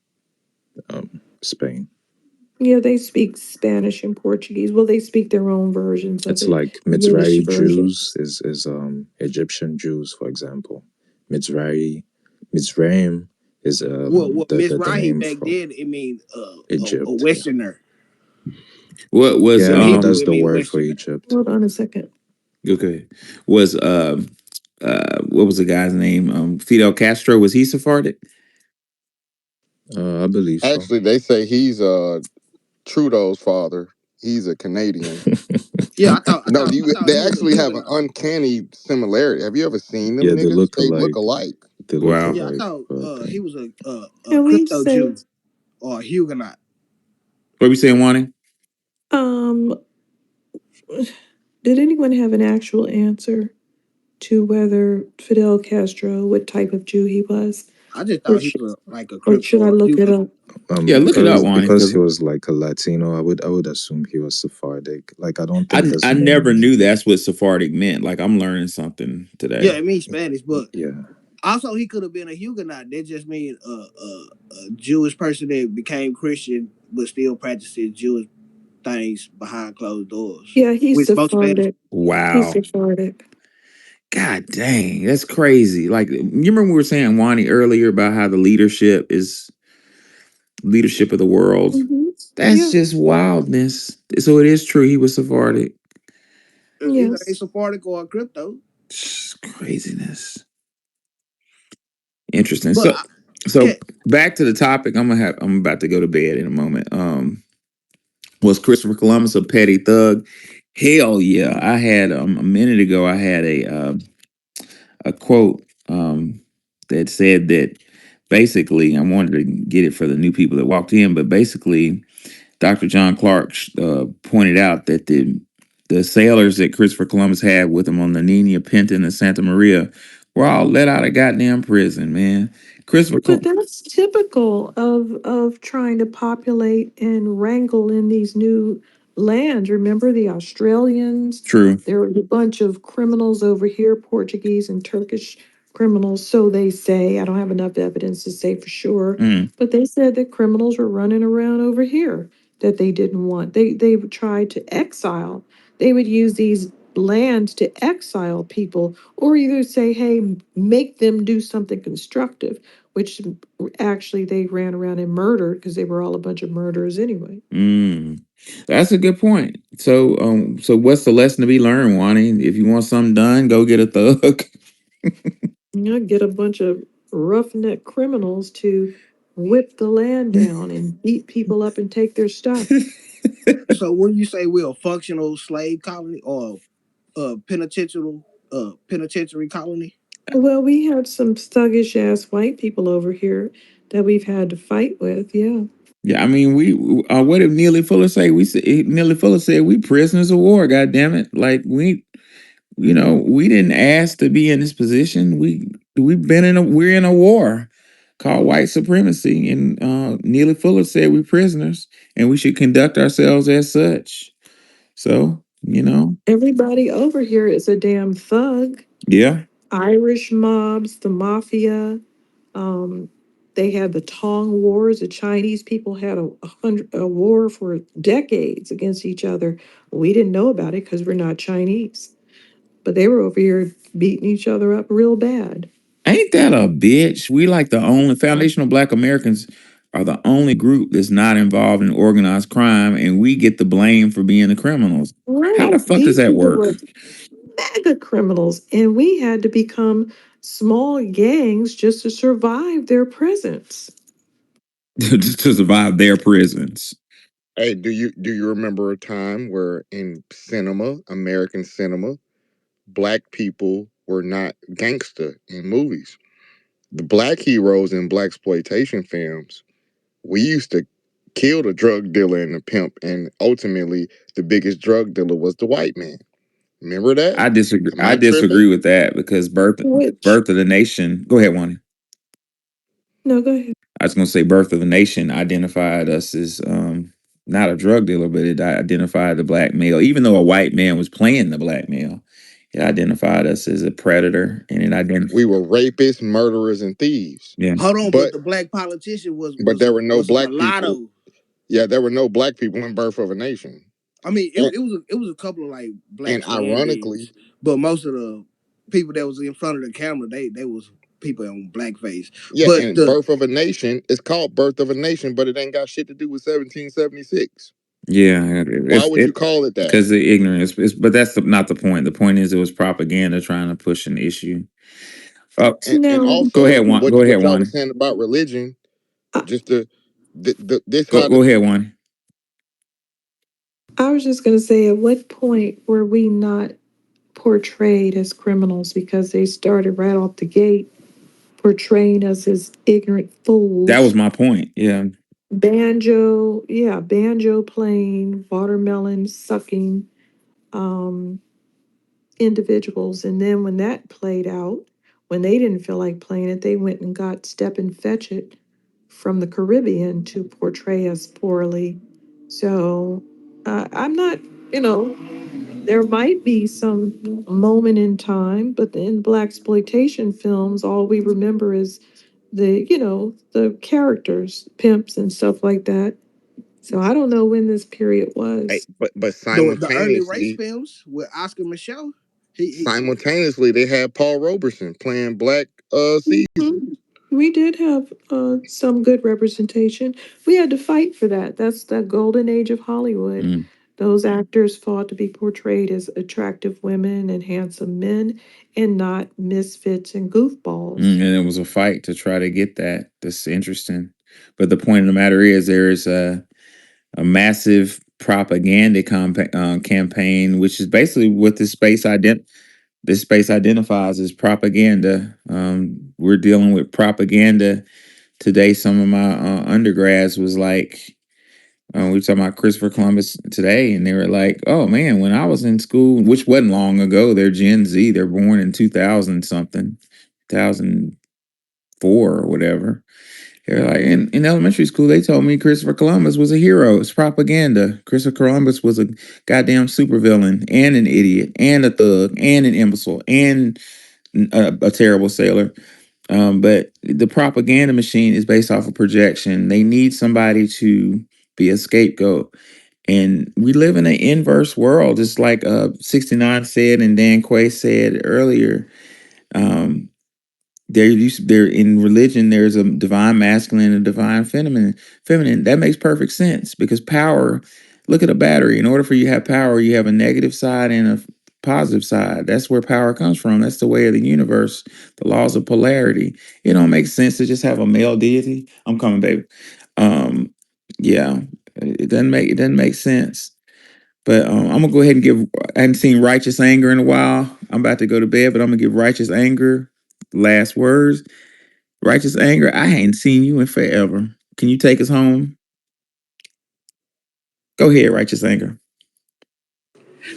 D: Spain.
B: Yeah, they speak Spanish and Portuguese. Well, they speak their own versions of
D: It's
B: it,
D: like
B: Yiddish
D: Mizrahi
B: version.
D: Jews is Egyptian Jews, for example. Mizrahi Mizraim is
H: Well,
D: the
H: Mizrahi
D: name
H: back
D: for
H: then, it mean a
D: Egypt. Yeah.
H: Westerner.
A: What was
H: Well,
D: Yeah,
H: Hebrew
D: that's
H: would
D: the
H: mean
D: word for
H: Western.
D: Egypt.
B: Hold on a second.
A: okay? Was what was the guy's name? Fidel Castro, was he Sephardic?
D: I believe so.
F: Actually, they say he's Trudeau's father. He's a Canadian.
H: Yeah,
F: No,
H: I thought
F: they
H: he was a
F: actually have an
H: Huguenot.
F: uncanny similarity. Have you ever seen them
D: Yeah, they
F: niggas?
D: look
F: They look
D: alike.
F: alike.
D: They look
A: Wow.
H: Yeah, I
D: alike,
H: thought
D: but
H: he
D: they,
H: was a
B: Can we
H: crypto
B: say,
H: Jew or a Huguenot.
A: What we saying, Wani?
B: um, did anyone have an actual answer to whether Fidel Castro, what type of Jew he was?
H: I just
B: Or,
H: thought he was like a
B: or
H: crypto
B: should I
H: or a
B: look it
H: Huguenot.
B: up?
A: Yeah, look it up, Wani,
D: because
A: because
D: he was like a Latino, I would assume he was Sephardic. Like I don't think
A: I
D: his
A: never
D: name.
A: knew that's what Sephardic meant. Like I'm learning something
H: Yeah,
A: today.
H: it means Spanish, but
D: Yeah,
H: also he could have been a Huguenot. That just means a Jewish person that became Christian but still practices Jewish things behind closed doors,
B: Yeah, he's
H: which spoke Spanish.
B: Sephardic. He's
A: Wow.
B: Sephardic.
A: God dang, that's crazy. Like you remember we were saying Wani earlier about how the leadership of the world.
B: Hmm.
A: That's
B: Yeah.
A: just wildness. So it is true he was Sephardic.
H: It's either a
B: Yes.
H: Sephardic or a crypto.
A: Craziness. Interesting.
H: But
A: So
H: can,
A: back to the topic. I'm about to go to bed in a moment. Was Christopher Columbus a petty thug? Hell yeah. I had a minute ago I had a quote that said that basically I wanted to get it for the new people that walked in, but basically Dr. John Clark pointed out that the sailors that Christopher Columbus had with him on the Nina Pinta and the Santa Maria were all let out of goddamn prison, man. Christopher
B: But
A: Columbus,
B: that's typical of trying to populate and wrangle in these new lands. Remember the Australians?
A: true.
B: There were a bunch of criminals over here, Portuguese and Turkish criminals, so they say. I don't have enough evidence to say for sure,
A: Mm,
B: but they said that criminals were running around over here that they didn't want. They would try to exile. They would use these lands to exile people, or either say, hey, make them do something constructive, which actually they ran around and murdered because they were all a bunch of murderers anyway.
A: mm. That's a good point. So what's the lesson to be learned, Wani? If you want something done, go get a thug.
B: You know, get a bunch of roughneck criminals to whip the land down and beat people up and take their stuff.
H: so when you say we're a functional slave colony or penitentiary colony,
B: Well, we have some thuggish ass white people over here that we've had to fight with. Yeah.
A: Yeah, I mean, what did Neely Fuller say? Neely Fuller said we prisoners of war. God damn it! Like we didn't ask to be in this position. We're in a war called white supremacy, and Neely Fuller said we're prisoners and we should conduct ourselves as such. So
B: Everybody over here is a damn thug.
A: yeah,
B: Irish mobs, the mafia. Um, they had the Tong Wars. The Chinese people had a war for decades against each other. We didn't know about it because we're not Chinese, but they were over here beating each other up real bad.
A: ain't that a bitch? We like the only foundational Black Americans are the only group that's not involved in organized crime, and we get the blame for being the criminals. How
B: Right.
A: the fuck does
B: These
A: that
B: people
A: work?
B: were mega criminals, and we had to become small gangs just to survive their presence.
A: to survive their prisons?
F: Hey, do you remember a time where in cinema, American cinema, black people were not gangster in movies? The black heroes in black exploitation films, we used to kill the drug dealer and the pimp, and ultimately the biggest drug dealer was the white man. Remember that?
A: I disagree.
F: Am
A: I
F: I tripping?
A: disagree with that because
B: Which,
A: Birth of the Nation. Go ahead, one.
B: no, go ahead.
A: I was gonna say Birth of the Nation identified us as not a drug dealer, but it identified the black male. Even though a white man was playing the black male, it identified us as a predator, and it identified.
F: We were rapists, murderers, and thieves.
A: Yeah,
H: hold on. But
F: But
H: the black politician
F: but there were no
H: was a
F: black people.
H: mulatto.
F: Yeah, there were no black people in Birth of a Nation.
H: I mean,
F: And,
H: it was a couple of like black
F: and
H: stand-ins,
F: ironically,
H: but most of the people that was in front of the camera, they was people on blackface.
F: yeah,
H: But
F: and
H: the
F: Birth of a Nation is called Birth of a Nation, but it ain't got shit to do with 1776.
A: Yeah,
F: Why
A: it's
F: would you
A: it
F: call it that?
A: because the ignorance. But that's not the point. The point is it was propaganda trying to push an issue. Oh,
F: And
B: No,
A: go
F: also
A: ahead, one. Go ahead,
F: what y'all was
A: one.
F: saying about religion,
B: I,
F: just this
A: Go
F: how the
A: go ahead, one.
B: I was just going to say, at what point were we not portrayed as criminals because they started right off the gate portraying us as ignorant
A: That was
B: fools?
A: my point. Yeah.
B: Banjo, yeah, banjo playing, watermelon sucking um, individuals. And then when that played out, when they didn't feel like playing it, they went and got Step and Fetch It from the Caribbean to portray us poorly. So I'm not, you know, there might be some moment in time, but in black exploitation films, all we remember is the characters, pimps and stuff like that. So I don't know when this period
F: hey,
B: was.
F: but
H: The early race films with Oscar Michelle. He
F: simultaneously they had Paul Robeson playing Black Caesar.
B: Mhm. We did have some good representation. We had to fight for that. That's the golden age of Hollywood.
A: Mm.
B: Those actors fought to be portrayed as attractive women and handsome men and not misfits and goofballs.
A: And it was a fight to try to get that. That's interesting. But the point of the matter is, there is a massive propaganda campaign, which is basically what this space identifies as propaganda. We're dealing with propaganda today. Some of my undergrads was like, we were talking about Christopher Columbus today, and they were like, "Oh man, when I was in school, which wasn't long ago, they're Gen Z. They're born in 2000 something, 2004 or whatever." They're like, in elementary school, they told me Christopher Columbus was a hero. It's propaganda. Christopher Columbus was a goddamn supervillain and an idiot and a thug and an imbecile and a terrible sailor. But the propaganda machine is based off of projection. They need somebody to be a scapegoat. And we live in an inverse world, just like 69 said and Dan Quay said earlier. Um, there in religion, there's a divine masculine and a divine feminine. That makes perfect sense because power, look at a battery. In order for you to have power, you have a negative side and a positive side. That's where power comes from. That's the way of the universe, the laws of polarity. It don't make sense to just have a male deity. I'm coming, baby. Um, yeah, it doesn't make sense. But I'm gonna go ahead and give. I hadn't seen righteous anger in a while. I'm about to go to bed, but I'm gonna give righteous anger last words. Righteous anger. I ain't seen you in forever. Can you take us home? Go ahead, righteous anger.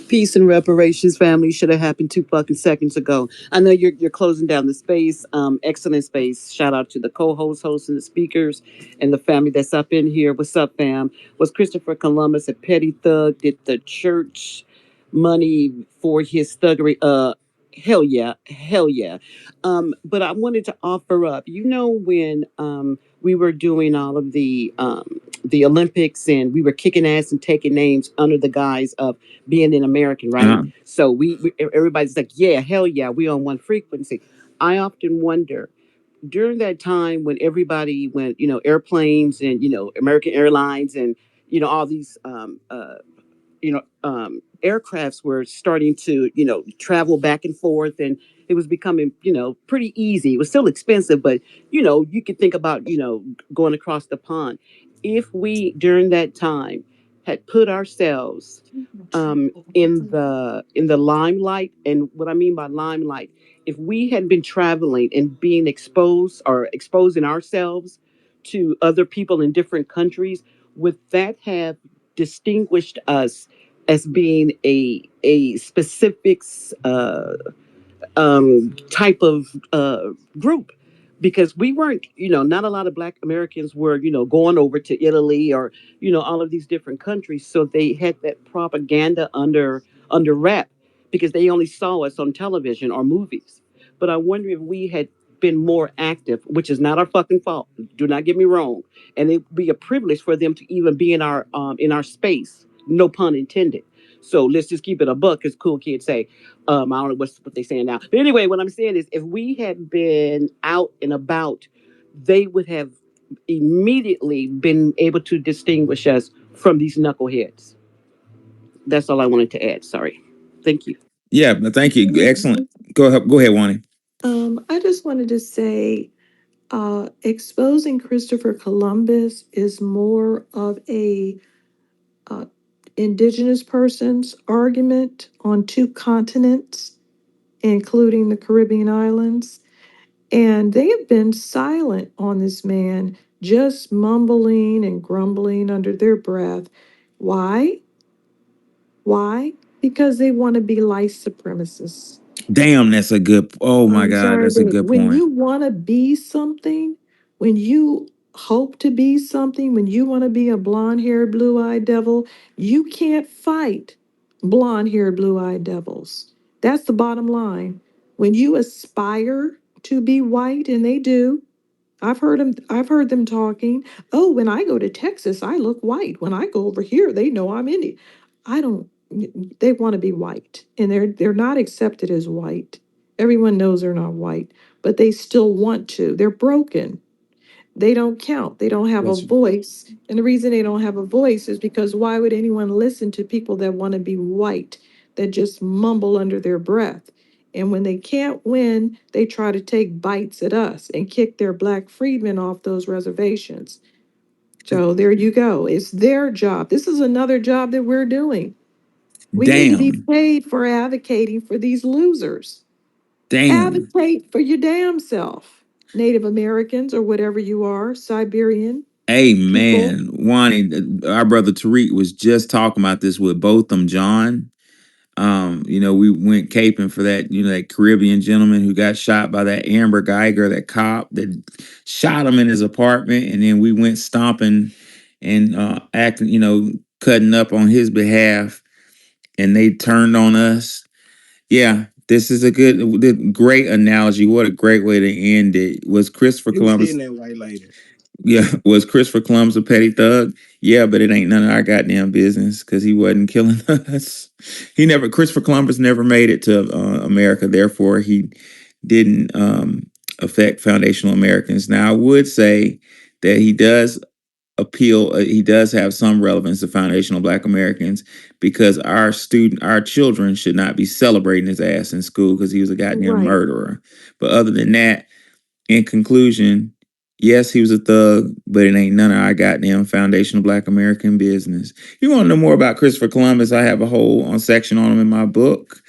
I: Peace and reparations, family. Should have happened 2 fucking seconds ago. I know you're closing down the space. Excellent space. Shout out to the co-host, hosts, and the speakers, and the family that's up in here. What's up, fam? Was Christopher Columbus a petty thug? Did the church money for his thuggery? Hell yeah, hell yeah. But I wanted to offer up. You know when we were doing all of the Olympics and we were kicking ass and taking names under the guise of being an American, right?
A: Uh-huh.
I: So we everybody's like, yeah, hell yeah, we on one frequency. I often wonder during that time when everybody went, airplanes and American Airlines and all these aircrafts were starting to, travel back and forth, and it was becoming, pretty easy. It was still expensive, but you could think about, going across the pond. If we during that time had put ourselves in the limelight, and what I mean by limelight, if we had been traveling and being exposed or exposing ourselves to other people in different countries, would that have distinguished us as being a specific type of group? Because we weren't, not a lot of Black Americans were, going over to Italy or, all of these different countries. So they had that propaganda under wrap because they only saw us on television or movies. But I wonder if we had been more active, which is not our fucking fault. Do not get me wrong. And it'd be a privilege for them to even be in our space. No pun intended. So let's just keep it a buck, as cool kids say. I don't know what they're saying now. But anyway, what I'm saying is if we had been out and about, they would have immediately been able to distinguish us from these knuckleheads. That's all I wanted to add. Sorry. Thank you.
A: Yeah, but thank you. Excellent. Go ahead, Wani.
B: I just wanted to say, exposing Christopher Columbus is more of a uh, indigenous person's argument on two continents, including the Caribbean islands. And they have been silent on this man, just mumbling and grumbling under their breath. Why? Why? Because they want to be light supremacists.
A: Damn, that's a good. Oh my
B: I'm
A: God,
B: sorry,
A: that's a
B: but
A: good
B: when
A: point.
B: you want to be something, when you hope to be something, when you want to be a blonde haired, blue eyed devil, you can't fight blonde haired, blue eyed devils. That's the bottom line. When you aspire to be white, and they do, I've heard them talking. Oh, when I go to Texas, I look white. When I go over here, they know I'm Indian. I don't. They want to be white, and they're not accepted as white. Everyone knows they're not white, but they still want to. They're broken. They don't count. They don't have a
H: That's
B: voice. And the reason they don't have a voice is because why would anyone listen to people that want to be white, that just mumble under their breath? And when they can't win, they try to take bites at us and kick their black freedmen off those reservations. So there you go. It's their job. This is another job that we're doing. We need to be
A: Damn,
B: paid for advocating for these losers.
A: damn.
B: Advocate for your damn self. Native Americans or whatever you are, Siberian
A: Hey
B: people.
A: man, Wani, our brother Tariq was just talking about this with both them, John. We went caping for that, that Caribbean gentleman who got shot by that Amber Geiger, that cop that shot him in his apartment, and then we went stomping and acting, cutting up on his behalf, and they turned on us. Yeah, this is a great analogy. What a great way to end it. Was Christopher
H: he was
A: Columbus?
H: hitting that white lady.
A: Yeah, was Christopher Columbus a petty thug? Yeah, but it ain't none of our goddamn business because he wasn't killing us. Christopher Columbus never made it to America. Therefore, he didn't affect foundational Americans. Now, I would say that he does he does have some relevance to foundational Black Americans because our children should not be celebrating his ass in school because he was a goddamn
B: Right.
A: murderer. But other than that, in conclusion, yes, he was a thug, but it ain't none of our goddamn foundational Black American business. You want to know more about Christopher Columbus? I have a whole section on him in my book.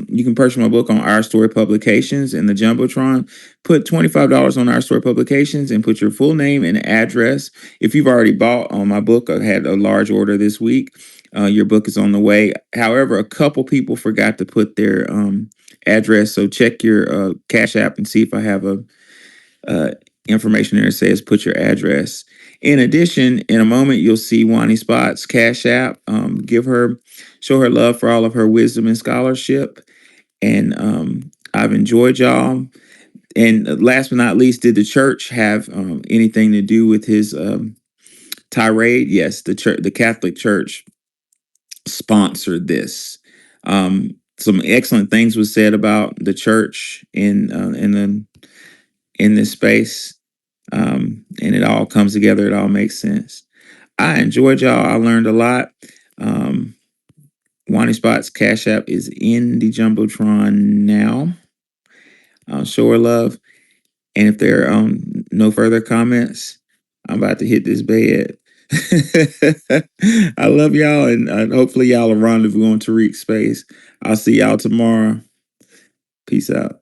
A: You can purchase my book on Our Story Publications in the Jumbotron. Put $25 on Our Story Publications and put your full name and address. If you've already bought on my book, I had a large order this week. Your book is on the way. However, a couple people forgot to put their address, so check your Cash App and see if I have a uh, information there that says put your address. In addition, in a moment, you'll see Wani Spotts Cash App. Show her love for all of her wisdom and scholarship. And I've enjoyed y'all. And last but not least, did the church have anything to do with his tirade? Yes, the Catholic Church sponsored this. Some excellent things was said about the church in this space. And it all comes together. It all makes sense. I enjoyed y'all. I learned a lot. Um, Wani Spot's Cash App is in the Jumbotron now. Show her love. And if there are no further comments, I'm about to hit this bed. I love y'all, and hopefully y'all will rendezvous on Tariq's space. I'll see y'all tomorrow. Peace out.